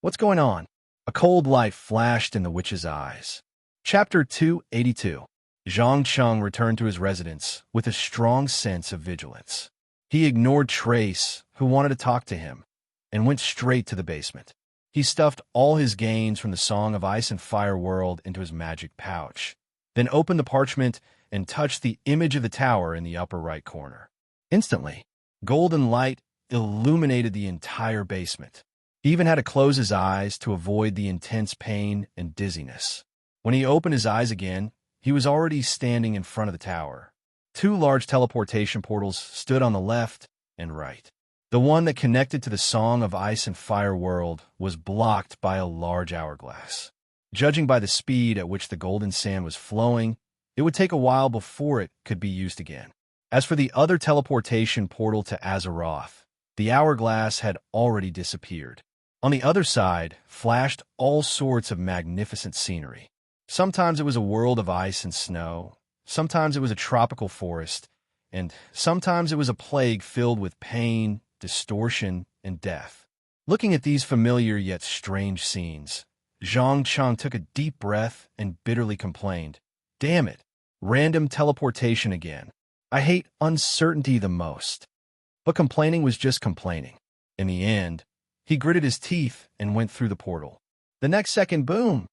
What's going on?" A cold light flashed in the witch's eyes. Chapter 282. Zhang Cheng returned to his residence with a strong sense of vigilance. He ignored Trace, who wanted to talk to him, and went straight to the basement. He stuffed all his gains from the Song of Ice and Fire world into his magic pouch, then opened the parchment and touched the image of the tower in the upper right corner. Instantly, golden light illuminated the entire basement. He even had to close his eyes to avoid the intense pain and dizziness. When he opened his eyes again, he was already standing in front of the tower. Two large teleportation portals stood on the left and right. The one that connected to the Song of Ice and Fire world was blocked by a large hourglass. Judging by the speed at which the golden sand was flowing, it would take a while before it could be used again. As for the other teleportation portal to Azeroth, the hourglass had already disappeared. On the other side flashed all sorts of magnificent scenery. Sometimes it was a world of ice and snow, sometimes it was a tropical forest, and sometimes it was a plague filled with pain, distortion, and death. Looking at these familiar yet strange scenes, Zhang Cheng took a deep breath and bitterly complained, "Damn it, random teleportation again. I hate uncertainty the most." But complaining was just complaining. In the end, he gritted his teeth and went through the portal. The next second, boom!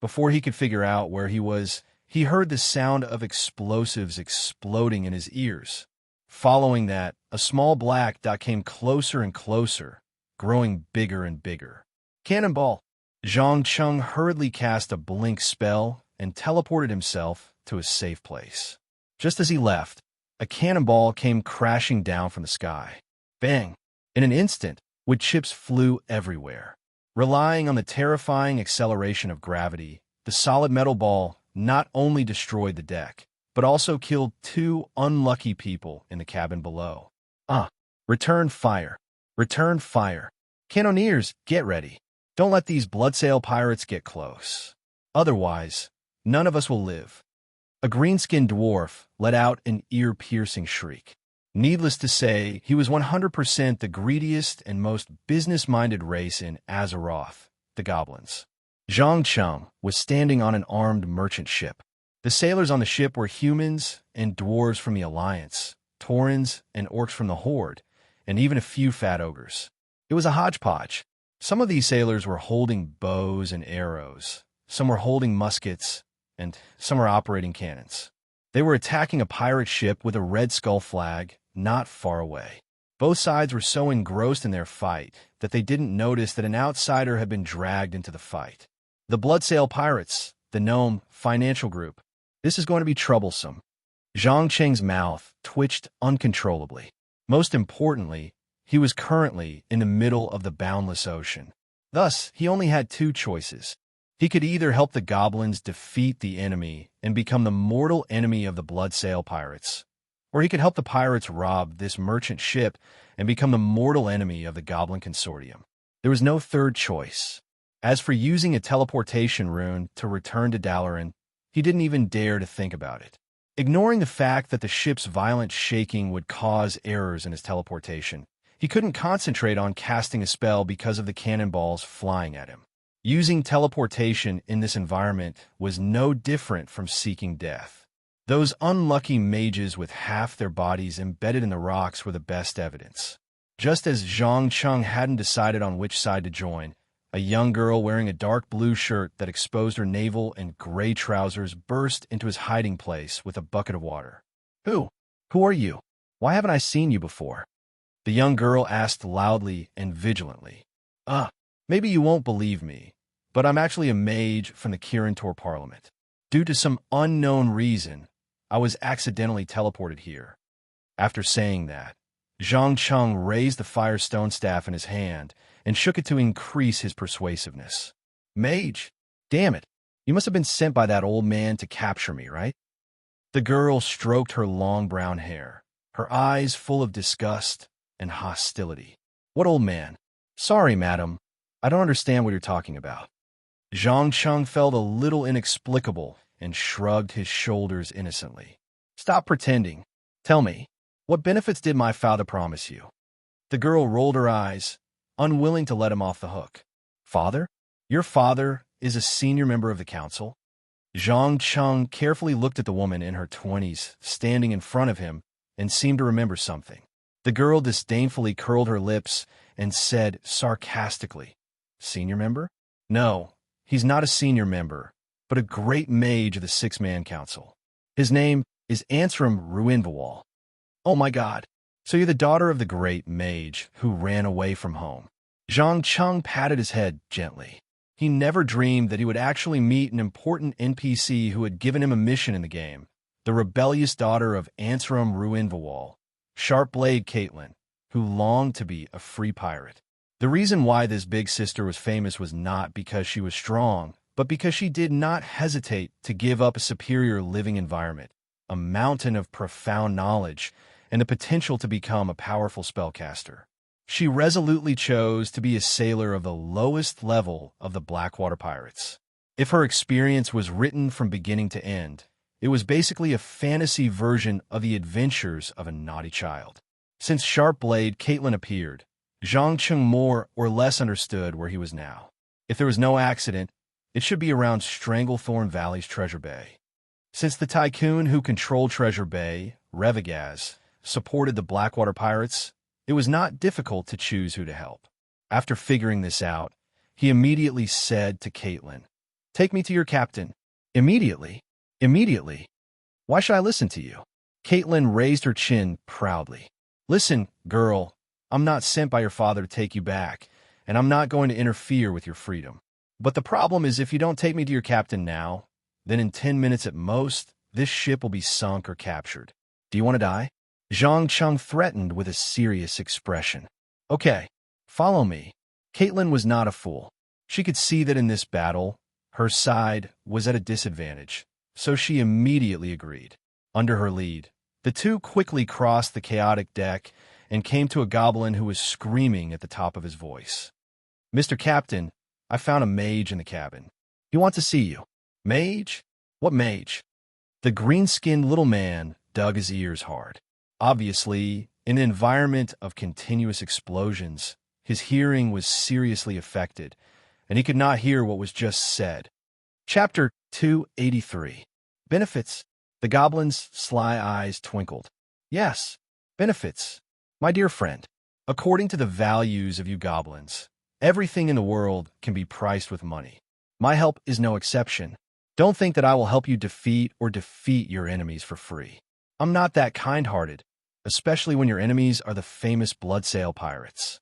Before he could figure out where he was, he heard the sound of explosives exploding in his ears. Following that, a small black dot came closer and closer, growing bigger and bigger. Cannonball! Zhang Cheng hurriedly cast a blink spell and teleported himself to a safe place. Just as he left, a cannonball came crashing down from the sky. Bang! In an instant, wood chips flew everywhere. Relying on the terrifying acceleration of gravity, the solid metal ball not only destroyed the deck, but also killed two unlucky people in the cabin below. Return fire. Return fire. Cannoneers, get ready. Don't let these bloodsail pirates get close. Otherwise, none of us will live. A green-skinned dwarf let out an ear-piercing shriek. Needless to say, he was 100% the greediest and most business-minded race in Azeroth, the goblins. Zhang Cheng was standing on an armed merchant ship. The sailors on the ship were humans and dwarves from the Alliance, Taurens and orcs from the Horde, and even a few fat ogres. It was a hodgepodge. Some of these sailors were holding bows and arrows, some were holding muskets, and some were operating cannons. They were attacking a pirate ship with a red skull flag not far away. Both sides were so engrossed in their fight that they didn't notice that an outsider had been dragged into the fight. The Bloodsail Pirates, the Gnome Financial Group. This is going to be troublesome. Zhang Cheng's mouth twitched uncontrollably. Most importantly, he was currently in the middle of the boundless ocean. Thus, he only had two choices. He could either help the goblins defeat the enemy and become the mortal enemy of the Bloodsail Pirates, or he could help the pirates rob this merchant ship and become the mortal enemy of the Goblin Consortium. There was no third choice. As for using a teleportation rune to return to Dalaran, he didn't even dare to think about it. Ignoring the fact that the ship's violent shaking would cause errors in his teleportation, he couldn't concentrate on casting a spell because of the cannonballs flying at him. Using teleportation in this environment was no different from seeking death. Those unlucky mages with half their bodies embedded in the rocks were the best evidence. Just as Zhang Cheng hadn't decided on which side to join, a young girl wearing a dark blue shirt that exposed her navel and gray trousers burst into his hiding place with a bucket of water. Who are you? Why haven't I seen you before?" The young girl asked loudly and vigilantly. Maybe you won't believe me, but I'm actually a mage from the Kirintor Parliament. Due to some unknown reason, I was accidentally teleported here." After saying that, Zhang Cheng raised the firestone staff in his hand and shook it to increase his persuasiveness. "Mage? Damn it. You must have been sent by that old man to capture me, right?" The girl stroked her long brown hair, her eyes full of disgust and hostility. "What old man?" "Sorry, madam, I don't understand what you're talking about. Zhang Cheng felt a little inexplicable and shrugged his shoulders innocently. Stop pretending. Tell me, what benefits did my father promise you? The girl rolled her eyes, unwilling to let him off the hook. Father? Your father is a senior member of the council? Zhang Cheng carefully looked at the woman in her 20s standing in front of him and seemed to remember something. The girl disdainfully curled her lips and said sarcastically, Senior member? No, he's not a senior member, but a great mage of the six-man council. His name is Ruinvawal. Oh my God, so you're the daughter of the great mage who ran away from home. Zhang Cheng patted his head gently. He never dreamed that he would actually meet an important NPC who had given him a mission in the game, the rebellious daughter of Ruinvawal, Sharp-Blade Caitlin, who longed to be a free pirate. The reason why this big sister was famous was not because she was strong, but because she did not hesitate to give up a superior living environment, a mountain of profound knowledge, and the potential to become a powerful spellcaster. She resolutely chose to be a sailor of the lowest level of the Blackwater Pirates. If her experience was written from beginning to end, it was basically a fantasy version of the adventures of a naughty child. Since Sharp-Blade Caitlin appeared, Zhang Cheng more or less understood where he was now. If there was no accident, it should be around Stranglethorn Valley's Treasure Bay. Since the tycoon who controlled Treasure Bay, Revagaz, supported the Blackwater Pirates, it was not difficult to choose who to help. After figuring this out, he immediately said to Caitlin, Take me to your captain. Immediately? Immediately? Why should I listen to you? Caitlin raised her chin proudly. Listen, girl, I'm not sent by your father to take you back, and I'm not going to interfere with your freedom. But the problem is if you don't take me to your captain now, then in 10 minutes at most, this ship will be sunk or captured. Do you want to die? Zhang Cheng threatened with a serious expression. Okay, follow me. Caitlin was not a fool. She could see that in this battle, her side was at a disadvantage, so she immediately agreed. Under her lead, the two quickly crossed the chaotic deck and came to a goblin who was screaming at the top of his voice. Mr. Captain, I found a mage in the cabin. He wants to see you. Mage? What mage? The green-skinned little man dug his ears hard. Obviously, in an environment of continuous explosions, his hearing was seriously affected, and he could not hear what was just said. Chapter 283. Benefits. The goblin's sly eyes twinkled. Yes, benefits. My dear friend, according to the values of you goblins, everything in the world can be priced with money. My help is no exception. Don't think that I will help you defeat your enemies for free. I'm not that kind-hearted, especially when your enemies are the famous Bloodsail pirates.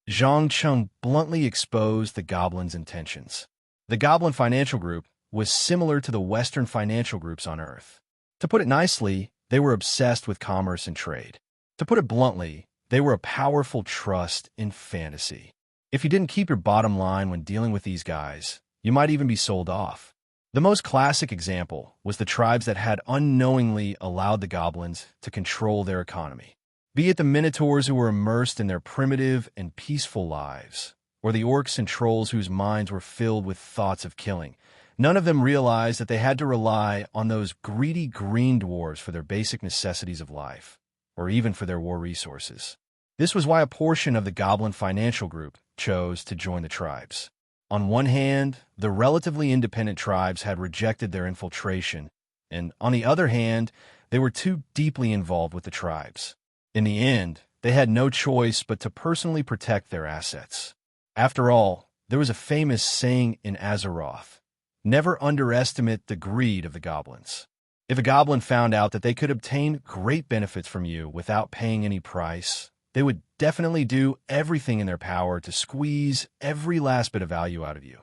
Zhang Cheng bluntly exposed the goblin's intentions. The Goblin Financial Group was similar to the Western financial groups on Earth. To put it nicely, they were obsessed with commerce and trade. To put it bluntly, they were a powerful trust in fantasy. If you didn't keep your bottom line when dealing with these guys, you might even be sold off. The most classic example was the tribes that had unknowingly allowed the goblins to control their economy. Be it the Minotaurs who were immersed in their primitive and peaceful lives, or the orcs and trolls whose minds were filled with thoughts of killing, none of them realized that they had to rely on those greedy green dwarves for their basic necessities of life, or even for their war resources. This was why a portion of the Goblin Financial Group chose to join the tribes. On one hand, the relatively independent tribes had rejected their infiltration, and on the other hand, they were too deeply involved with the tribes. In the end, they had no choice but to personally protect their assets. After all, there was a famous saying in Azeroth, never underestimate the greed of the goblins. If a goblin found out that they could obtain great benefits from you without paying any price, they would definitely do everything in their power to squeeze every last bit of value out of you.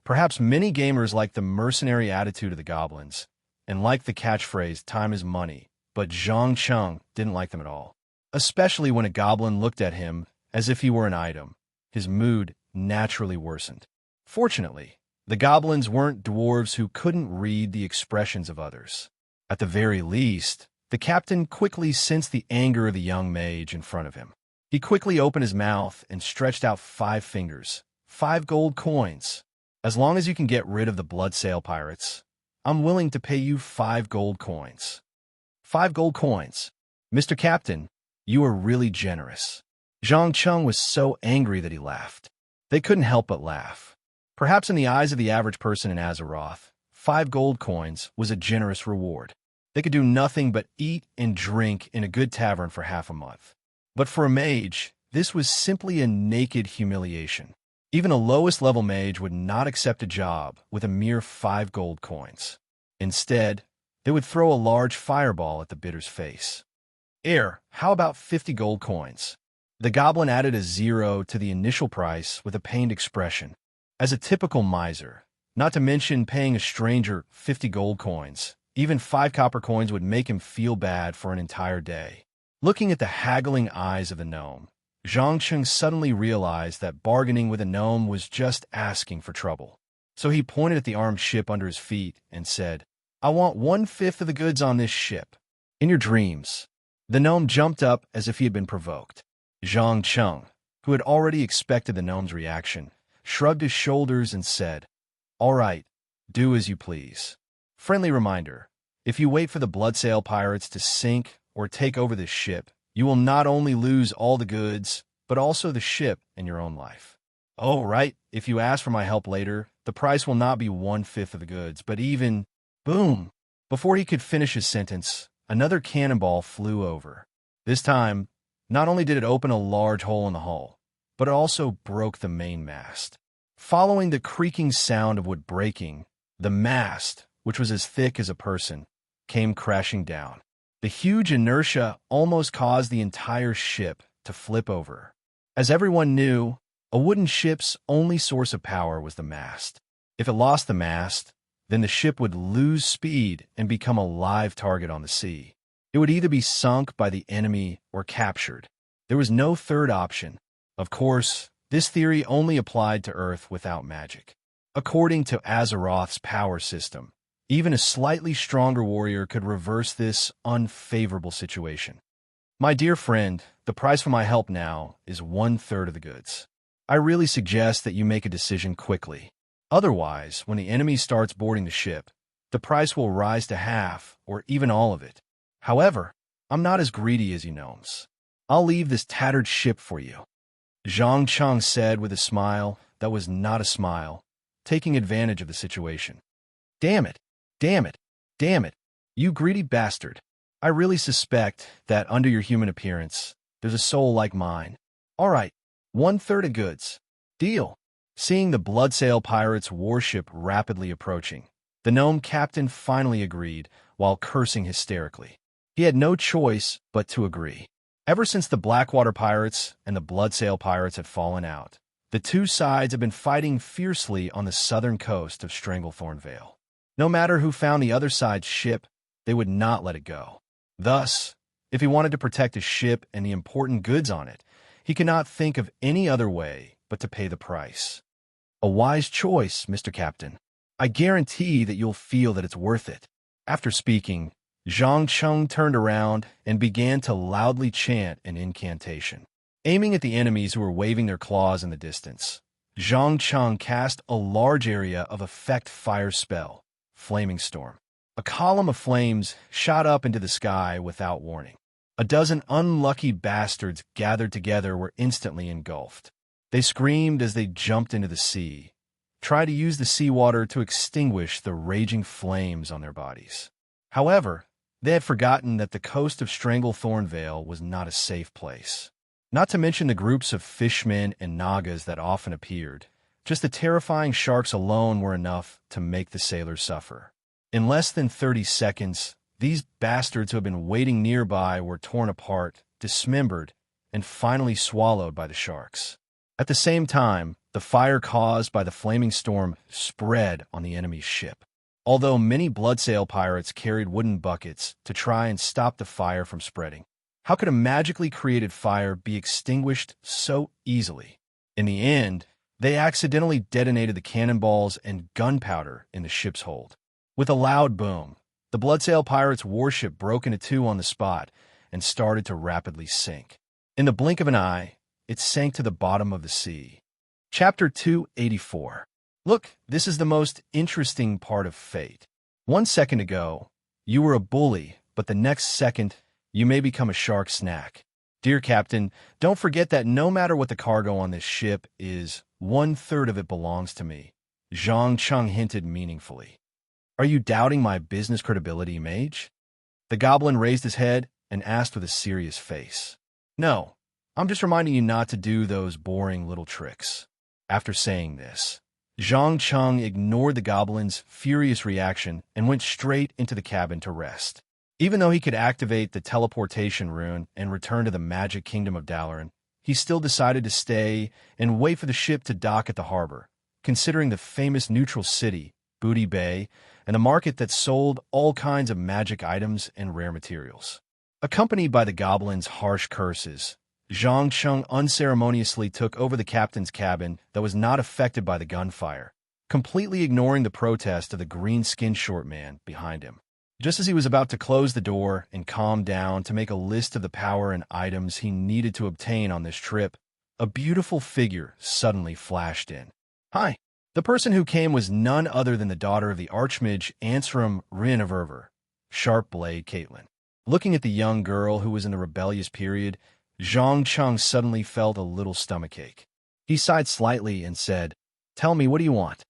Perhaps many gamers like the mercenary attitude of the goblins, and like the catchphrase, time is money, but Zhang Cheng didn't like them at all. Especially when a goblin looked at him as if he were an item, his mood naturally worsened. Fortunately, the goblins weren't dwarves who couldn't read the expressions of others. At the very least, the captain quickly sensed the anger of the young mage in front of him. He quickly opened his mouth and stretched out 5 fingers, 5 gold coins. As long as you can get rid of the bloodsail pirates, I'm willing to pay you 5 gold coins. 5 gold coins. Mr. Captain, you are really generous. Zhang Cheng was so angry that he laughed. They couldn't help but laugh. Perhaps in the eyes of the average person in Azeroth, 5 gold coins was a generous reward. They could do nothing but eat and drink in a good tavern for half a month. But for a mage, this was simply a naked humiliation. Even a lowest-level mage would not accept a job with a mere 5 gold coins. Instead, they would throw a large fireball at the bidder's face. How about 50 gold coins? The goblin added a 0 to the initial price with a pained expression. As a typical miser, not to mention paying a stranger 50 gold coins, even 5 copper coins would make him feel bad for an entire day. Looking at the haggling eyes of the gnome, Zhang Cheng suddenly realized that bargaining with a gnome was just asking for trouble. So he pointed at the armed ship under his feet and said, "I want 1/5 of the goods on this ship." In your dreams. The gnome jumped up as if he had been provoked. Zhang Cheng, who had already expected the gnome's reaction, shrugged his shoulders and said, "All right, do as you please. Friendly reminder, if you wait for the bloodsail pirates to sink or take over this ship, you will not only lose all the goods, but also the ship and your own life. Oh, right, if you ask for my help later, the price will not be 1/5 of the goods, but even..." Boom! Before he could finish his sentence, another cannonball flew over. This time, not only did it open a large hole in the hull, but it also broke the main mast. Following the creaking sound of wood breaking, the mast, which was as thick as a person, came crashing down. The huge inertia almost caused the entire ship to flip over. As everyone knew, a wooden ship's only source of power was the mast. If it lost the mast, then the ship would lose speed and become a live target on the sea. It would either be sunk by the enemy or captured. There was no third option. Of course, this theory only applied to Earth without magic. According to Azeroth's power system, even a slightly stronger warrior could reverse this unfavorable situation. My dear friend, the price for my help now is 1/3 of the goods. I really suggest that you make a decision quickly. Otherwise, when the enemy starts boarding the ship, the price will rise to half or even all of it. However, I'm not as greedy as you gnomes. I'll leave this tattered ship for you. Zhang Cheng said with a smile that was not a smile, taking advantage of the situation. Damn it, damn it, damn it, you greedy bastard. I really suspect that under your human appearance, there's a soul like mine. All right, 1/3 of goods. Deal. Seeing the bloodsail pirates' warship rapidly approaching, the gnome captain finally agreed while cursing hysterically. He had no choice but to agree. Ever since the Blackwater pirates and the bloodsail pirates had fallen out, the two sides had been fighting fiercely on the southern coast of Stranglethorn Vale. No matter who found the other side's ship, they would not let it go. Thus, if he wanted to protect his ship and the important goods on it, he could not think of any other way but to pay the price. A wise choice, Mr. Captain. I guarantee that you'll feel that it's worth it. After speaking, Zhang Cheng turned around and began to loudly chant an incantation. Aiming at the enemies who were waving their claws in the distance, Zhang Cheng cast a large area of effect fire spell, Flaming Storm. A column of flames shot up into the sky without warning. A dozen unlucky bastards gathered together were instantly engulfed. They screamed as they jumped into the sea, tried to use the seawater to extinguish the raging flames on their bodies. However, they had forgotten that the coast of Stranglethorn Vale was not a safe place. Not to mention the groups of fishmen and nagas that often appeared. Just the terrifying sharks alone were enough to make the sailors suffer. In less than 30 seconds, these bastards who had been waiting nearby were torn apart, dismembered, and finally swallowed by the sharks. At the same time, the fire caused by the flaming storm spread on the enemy's ship. Although many bloodsail pirates carried wooden buckets to try and stop the fire from spreading, how could a magically created fire be extinguished so easily? In the end, they accidentally detonated the cannonballs and gunpowder in the ship's hold. With a loud boom, the bloodsail pirates' warship broke into two on the spot and started to rapidly sink. In the blink of an eye, it sank to the bottom of the sea. Chapter 284. Look, this is the most interesting part of fate. 1 second ago, you were a bully, but the next second, you may become a shark snack. Dear Captain, don't forget that no matter what the cargo on this ship is, 1/3 of it belongs to me. Zhang Cheng hinted meaningfully. Are you doubting my business credibility, mage? The goblin raised his head and asked with a serious face. No, I'm just reminding you not to do those boring little tricks. After saying this, Zhang Cheng ignored the goblin's furious reaction and went straight into the cabin to rest. Even though he could activate the teleportation rune and return to the magic kingdom of Dalaran, he still decided to stay and wait for the ship to dock at the harbor, considering the famous neutral city, Booty Bay, and a market that sold all kinds of magic items and rare materials. Accompanied by the goblin's harsh curses, Zhang Cheng unceremoniously took over the captain's cabin that was not affected by the gunfire, completely ignoring the protest of the green-skinned short man behind him. Just as he was about to close the door and calm down to make a list of the power and items he needed to obtain on this trip, a beautiful figure suddenly flashed in. Hi. The person who came was none other than the daughter of the Archmage Ansram Rinneverver, Sharp Blade Caitlin. Looking at the young girl who was in the rebellious period, Zhang Cheng suddenly felt a little stomachache. He sighed slightly and said, "Tell me, what do you want?"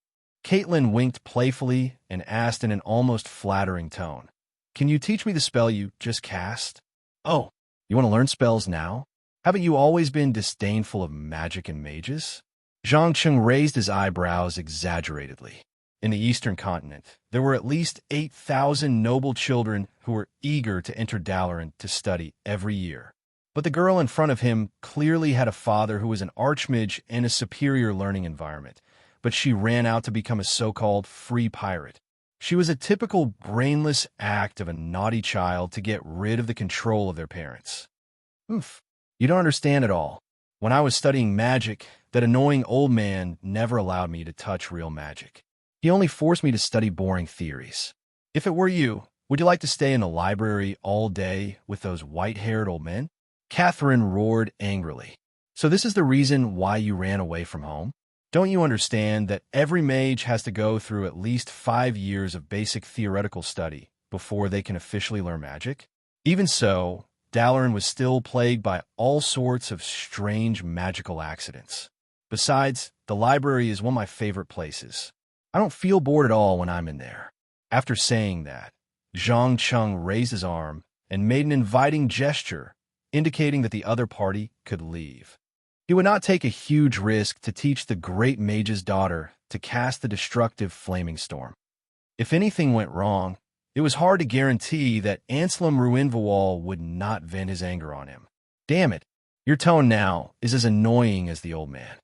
Caitlin winked playfully and asked in an almost flattering tone, "Can you teach me the spell you just cast?" "Oh, you want to learn spells now? Haven't you always been disdainful of magic and mages?" Zhang Cheng raised his eyebrows exaggeratedly. In the eastern continent, there were at least 8,000 noble children who were eager to enter Dalaran to study every year. But the girl in front of him clearly had a father who was an archmage and a superior learning environment, but she ran out to become a so-called free pirate. She was a typical brainless act of a naughty child to get rid of the control of their parents. Oof, you don't understand at all. When I was studying magic, that annoying old man never allowed me to touch real magic. He only forced me to study boring theories. If it were you, would you like to stay in the library all day with those white-haired old men? Catherine roared angrily. So this is the reason why you ran away from home? Don't you understand that every mage has to go through at least 5 years of basic theoretical study before they can officially learn magic? Even so, Dalaran was still plagued by all sorts of strange magical accidents. Besides, the library is one of my favorite places. I don't feel bored at all when I'm in there. After saying that, Zhang Cheng raised his arm and made an inviting gesture, indicating that the other party could leave. He would not take a huge risk to teach the great mage's daughter to cast the destructive flaming storm. If anything went wrong, it was hard to guarantee that Anselm Ruinvawal would not vent his anger on him. Damn it, your tone now is as annoying as the old man.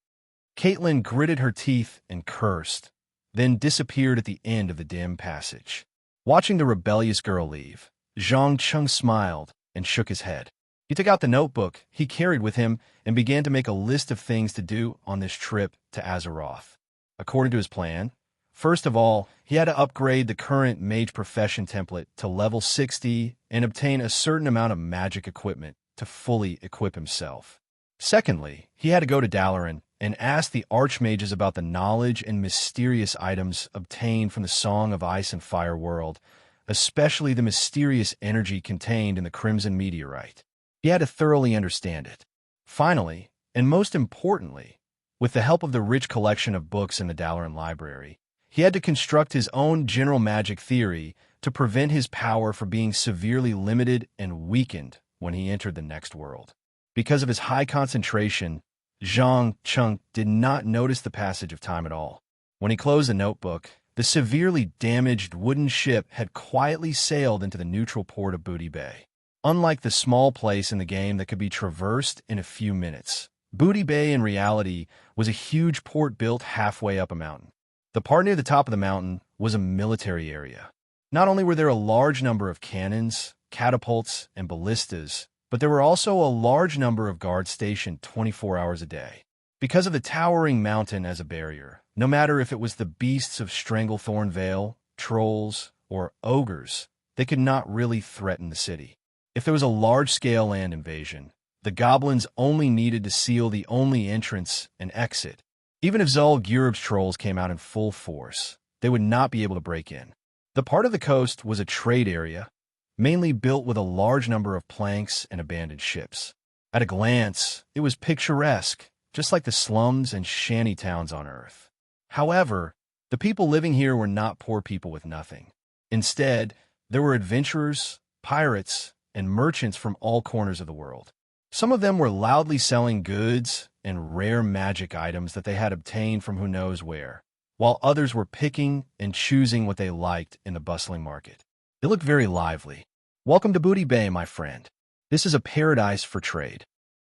Caitlin gritted her teeth and cursed, then disappeared at the end of the dim passage. Watching the rebellious girl leave, Zhang Cheng smiled and shook his head. He took out the notebook he carried with him and began to make a list of things to do on this trip to Azeroth. According to his plan, first of all, he had to upgrade the current mage profession template to level 60 and obtain a certain amount of magic equipment to fully equip himself. Secondly, he had to go to Dalaran and ask the archmages about the knowledge and mysterious items obtained from the Song of Ice and Fire world, especially the mysterious energy contained in the Crimson Meteorite. He had to thoroughly understand it. Finally, and most importantly, with the help of the rich collection of books in the Dalaran library, he had to construct his own general magic theory to prevent his power from being severely limited and weakened when he entered the next world. Because of his high concentration, Zhang Cheng did not notice the passage of time at all. When he closed the notebook, the severely damaged wooden ship had quietly sailed into the neutral port of Booty Bay. Unlike the small place in the game that could be traversed in a few minutes, Booty Bay in reality was a huge port built halfway up a mountain. The part near the top of the mountain was a military area. Not only were there a large number of cannons, catapults, and ballistas, but there were also a large number of guards stationed 24 hours a day. Because of the towering mountain as a barrier, no matter if it was the beasts of Stranglethorn Vale, trolls, or ogres, they could not really threaten the city. If there was a large-scale land invasion, the goblins only needed to seal the only entrance and exit. Even if Zul'Gurub's trolls came out in full force, they would not be able to break in. The part of the coast was a trade area, mainly built with a large number of planks and abandoned ships. At a glance, it was picturesque, just like the slums and shanty towns on Earth. However, the people living here were not poor people with nothing. Instead, there were adventurers, pirates, and merchants from all corners of the world. Some of them were loudly selling goods and rare magic items that they had obtained from who knows where, while others were picking and choosing what they liked in the bustling market. It looked very lively. "Welcome to Booty Bay, my friend. This is a paradise for trade,"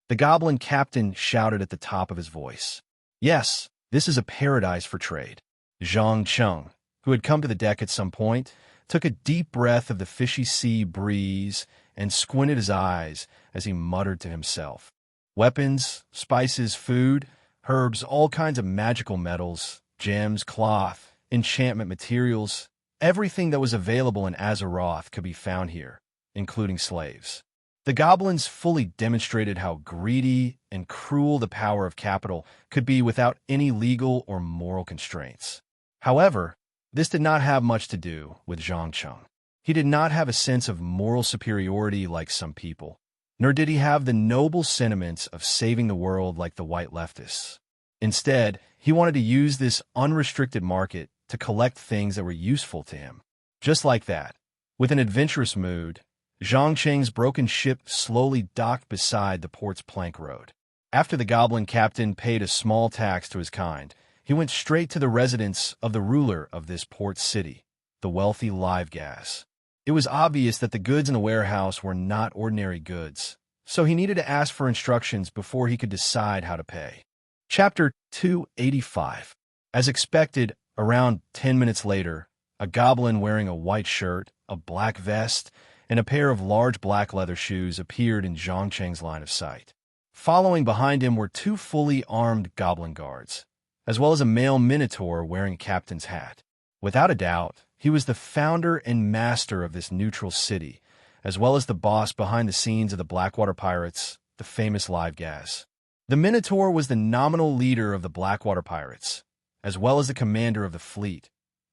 the goblin captain shouted at the top of his voice. Yes, this is a paradise for trade. Zhang Cheng, who had come to the deck at some point, took a deep breath of the fishy sea breeze and squinted his eyes as he muttered to himself. Weapons, spices, food, herbs, all kinds of magical metals, gems, cloth, enchantment materials, everything that was available in Azeroth could be found here, including slaves. The goblins fully demonstrated how greedy and cruel the power of capital could be without any legal or moral constraints. However, this did not have much to do with Zhang Cheng. He did not have a sense of moral superiority like some people, nor did he have the noble sentiments of saving the world like the white leftists. Instead, he wanted to use this unrestricted market to collect things that were useful to him. Just like that, with an adventurous mood, Zhang Cheng's broken ship slowly docked beside the port's plank road. After the goblin captain paid a small tax to his kind, he went straight to the residence of the ruler of this port city, the wealthy Livegas. It was obvious that the goods in the warehouse were not ordinary goods, so he needed to ask for instructions before he could decide how to pay. Chapter 285. As expected, around 10 minutes later, a goblin wearing a white shirt, a black vest, and a pair of large black leather shoes appeared in Zhang Cheng's line of sight. Following behind him were two fully armed goblin guards, as well as a male minotaur wearing a captain's hat. Without a doubt, he was the founder and master of this neutral city, as well as the boss behind the scenes of the Blackwater Pirates, the famous Livegas. The Minotaur was the nominal leader of the Blackwater Pirates, as well as the commander of the fleet,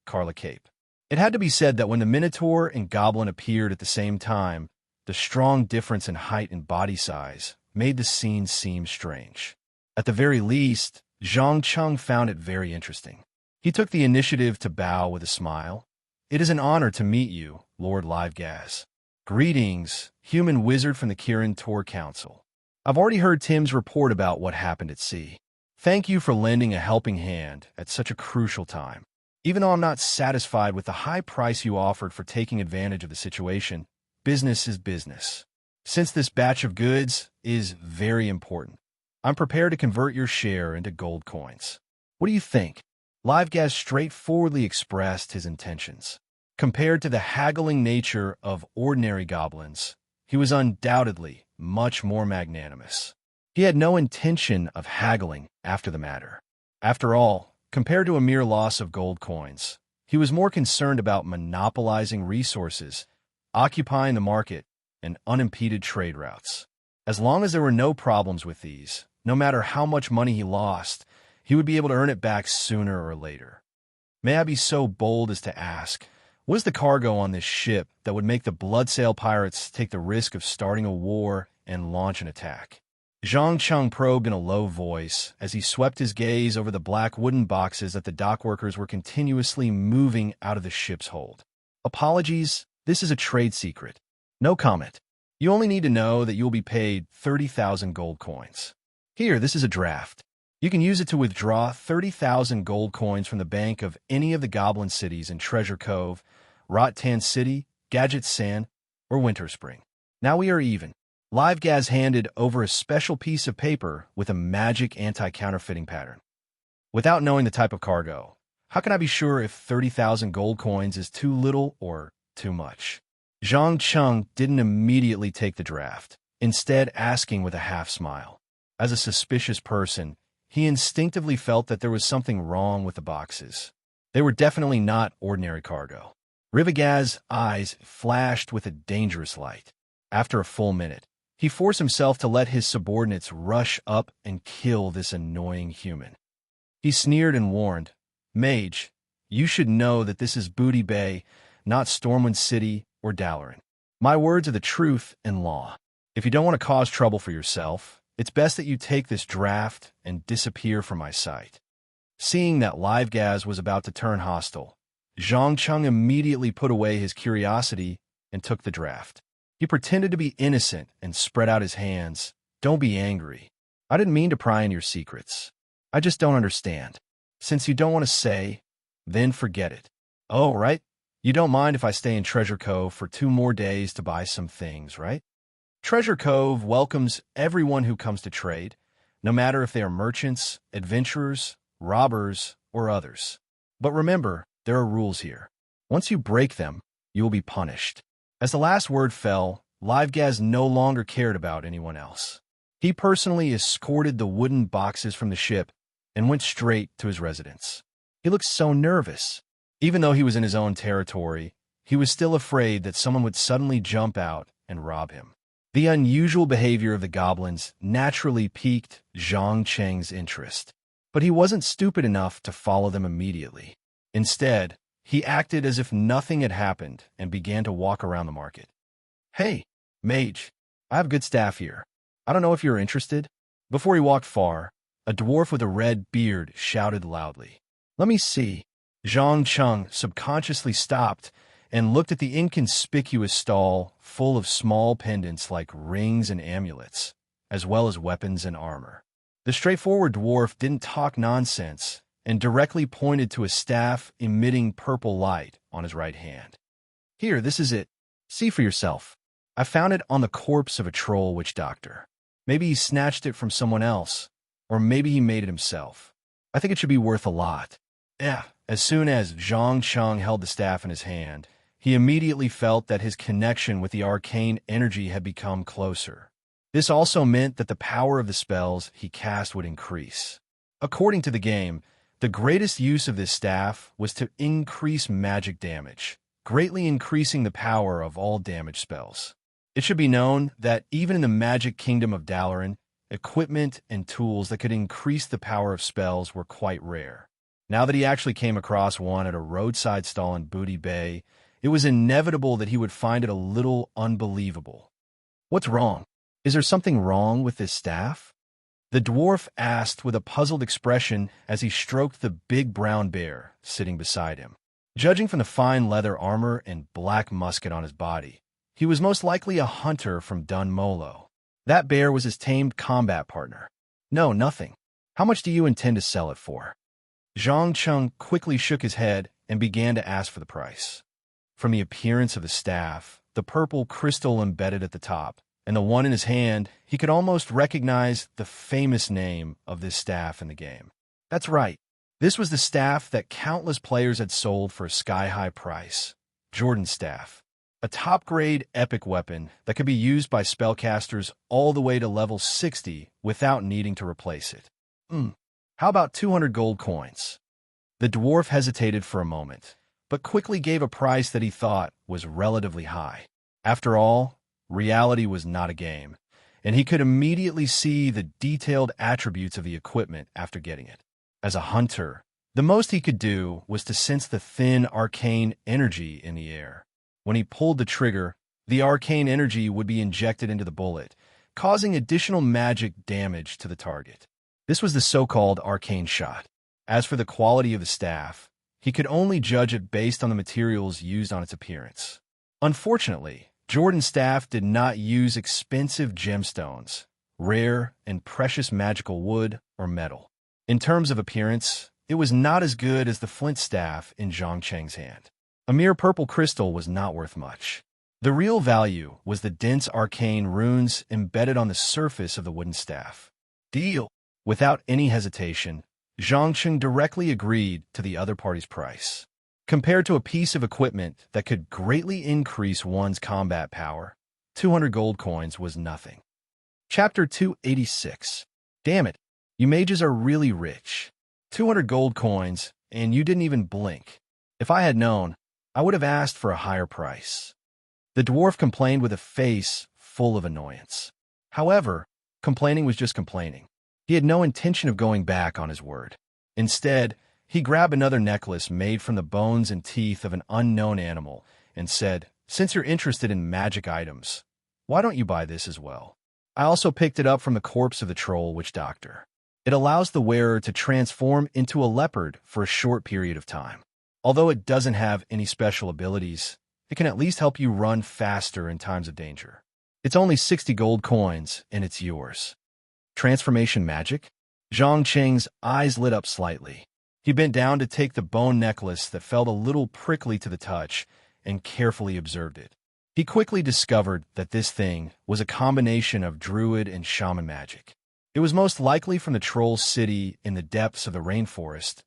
Carla Cape. It had to be said that when the Minotaur and Goblin appeared at the same time, the strong difference in height and body size made the scene seem strange. At the very least, Zhang Cheng found it very interesting. He took the initiative to bow with a smile. "It is an honor to meet you, Lord Livegas. Greetings, human wizard from the Kirin Tor Council. I've already heard Tim's report about what happened at sea. Thank you for lending a helping hand at such a crucial time. Even though I'm not satisfied with the high price you offered for taking advantage of the situation, business is business. Since this batch of goods is very important, I'm prepared to convert your share into gold coins. What do you think?" Livegas straightforwardly expressed his intentions. Compared to the haggling nature of ordinary goblins, he was undoubtedly much more magnanimous. He had no intention of haggling after the matter. After all, compared to a mere loss of gold coins, he was more concerned about monopolizing resources, occupying the market, and unimpeded trade routes. As long as there were no problems with these, no matter how much money he lost, he would be able to earn it back sooner or later. May I be so bold as to ask, what is the cargo on this ship that would make the Bloodsail pirates take the risk of starting a war and launch an attack? Zhang Cheng probed in a low voice as he swept his gaze over the black wooden boxes that the dockworkers were continuously moving out of the ship's hold. "Apologies, this is a trade secret. No comment. You only need to know that you will be paid 30,000 gold coins. Here, this is a draft. You can use it to withdraw 30,000 gold coins from the bank of any of the goblin cities in Treasure Cove, Rottan City, Gadget Sand, or Winterspring. Now we are even." Livegas handed over a special piece of paper with a magic anti-counterfeiting pattern. "Without knowing the type of cargo, how can I be sure if 30,000 gold coins is too little or too much?" Zhang Cheng didn't immediately take the draft, instead asking with a half-smile. As a suspicious person, he instinctively felt that there was something wrong with the boxes. They were definitely not ordinary cargo. Rivagaz's eyes flashed with a dangerous light. After a full minute, he forced himself to let his subordinates rush up and kill this annoying human. He sneered and warned, "Mage, you should know that this is Booty Bay, not Stormwind City or Dalaran. My words are the truth and law. If you don't want to cause trouble for yourself, it's best that you take this draft and disappear from my sight." Seeing that Livegaz was about to turn hostile, Zhang Cheng immediately put away his curiosity and took the draft. He pretended to be innocent and spread out his hands. "Don't be angry. I didn't mean to pry in your secrets. I just don't understand. Since you don't want to say, then forget it. Oh, right? You don't mind if I stay in Treasure Cove for 2 more days to buy some things, right? Treasure Cove welcomes everyone who comes to trade, no matter if they are merchants, adventurers, robbers, or others. But remember, there are rules here. Once you break them, you will be punished." As the last word fell, Livegaz no longer cared about anyone else. He personally escorted the wooden boxes from the ship and went straight to his residence. He looked so nervous. Even though he was in his own territory, he was still afraid that someone would suddenly jump out and rob him. The unusual behavior of the goblins naturally piqued Zhang Cheng's interest, but he wasn't stupid enough to follow them immediately. Instead, he acted as if nothing had happened and began to walk around the market. "Hey, mage, I have good staff here. I don't know if you're interested." Before he walked far, a dwarf with a red beard shouted loudly, "Let me see." Zhang Cheng subconsciously stopped and looked at the inconspicuous stall full of small pendants like rings and amulets, as well as weapons and armor. The straightforward dwarf didn't talk nonsense and directly pointed to a staff emitting purple light on his right hand. "Here, this is it. See for yourself. I found it on the corpse of a troll witch doctor. Maybe he snatched it from someone else, or maybe he made it himself. I think it should be worth a lot." As soon as Zhang Cheng held the staff in his hand, he immediately felt that his connection with the arcane energy had become closer. This also meant that the power of the spells he cast would increase. According to the game, the greatest use of this staff was to increase magic damage, greatly increasing the power of all damage spells. It should be known that even in the magic kingdom of Dalaran, equipment and tools that could increase the power of spells were quite rare. Now that he actually came across one at a roadside stall in Booty Bay, it was inevitable that he would find it a little unbelievable. "What's wrong? Is there something wrong with this staff?" the dwarf asked with a puzzled expression as he stroked the big brown bear sitting beside him. Judging from the fine leather armor and black musket on his body, he was most likely a hunter from Dun Molo. That bear was his tamed combat partner. "No, nothing. How much do you intend to sell it for?" Zhang Cheng quickly shook his head and began to ask for the price. From the appearance of the staff, the purple crystal embedded at the top, and the one in his hand, he could almost recognize the famous name of this staff in the game. That's right. This was the staff that countless players had sold for a sky-high price. Jordan's staff. A top-grade epic weapon that could be used by spellcasters all the way to level 60 without needing to replace it. How about 200 gold coins? The dwarf hesitated for a moment, but quickly gave a price that he thought was relatively high. After all, reality was not a game, and he could immediately see the detailed attributes of the equipment after getting it. As a hunter, the most he could do was to sense the thin arcane energy in the air. When he pulled the trigger, the arcane energy would be injected into the bullet, causing additional magic damage to the target. This was the so-called arcane shot. As for the quality of the staff, he could only judge it based on the materials used on its appearance. Unfortunately, Jordan's staff did not use expensive gemstones, rare and precious magical wood or metal. In terms of appearance, it was not as good as the flint staff in Zhang Cheng's hand. A mere purple crystal was not worth much. The real value was the dense arcane runes embedded on the surface of the wooden staff. Deal! Without any hesitation, Zhang Cheng directly agreed to the other party's price. Compared to a piece of equipment that could greatly increase one's combat power, 200 gold coins was nothing. Chapter 286. Damn it, you mages are really rich. 200 gold coins, and you didn't even blink. If I had known, I would have asked for a higher price. The dwarf complained with a face full of annoyance. However, complaining was just complaining. He had no intention of going back on his word. Instead, he grabbed another necklace made from the bones and teeth of an unknown animal and said, "Since you're interested in magic items, why don't you buy this as well? I also picked it up from the corpse of the troll witch doctor. It allows the wearer to transform into a leopard for a short period of time. Although it doesn't have any special abilities, it can at least help you run faster in times of danger. It's only 60 gold coins, and it's yours." Transformation magic? Zhang Qing's eyes lit up slightly. He bent down to take the bone necklace that felt a little prickly to the touch and carefully observed it. He quickly discovered that this thing was a combination of druid and shaman magic. It was most likely from the troll city in the depths of the rainforest,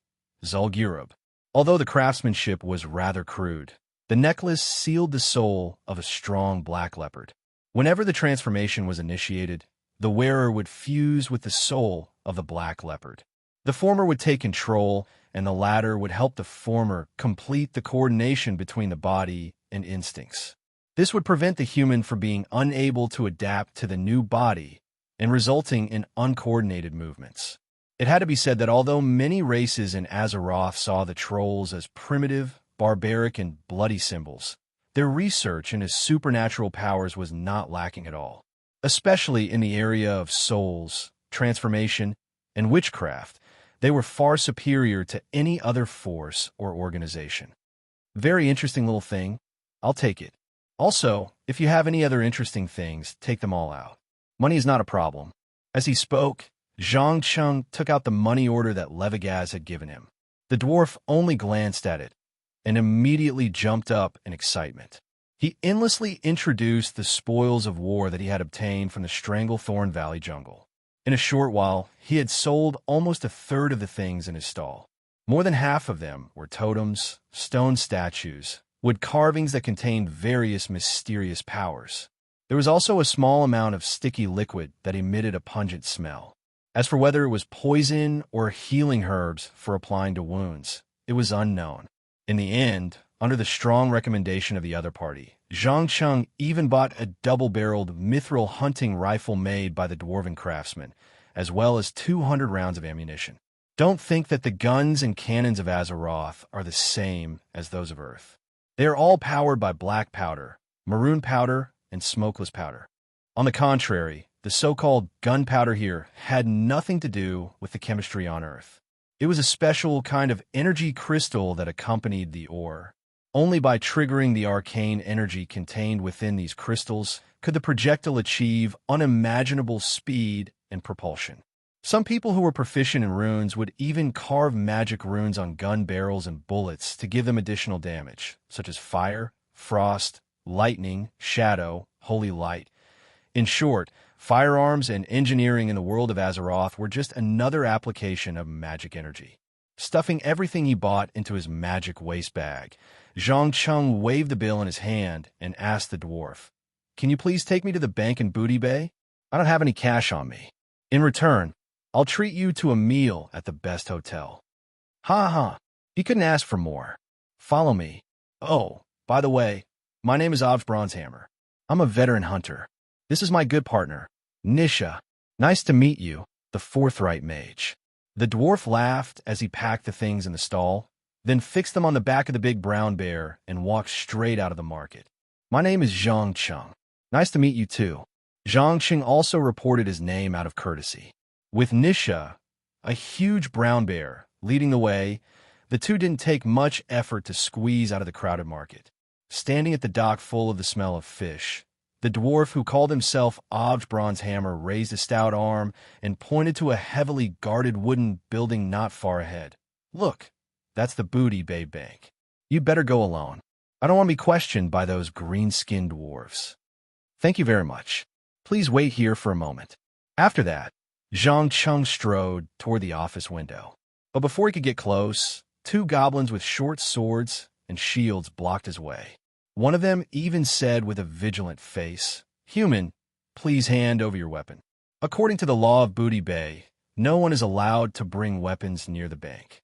Zul'Gurub. Although the craftsmanship was rather crude, the necklace sealed the soul of a strong black leopard. Whenever the transformation was initiated, the wearer would fuse with the soul of the black leopard. The former would take control, and the latter would help the former complete the coordination between the body and instincts. This would prevent the human from being unable to adapt to the new body and resulting in uncoordinated movements. It had to be said that although many races in Azeroth saw the trolls as primitive, barbaric, and bloody symbols, their research into supernatural powers was not lacking at all, especially in the area of souls, transformation, and witchcraft. They were far superior to any other force or organization. Very interesting little thing. I'll take it. Also, if you have any other interesting things, take them all out. Money is not a problem. As he spoke, Zhang Qing took out the money order that Levigaz had given him. The dwarf only glanced at it and immediately jumped up in excitement. He endlessly introduced the spoils of war that he had obtained from the Stranglethorn Valley jungle. In a short while, he had sold almost a third of the things in his stall. More than half of them were totems, stone statues, wood carvings that contained various mysterious powers. There was also a small amount of sticky liquid that emitted a pungent smell. As for whether it was poison or healing herbs for applying to wounds, it was unknown. In the end, under the strong recommendation of the other party, Zhang Qing even bought a double-barreled mithril hunting rifle made by the dwarven craftsman, as well as 200 rounds of ammunition. Don't think that the guns and cannons of Azeroth are the same as those of Earth. They are all powered by black powder, maroon powder, and smokeless powder. On the contrary, the so-called gunpowder here had nothing to do with the chemistry on Earth. It was a special kind of energy crystal that accompanied the ore. Only by triggering the arcane energy contained within these crystals could the projectile achieve unimaginable speed and propulsion. Some people who were proficient in runes would even carve magic runes on gun barrels and bullets to give them additional damage, such as fire, frost, lightning, shadow, holy light. In short, firearms and engineering in the world of Azeroth were just another application of magic energy. Stuffing everything he bought into his magic waste bag, Zhang Qing waved the bill in his hand and asked the dwarf, "Can you please take me to the bank in Booty Bay? I don't have any cash on me. In return, I'll treat you to a meal at the best hotel." Ha ha, he couldn't ask for more. "Follow me. Oh, by the way, my name is Bronzehammer. I'm a veteran hunter. This is my good partner, Nisha. Nice to meet you, the forthright mage." The dwarf laughed as he packed the things in the stall, then fixed them on the back of the big brown bear and walked straight out of the market. "My name is Zhang Qing. Nice to meet you too." Zhang Qing also reported his name out of courtesy. With Nisha, a huge brown bear, leading the way, the two didn't take much effort to squeeze out of the crowded market. Standing at the dock full of the smell of fish, the dwarf who called himself Bronzehammer raised a stout arm and pointed to a heavily guarded wooden building not far ahead. "Look, that's the Booty Bay Bank. You'd better go alone. I don't want to be questioned by those green-skinned dwarves." "Thank you very much. Please wait here for a moment." After that, Zhang Qing strode toward the office window. But before he could get close, two goblins with short swords and shields blocked his way. One of them even said with a vigilant face, "Human, please hand over your weapon." According to the law of Booty Bay, no one is allowed to bring weapons near the bank.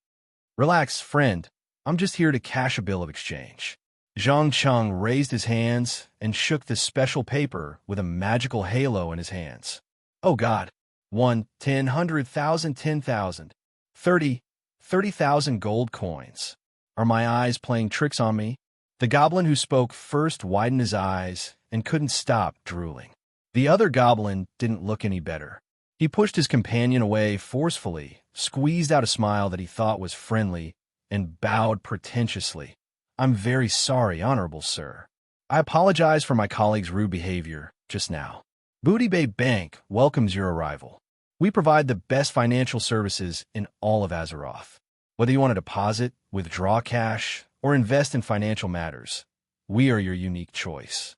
"Relax, friend. I'm just here to cash a bill of exchange." Zhang Qing raised his hands and shook the special paper with a magical halo in his hands. "Oh God. 1, 10, 100,000, 10,000, 30, 30,000 gold coins. Are my eyes playing tricks on me? The goblin who spoke first widened his eyes and couldn't stop drooling. The other goblin didn't look any better. He pushed his companion away forcefully, squeezed out a smile that he thought was friendly, and bowed pretentiously. "I'm very sorry, honorable sir. I apologize for my colleague's rude behavior just now. Booty Bay Bank welcomes your arrival. We provide the best financial services in all of Azeroth. Whether you want to deposit, withdraw cash, or invest in financial matters, we are your unique choice."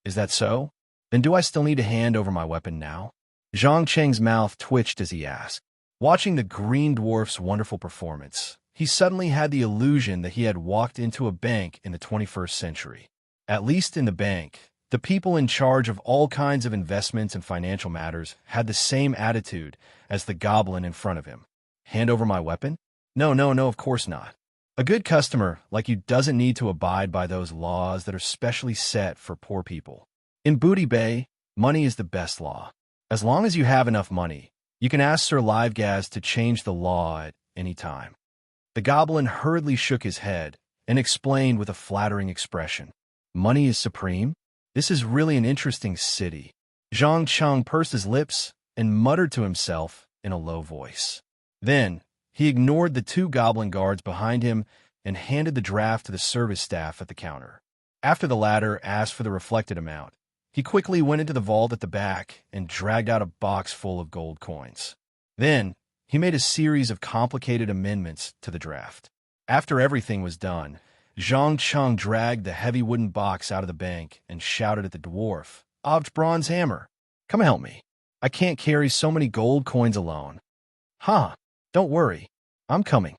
"Is that so? Then do I still need to hand over my weapon now?" Zhang Cheng's mouth twitched as he asked. Watching the green dwarf's wonderful performance, he suddenly had the illusion that he had walked into a bank in the 21st century. At least in the bank, the people in charge of all kinds of investments and financial matters had the same attitude as the goblin in front of him. "Hand over my weapon? No, of course not. A good customer like you doesn't need to abide by those laws that are specially set for poor people. In Booty Bay, money is the best law. As long as you have enough money, you can ask Sir Livegaz to change the law at any time." The goblin hurriedly shook his head and explained with a flattering expression, "Money is supreme? This is really an interesting city." Zhang Cheng pursed his lips and muttered to himself in a low voice. Then, he ignored the two goblin guards behind him and handed the draft to the service staff at the counter. After the latter asked for the reflected amount, he quickly went into the vault at the back and dragged out a box full of gold coins. Then, he made a series of complicated amendments to the draft. After everything was done, Zhang Cheng dragged the heavy wooden box out of the bank and shouted at the dwarf, "Obj Bronze Hammer, come help me. I can't carry so many gold coins alone." "Huh, don't worry, I'm coming."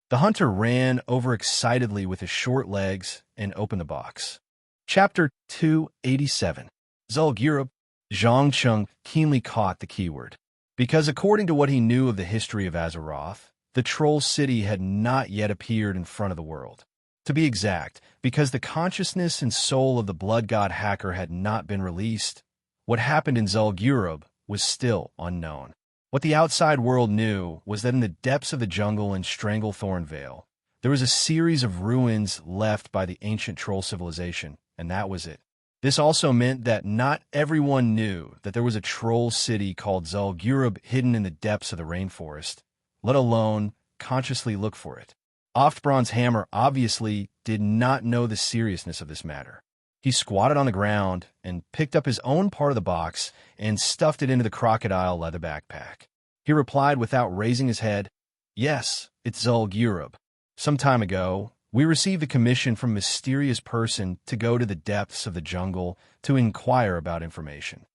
The hunter ran over excitedly with his short legs and opened the box. Chapter 287. Zulg Europe. Zhang Cheng keenly caught the keyword, because according to what he knew of the history of Azeroth, the Troll City had not yet appeared in front of the world. To be exact, because the consciousness and soul of the Blood God hacker had not been released, what happened in Zulg Europe was still unknown. What the outside world knew was that in the depths of the jungle in Stranglethorn Vale, there was a series of ruins left by the ancient troll civilization, and that was it. This also meant that not everyone knew that there was a troll city called Zulg Europe hidden in the depths of the rainforest, let alone consciously look for it. Oftbron's Hammer obviously did not know the seriousness of this matter. He squatted on the ground and picked up his own part of the box and stuffed it into the crocodile leather backpack. He replied without raising his head, "Yes, it's Zulg Europe. Some time ago, we received a commission from a mysterious person to go to the depths of the jungle to inquire about information."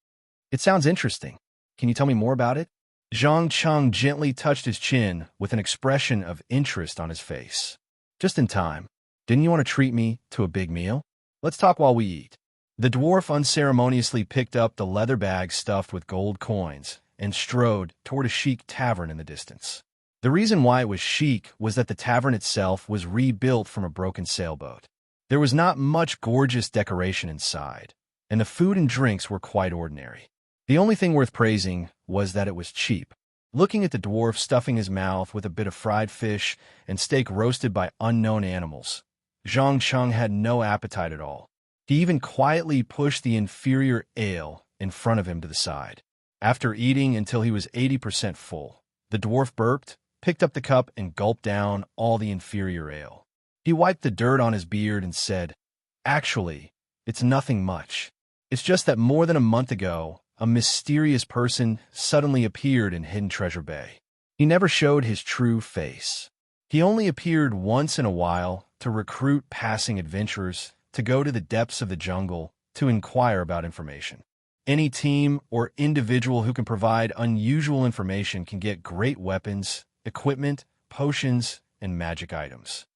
"It sounds interesting. Can you tell me more about it?" Zhang Cheng gently touched his chin with an expression of interest on his face. "Just in time. Didn't you want to treat me to a big meal? Let's talk while we eat." The dwarf unceremoniously picked up the leather bag stuffed with gold coins and strode toward a chic tavern in the distance. The reason why it was chic was that the tavern itself was rebuilt from a broken sailboat. There was not much gorgeous decoration inside, and the food and drinks were quite ordinary. The only thing worth praising was that it was cheap. Looking at the dwarf stuffing his mouth with a bit of fried fish and steak roasted by unknown animals, Zhang Cheng had no appetite at all. He even quietly pushed the inferior ale in front of him to the side. After eating until he was 80% full, the dwarf burped, picked up the cup, and gulped down all the inferior ale. He wiped the dirt on his beard and said, "Actually, it's nothing much. It's just that more than a month ago, a mysterious person suddenly appeared in Hidden Treasure Bay. He never showed his true face. He only appeared once in a while to recruit passing adventurers to go to the depths of the jungle to inquire about information. Any team or individual who can provide unusual information can get great weapons, equipment, potions, and magic items."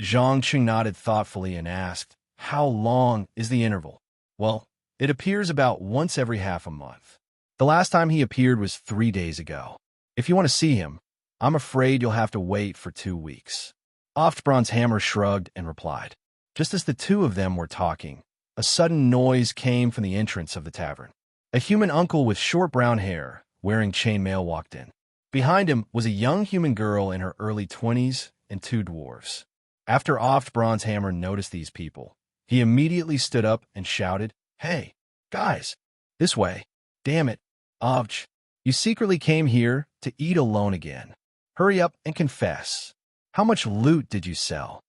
Zhang Cheng nodded thoughtfully and asked, "How long is the interval?" "Well, it appears about once every half a month. The last time he appeared was 3 days ago. If you want to see him, I'm afraid you'll have to wait for 2 weeks." Oftbron's Hammer shrugged and replied. Just as the two of them were talking, a sudden noise came from the entrance of the tavern. A human uncle with short brown hair, wearing chainmail, walked in. Behind him was a young human girl in her early 20s and two dwarves. After Oft Bronzehammer noticed these people, he immediately stood up and shouted, "Hey, guys, this way. Damn it, Ovch, you secretly came here to eat alone again. Hurry up and confess. How much loot did you sell?"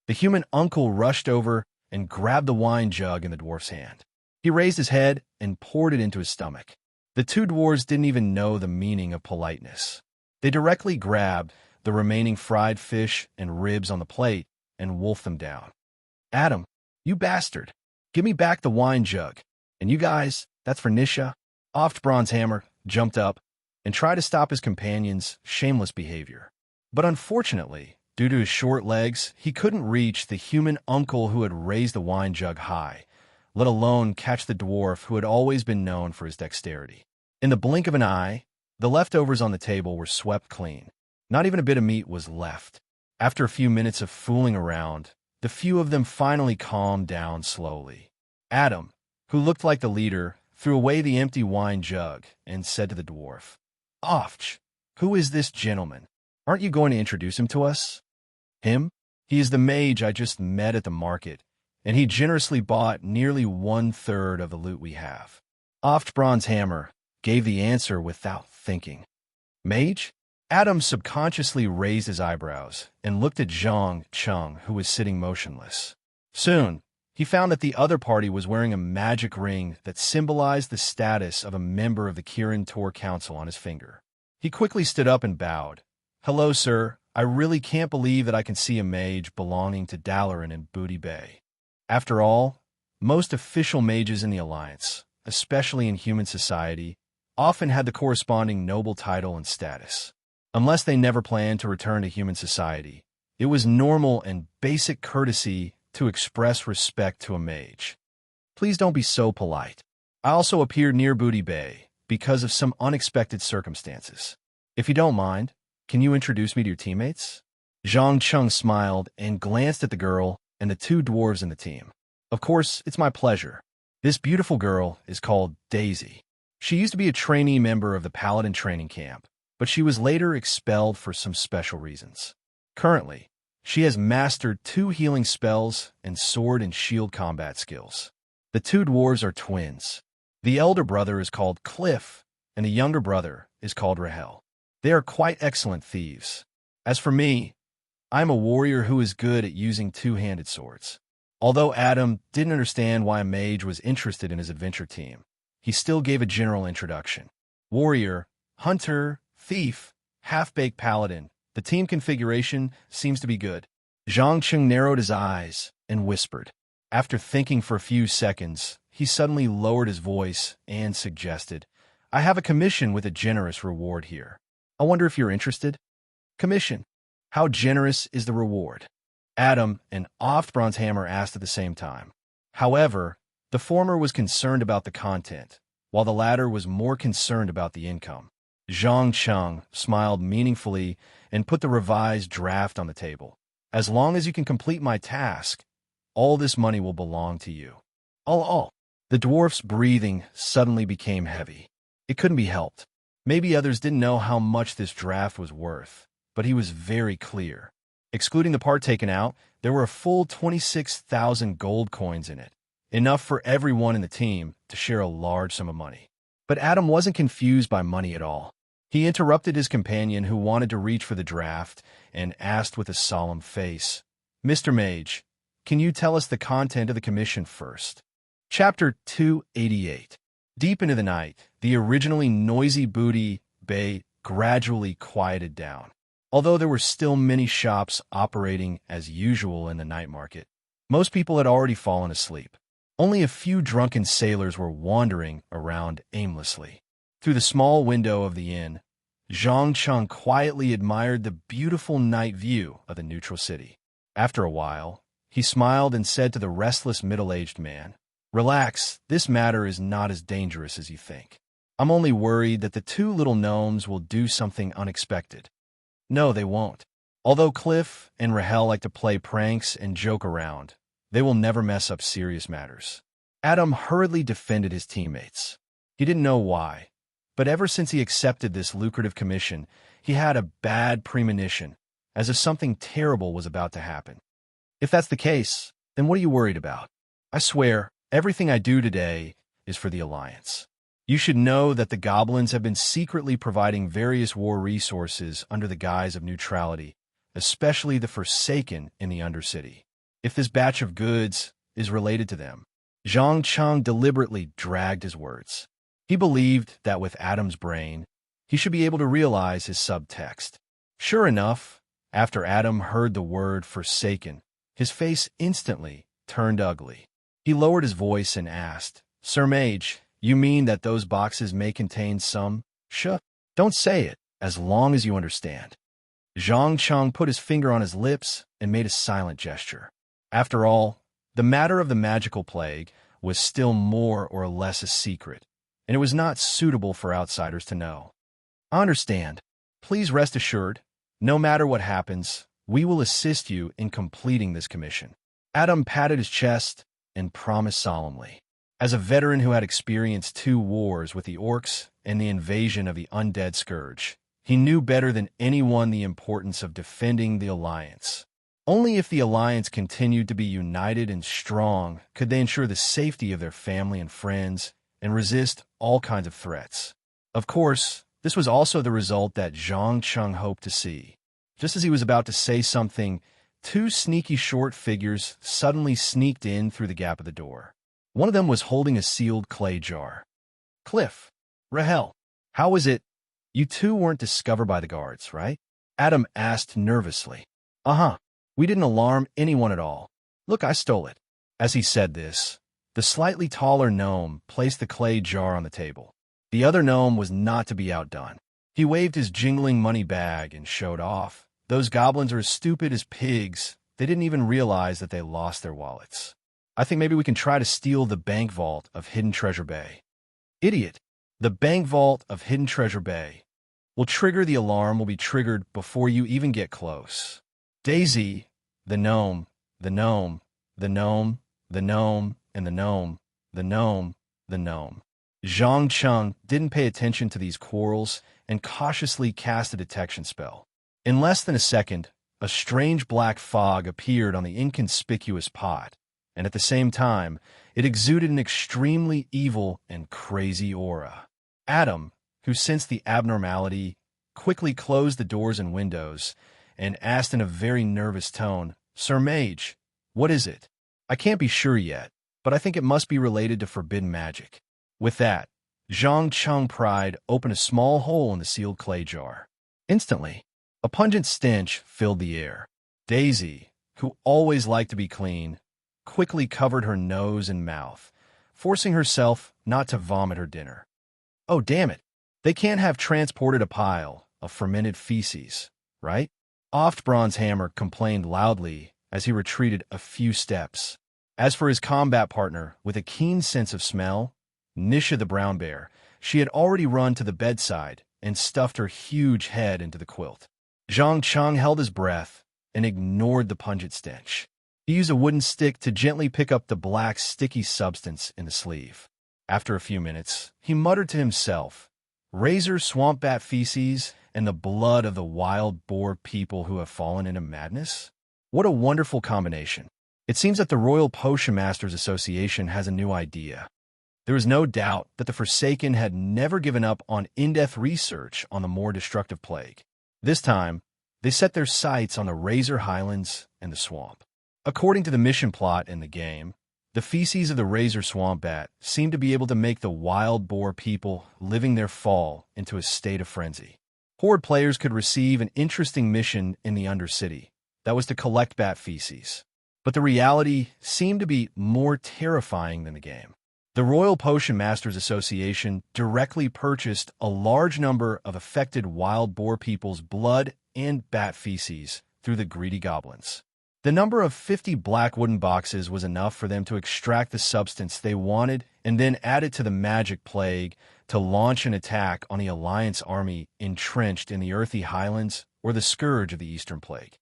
The human uncle rushed over and grabbed the wine jug in the dwarf's hand. He raised his head and poured it into his stomach. The two dwarves didn't even know the meaning of politeness. They directly grabbed the remaining fried fish and ribs on the plate and wolfed them down. "Adam, you bastard, give me back the wine jug. And you guys, that's for Nisha." Oft Bronzehammer jumped up and tried to stop his companion's shameless behavior. But unfortunately, due to his short legs, he couldn't reach the human uncle who had raised the wine jug high, let alone catch the dwarf who had always been known for his dexterity. In the blink of an eye, the leftovers on the table were swept clean. Not even a bit of meat was left. After a few minutes of fooling around, the few of them finally calmed down slowly. Adam, who looked like the leader, threw away the empty wine jug and said to the dwarf, "Oft, who is this gentleman? Aren't you going to introduce him to us?" "Him? He is the mage I just met at the market, and he generously bought nearly 1/3 of the loot we have." Oft Bronzehammer gave the answer without thinking. "Mage?" Adam subconsciously raised his eyebrows and looked at Zhang Chung, who was sitting motionless. Soon, he found that the other party was wearing a magic ring that symbolized the status of a member of the Kirin Tor Council on his finger. He quickly stood up and bowed. "Hello, sir. I really can't believe that I can see a mage belonging to Dalaran and Booty Bay. After all, most official mages in the Alliance, especially in human society, often had the corresponding noble title and status. Unless they never planned to return to human society, it was normal and basic courtesy to express respect to a mage. Please don't be so polite. I also appeared near Booty Bay because of some unexpected circumstances. If you don't mind, can you introduce me to your teammates?" Zhang Chung smiled and glanced at the girl and the two dwarves in the team. "Of course, it's my pleasure. This beautiful girl is called Daisy. She used to be a trainee member of the Paladin training camp, but she was later expelled for some special reasons. Currently, she has mastered 2 healing spells and sword and shield combat skills. The two dwarves are twins. The elder brother is called Cliff, and the younger brother is called Rahel. They are quite excellent thieves. As for me, I am a warrior who is good at using 2-handed swords." Although Adam didn't understand why a mage was interested in his adventure team, he still gave a general introduction. "Warrior, hunter, thief, half-baked paladin. The team configuration seems to be good." Zhang Chung narrowed his eyes and whispered. After thinking for a few seconds, he suddenly lowered his voice and suggested, "I have a commission with a generous reward here. I wonder if you're interested?" "Commission? How generous is the reward?" Adam and Oft Bronzehammer asked at the same time. However, the former was concerned about the content, while the latter was more concerned about the income. Zhang Chung smiled meaningfully and put the revised draft on the table. "As long as you can complete my task, all this money will belong to you." All. The dwarf's breathing suddenly became heavy. It couldn't be helped. Maybe others didn't know how much this draft was worth, but he was very clear. Excluding the part taken out, there were a full 26,000 gold coins in it, enough for everyone in the team to share a large sum of money. But Adam wasn't confused by money at all. He interrupted his companion who wanted to reach for the draft and asked with a solemn face, "Mr. Mage, can you tell us the content of the commission first?" Chapter 288. Deep into the night, the originally noisy Booty Bay gradually quieted down. Although there were still many shops operating as usual in the night market, most people had already fallen asleep. Only a few drunken sailors were wandering around aimlessly. Through the small window of the inn, Zhang Chung quietly admired the beautiful night view of the neutral city. After a while, he smiled and said to the restless middle-aged man, "Relax, this matter is not as dangerous as you think. I'm only worried that the 2 little gnomes will do something unexpected." "No, they won't. Although Cliff and Rahel like to play pranks and joke around, they will never mess up serious matters." Adam hurriedly defended his teammates. He didn't know why, but ever since he accepted this lucrative commission, he had a bad premonition, as if something terrible was about to happen. If that's the case, then what are you worried about? I swear, everything I do today is for the Alliance. You should know that the goblins have been secretly providing various war resources under the guise of neutrality, especially the Forsaken in the Undercity. If this batch of goods is related to them, Zhang Cheng deliberately dragged his words. He believed that with Adam's brain, he should be able to realize his subtext. Sure enough, after Adam heard the word Forsaken, his face instantly turned ugly. He lowered his voice and asked, "Sir Mage, you mean that those boxes may contain some Don't say it, as long as you understand." Zhang Cheng put his finger on his lips and made a silent gesture. After all, the matter of the magical plague was still more or less a secret, and it was not suitable for outsiders to know. "I understand. Please rest assured, no matter what happens, we will assist you in completing this commission." Adam patted his chest and promised solemnly. As a veteran who had experienced 2 wars with the orcs and the invasion of the undead scourge, he knew better than anyone the importance of defending the Alliance. Only if the Alliance continued to be united and strong could they ensure the safety of their family and friends and resist all kinds of threats. Of course, this was also the result that Zhang Cheng hoped to see. Just as he was about to say something, 2 sneaky short figures suddenly sneaked in through the gap of the door. One of them was holding a sealed clay jar. "Cliff, Rahel, how is it? You 2 weren't discovered by the guards, right?" Adam asked nervously. "Uh-huh. We didn't alarm anyone at all. Look, I stole it." As he said this, the slightly taller gnome placed the clay jar on the table. The other gnome was not to be outdone. He waved his jingling money bag and showed off. "Those goblins are as stupid as pigs. They didn't even realize that they lost their wallets. I think maybe we can try to steal the bank vault of Hidden Treasure Bay." "Idiot. The bank vault of Hidden Treasure Bay will trigger the alarm will be triggered before you even get close." Daisy, the gnome, the gnome, the gnome, the gnome, and the gnome, the gnome, the gnome. Zhang Cheng didn't pay attention to these quarrels and cautiously cast a detection spell. In less than a second, a strange black fog appeared on the inconspicuous pot, and at the same time, it exuded an extremely evil and crazy aura. Adam, who sensed the abnormality, quickly closed the doors and windows and asked in a very nervous tone, "Sir Mage, what is it?" "I can't be sure yet, but I think it must be related to forbidden magic." With that, Zhang Cheng pried open a small hole in the sealed clay jar. Instantly, a pungent stench filled the air. Daisy, who always liked to be clean, quickly covered her nose and mouth, forcing herself not to vomit her dinner. "Oh, damn it. They can't have transported a pile of fermented feces, right?" Oft Hammer complained loudly as he retreated a few steps. As for his combat partner, with a keen sense of smell, Nisha the brown bear, she had already run to the bedside and stuffed her huge head into the quilt. Zhang Cheng held his breath and ignored the pungent stench. He used a wooden stick to gently pick up the black, sticky substance in the sleeve. After a few minutes, he muttered to himself, "Razor swamp bat feces and the blood of the wild boar people who have fallen into madness? What a wonderful combination." It seems that the Royal Potion Masters Association has a new idea. There is no doubt that the Forsaken had never given up on in-depth research on the more destructive plague. This time, they set their sights on the Razor Highlands and the swamp. According to the mission plot in the game, the feces of the Razor Swamp Bat seemed to be able to make the wild boar people living there fall into a state of frenzy. Horde players could receive an interesting mission in the Undercity that was to collect bat feces, but the reality seemed to be more terrifying than the game. The Royal Potion Masters Association directly purchased a large number of affected wild boar people's blood and bat feces through the greedy goblins. The number of 50 black wooden boxes was enough for them to extract the substance they wanted and then add it to the magic plague to launch an attack on the Alliance army entrenched in the Earthy Highlands or the scourge of the Eastern Plague.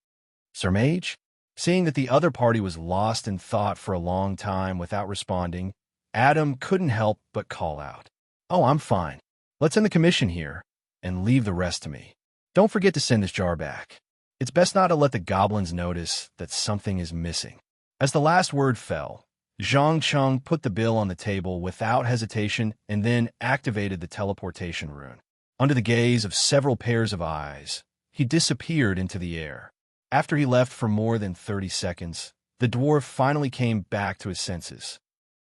Sir Mage, seeing that the other party was lost in thought for a long time without responding, Adam couldn't help but call out, "Oh, I'm fine. Let's end the commission here and leave the rest to me." Don't forget to send this jar back. It's best not to let the goblins notice that something is missing." As the last word fell, Zhang Cheng put the bill on the table without hesitation and then activated the teleportation rune. Under the gaze of several pairs of eyes, he disappeared into the air. After he left for more than 30 seconds, the dwarf finally came back to his senses.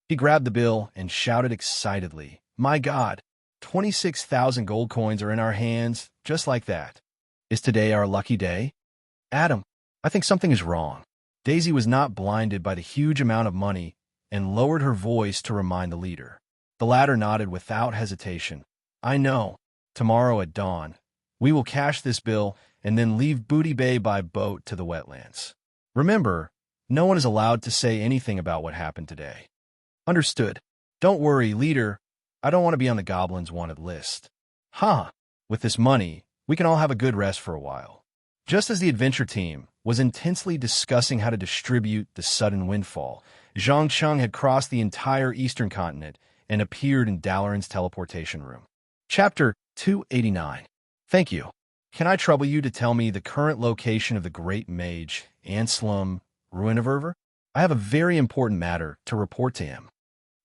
He grabbed the bill and shouted excitedly, "My God, 26,000 gold coins are in our hands, just like that. Is today our lucky day?" "Adam, I think something is wrong." Daisy was not blinded by the huge amount of money and lowered her voice to remind the leader. The latter nodded without hesitation. "I know. Tomorrow at dawn, we will cash this bill and then leave Booty Bay by boat to the wetlands. Remember, no one is allowed to say anything about what happened today." "Understood. Don't worry, leader. I don't want to be on the goblins' wanted list." "Huh. With this money, we can all have a good rest for a while." Just as the adventure team was intensely discussing how to distribute the sudden windfall, Zhang Cheng had crossed the entire eastern continent and appeared in Dalaran's teleportation room. Chapter 289. "Thank you. Can I trouble you to tell me the current location of the great mage, Anselm Ruiniverver? I have a very important matter to report to him."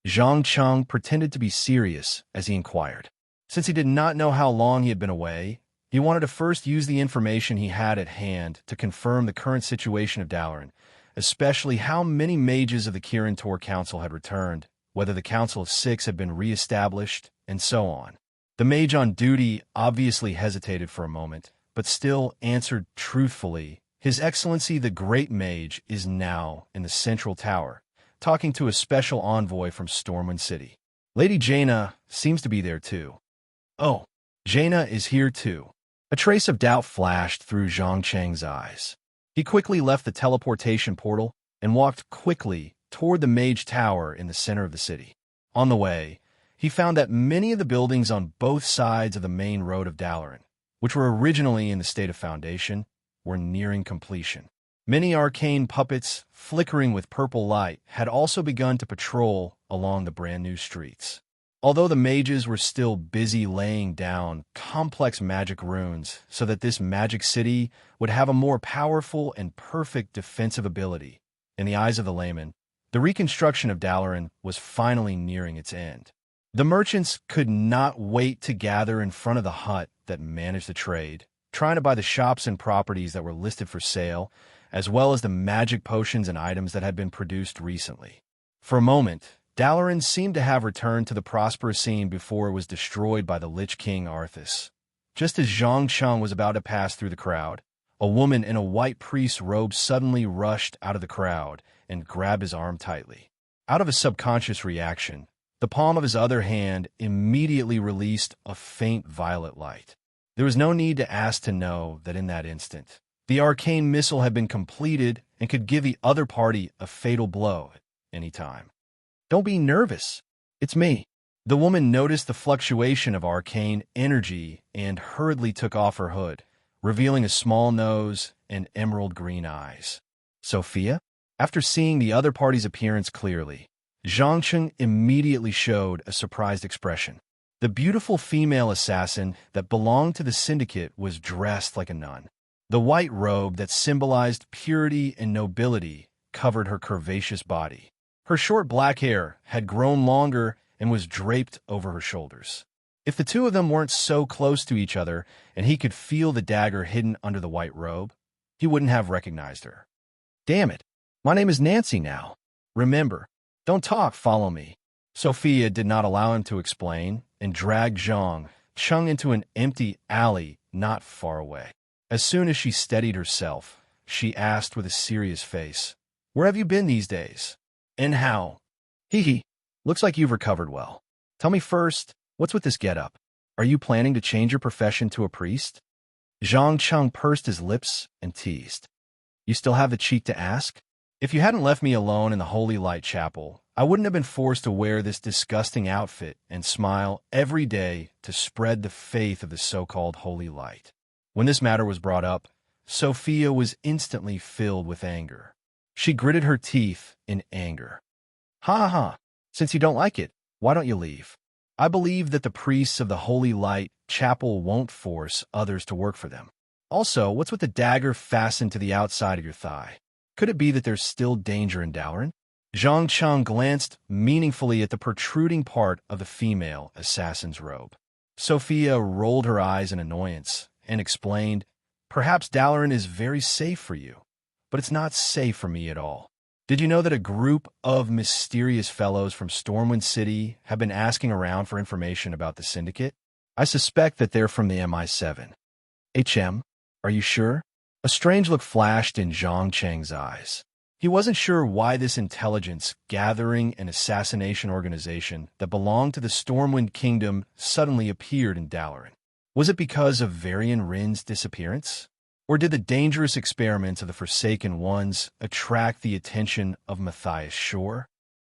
Zhang Cheng pretended to be serious as he inquired. Since he did not know how long he had been away, he wanted to first use the information he had at hand to confirm the current situation of Dalaran, especially how many mages of the Kirin Tor Council had returned, whether the Council of Six had been re-established, and so on. The mage on duty obviously hesitated for a moment, but still answered truthfully, "His Excellency the Great Mage is now in the Central Tower, talking to a special envoy from Stormwind City. Lady Jaina seems to be there too." "Oh, Jaina is here too." A trace of doubt flashed through Zhang Cheng's eyes. He quickly left the teleportation portal and walked quickly toward the Mage Tower in the center of the city. On the way, he found that many of the buildings on both sides of the main road of Dalaran, which were originally in the state of foundation, were nearing completion. Many arcane puppets, flickering with purple light, had also begun to patrol along the brand-new streets. Although the mages were still busy laying down complex magic runes so that this magic city would have a more powerful and perfect defensive ability, in the eyes of the layman, the reconstruction of Dalaran was finally nearing its end. The merchants could not wait to gather in front of the hut that managed the trade, trying to buy the shops and properties that were listed for sale, as well as the magic potions and items that had been produced recently. For a moment, Dalaran seemed to have returned to the prosperous scene before it was destroyed by the Lich King Arthas. Just as Zhang Cheng was about to pass through the crowd, a woman in a white priest's robe suddenly rushed out of the crowd and grabbed his arm tightly. Out of a subconscious reaction, the palm of his other hand immediately released a faint violet light. There was no need to ask to know that in that instant, the arcane missile had been completed and could give the other party a fatal blow at any time. "Don't be nervous. It's me." The woman noticed the fluctuation of arcane energy and hurriedly took off her hood, revealing a small nose and emerald green eyes. "Sophia?" After seeing the other party's appearance clearly, Zhang Cheng immediately showed a surprised expression. The beautiful female assassin that belonged to the syndicate was dressed like a nun. The white robe that symbolized purity and nobility covered her curvaceous body. Her short black hair had grown longer and was draped over her shoulders. If the two of them weren't so close to each other and he could feel the dagger hidden under the white robe, he wouldn't have recognized her. "Damn it, my name is Nancy now. Remember, don't talk, follow me." Sophia did not allow him to explain and dragged Zhang Cheng into an empty alley not far away. As soon as she steadied herself, she asked with a serious face, "Where have you been these days? And how?" "Hee. Looks like you've recovered well. Tell me first, what's with this getup? Are you planning to change your profession to a priest?" Zhang Cheng pursed his lips and teased. "You still have the cheek to ask? If you hadn't left me alone in the Holy Light Chapel, I wouldn't have been forced to wear this disgusting outfit and smile every day to spread the faith of the so-called Holy Light." When this matter was brought up, Sophia was instantly filled with anger. She gritted her teeth in anger. "Ha ha ha. Since you don't like it, why don't you leave? I believe that the priests of the Holy Light Chapel won't force others to work for them. Also, what's with the dagger fastened to the outside of your thigh? Could it be that there's still danger in Dalaran? Zhang Cheng glanced meaningfully at the protruding part of the female assassin's robe. Sophia rolled her eyes in annoyance and explained, "Perhaps Dalaran is very safe for you, but it's not safe for me at all. Did you know that a group of mysterious fellows from Stormwind City have been asking around for information about the Syndicate? I suspect that they're from the MI7. HM, are you sure?" A strange look flashed in Zhang Cheng's eyes. He wasn't sure why this intelligence gathering and assassination organization that belonged to the Stormwind Kingdom suddenly appeared in Dalaran. Was it because of Varian Rin's disappearance? Or did the dangerous experiments of the Forsaken Ones attract the attention of Matthias Shore?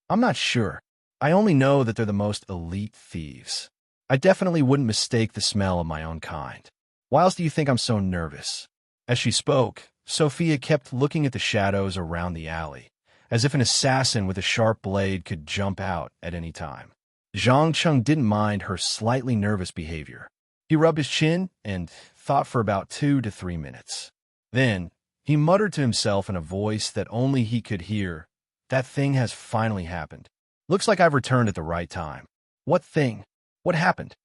I'm not sure. I only know that they're the most elite thieves. I definitely wouldn't mistake the smell of my own kind. Why else do you think I'm so nervous? As she spoke, Sophia kept looking at the shadows around the alley, as if an assassin with a sharp blade could jump out at any time. Zhang Cheng didn't mind her slightly nervous behavior. He rubbed his chin and thought for about 2 to 3 minutes. Then, he muttered to himself in a voice that only he could hear, "That thing has finally happened. Looks like I've returned at the right time." "What thing? What happened?"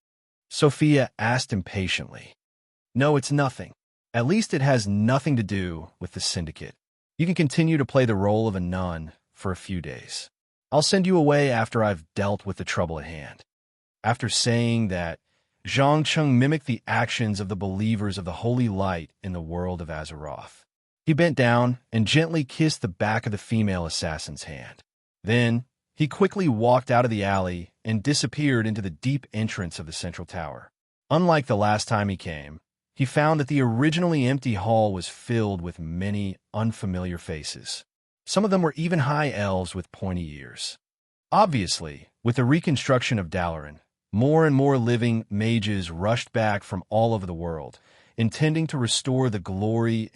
Sophia asked impatiently. "No, it's nothing. At least it has nothing to do with the Syndicate. You can continue to play the role of a nun for a few days. I'll send you away after I've dealt with the trouble at hand." After saying that, Zhang Cheng mimicked the actions of the believers of the holy light in the world of Azeroth. He bent down and gently kissed the back of the female assassin's hand. Then, he quickly walked out of the alley and disappeared into the deep entrance of the central tower. Unlike the last time he came, he found that the originally empty hall was filled with many unfamiliar faces. Some of them were even high elves with pointy ears. Obviously, with the reconstruction of Dalaran, more and more living mages rushed back from all over the world, intending to restore the glory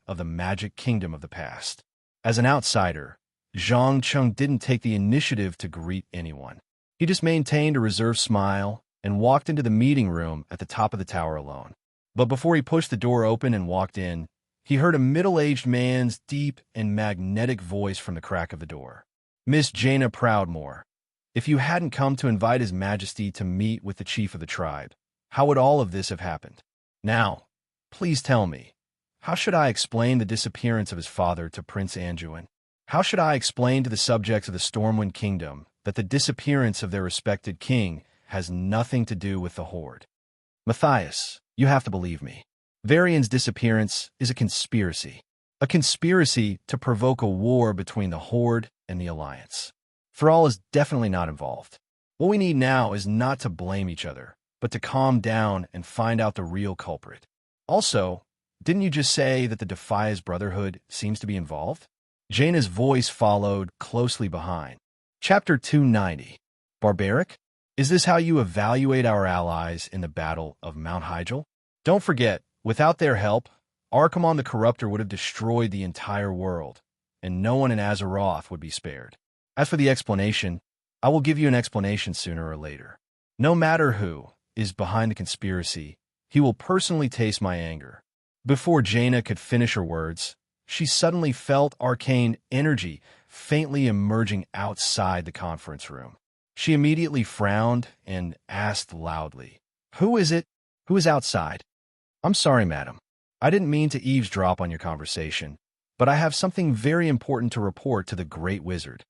of the magic kingdom of the past. As an outsider, Zhang Cheng didn't take the initiative to greet anyone. He just maintained a reserved smile and walked into the meeting room at the top of the tower alone. But before he pushed the door open and walked in, he heard a middle-aged man's deep and magnetic voice from the crack of the door. "Miss Jaina Proudmoore, if you hadn't come to invite His Majesty to meet with the chief of the tribe, how would all of this have happened? Now, please tell me, how should I explain the disappearance of his father to Prince Anduin? How should I explain to the subjects of the Stormwind Kingdom that the disappearance of their respected king has nothing to do with the Horde? Matthias, you have to believe me. Varian's disappearance is a conspiracy to provoke a war between the Horde and the Alliance. Thrall is definitely not involved. What we need now is not to blame each other, but to calm down and find out the real culprit. Also, didn't you just say that the Defias Brotherhood seems to be involved?" Jaina's voice followed closely behind. Chapter 290. Barbaric? Is this how you evaluate our allies in the Battle of Mount Hyjal? Don't forget, without their help, Archimonde the Corruptor would have destroyed the entire world, and no one in Azeroth would be spared. As for the explanation, I will give you an explanation sooner or later. No matter who is behind the conspiracy, he will personally taste my anger. Before Jaina could finish her words, she suddenly felt arcane energy faintly emerging outside the conference room. She immediately frowned and asked loudly, "Who is it? Who is outside?" "I'm sorry, madam. I didn't mean to eavesdrop on your conversation, but I have something very important to report to the Great Wizard."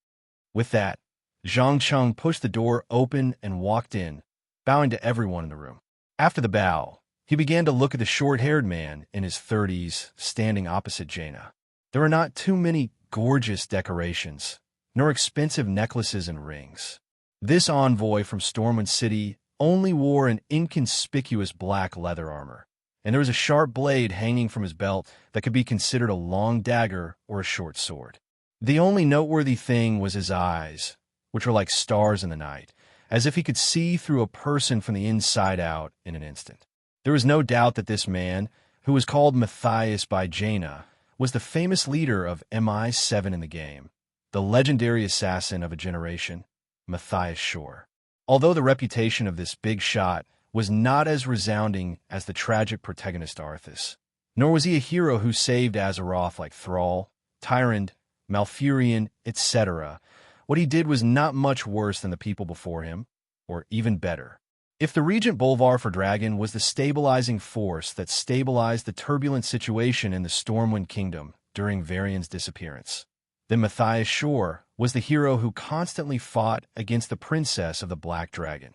With that, Zhang Cheng pushed the door open and walked in, bowing to everyone in the room. After the bow, he began to look at the short-haired man in his 30s standing opposite Jaina. There were not too many gorgeous decorations, nor expensive necklaces and rings. This envoy from Stormwind City only wore an inconspicuous black leather armor, and there was a sharp blade hanging from his belt that could be considered a long dagger or a short sword. The only noteworthy thing was his eyes, which were like stars in the night, as if he could see through a person from the inside out in an instant. There was no doubt that this man, who was called Matthias by Jaina, was the famous leader of MI7 in the game, the legendary assassin of a generation, Matthias Shore. Although the reputation of this big shot was not as resounding as the tragic protagonist Arthas. Nor was he a hero who saved Azeroth like Thrall, Tyrant, Malfurion, etc. What he did was not much worse than the people before him, or even better. If the Regent Bolvar for Dragon was the stabilizing force that stabilized the turbulent situation in the Stormwind Kingdom during Varian's disappearance, then Matthias Shore was the hero who constantly fought against the princess of the Black Dragon,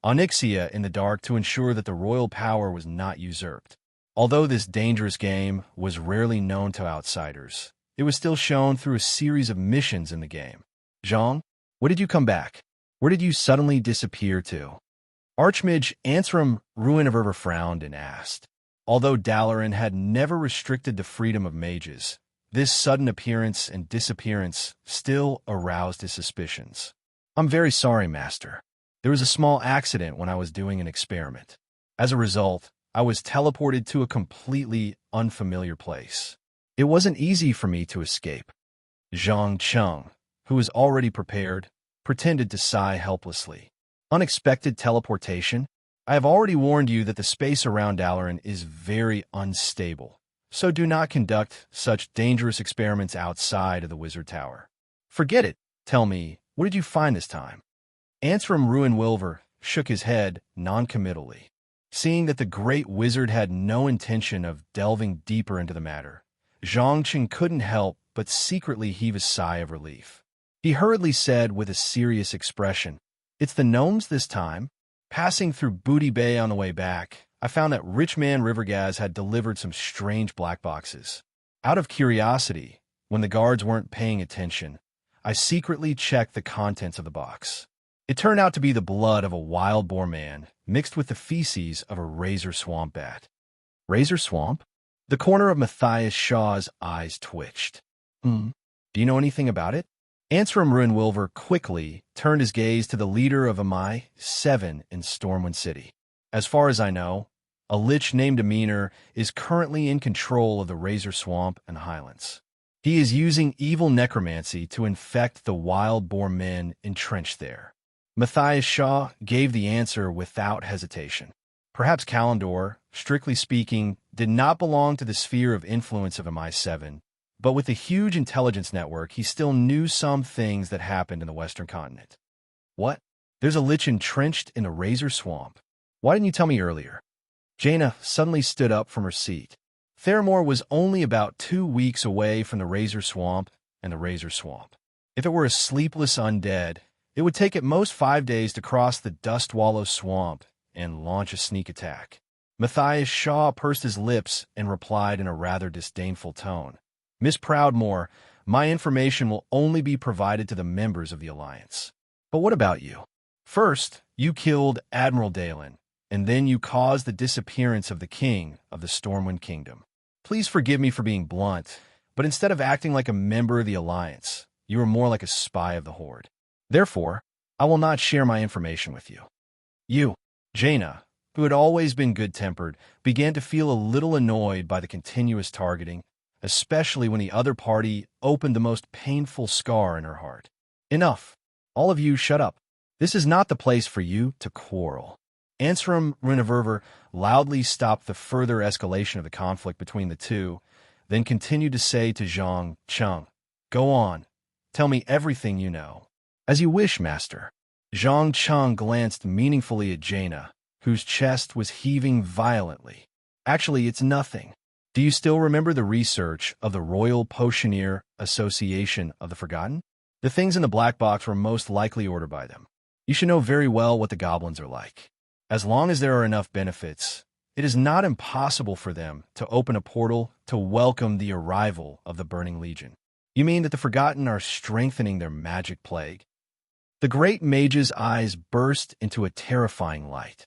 Onyxia in the dark, to ensure that the royal power was not usurped. Although this dangerous game was rarely known to outsiders, it was still shown through a series of missions in the game. Zhang, when did you come back? Where did you suddenly disappear to? Archmage Ansram Ruin-of-Ever frowned and asked. Although Dalaran had never restricted the freedom of mages, this sudden appearance and disappearance still aroused his suspicions. I'm very sorry, Master. There was a small accident when I was doing an experiment. As a result, I was teleported to a completely unfamiliar place. It wasn't easy for me to escape. Zhang Cheng, who was already prepared, pretended to sigh helplessly. Unexpected teleportation? I have already warned you that the space around Dalaran is very unstable, so do not conduct such dangerous experiments outside of the Wizard Tower. Forget it. Tell me, what did you find this time? Ansram Ruin-Wilver shook his head noncommittally. Seeing that the great wizard had no intention of delving deeper into the matter, Zhang Cheng couldn't help but secretly heave a sigh of relief. He hurriedly said with a serious expression, "It's the gnomes this time. Passing through Booty Bay on the way back, I found that Richman Rivergaz had delivered some strange black boxes. Out of curiosity, when the guards weren't paying attention, I secretly checked the contents of the box. It turned out to be the blood of a wild boar man mixed with the feces of a razor swamp bat." Razor swamp? The corner of Matthias Shaw's eyes twitched. Do you know anything about it? Ansram Ruin-Wilver quickly turned his gaze to the leader of MI7 in Stormwind City. As far as I know, a lich named Aminer is currently in control of the Razor Swamp and Highlands. He is using evil necromancy to infect the wild boar men entrenched there. Matthias Shaw gave the answer without hesitation. Perhaps Kalendor, strictly speaking, did not belong to the sphere of influence of MI7, but with the huge intelligence network, he still knew some things that happened in the Western continent. What? There's a lich entrenched in the Razor Swamp. Why didn't you tell me earlier? Jaina suddenly stood up from her seat. Theramore was only about 2 weeks away from the Razor Swamp and the Razor Swamp. If it were a sleepless undead, it would take at most 5 days to cross the Dust Wallow Swamp and launch a sneak attack. Matthias Shaw pursed his lips and replied in a rather disdainful tone. Miss Proudmoore, my information will only be provided to the members of the Alliance. But what about you? First, you killed Admiral Dalen, and then you caused the disappearance of the king of the Stormwind Kingdom. Please forgive me for being blunt, but instead of acting like a member of the Alliance, you are more like a spy of the Horde. Therefore, I will not share my information with you. You, Jaina, who had always been good-tempered, began to feel a little annoyed by the continuous targeting, especially when the other party opened the most painful scar in her heart. Enough. All of you shut up. This is not the place for you to quarrel. Ansram Ruin-of-Ever loudly stopped the further escalation of the conflict between the two, then continued to say to Zhang Cheng, "Go on. Tell me everything you know." "As you wish, Master." Zhang Cheng glanced meaningfully at Jaina, whose chest was heaving violently. "Actually, it's nothing. Do you still remember the research of the Royal Potioneer Association of the Forgotten? The things in the black box were most likely ordered by them. You should know very well what the goblins are like. As long as there are enough benefits, it is not impossible for them to open a portal to welcome the arrival of the Burning Legion." "You mean that the Forgotten are strengthening their magic plague?" The great mage's eyes burst into a terrifying light.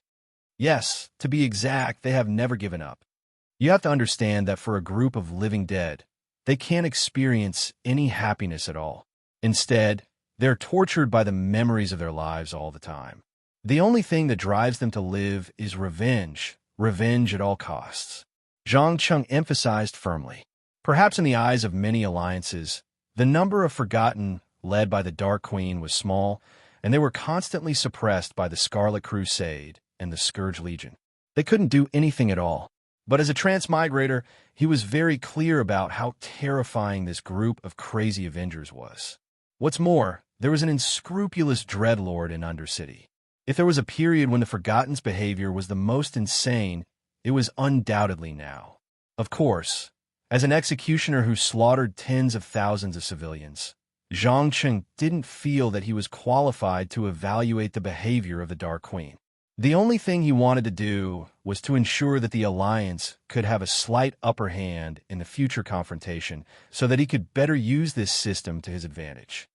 "Yes, to be exact, they have never given up. You have to understand that for a group of living dead, they can't experience any happiness at all. Instead, they're tortured by the memories of their lives all the time. The only thing that drives them to live is revenge at all costs." Zhang Cheng emphasized firmly. Perhaps in the eyes of many alliances, the number of Forgotten led by the Dark Queen was small, and they were constantly suppressed by the Scarlet Crusade and the Scourge Legion. They couldn't do anything at all. But as a transmigrator, he was very clear about how terrifying this group of crazy Avengers was. What's more, there was an unscrupulous dreadlord in Undercity. If there was a period when the Forgotten's behavior was the most insane, it was undoubtedly now. Of course, as an executioner who slaughtered tens of thousands of civilians, Zhang Cheng didn't feel that he was qualified to evaluate the behavior of the Dark Queen. The only thing he wanted to do was to ensure that the Alliance could have a slight upper hand in the future confrontation so that he could better use this system to his advantage.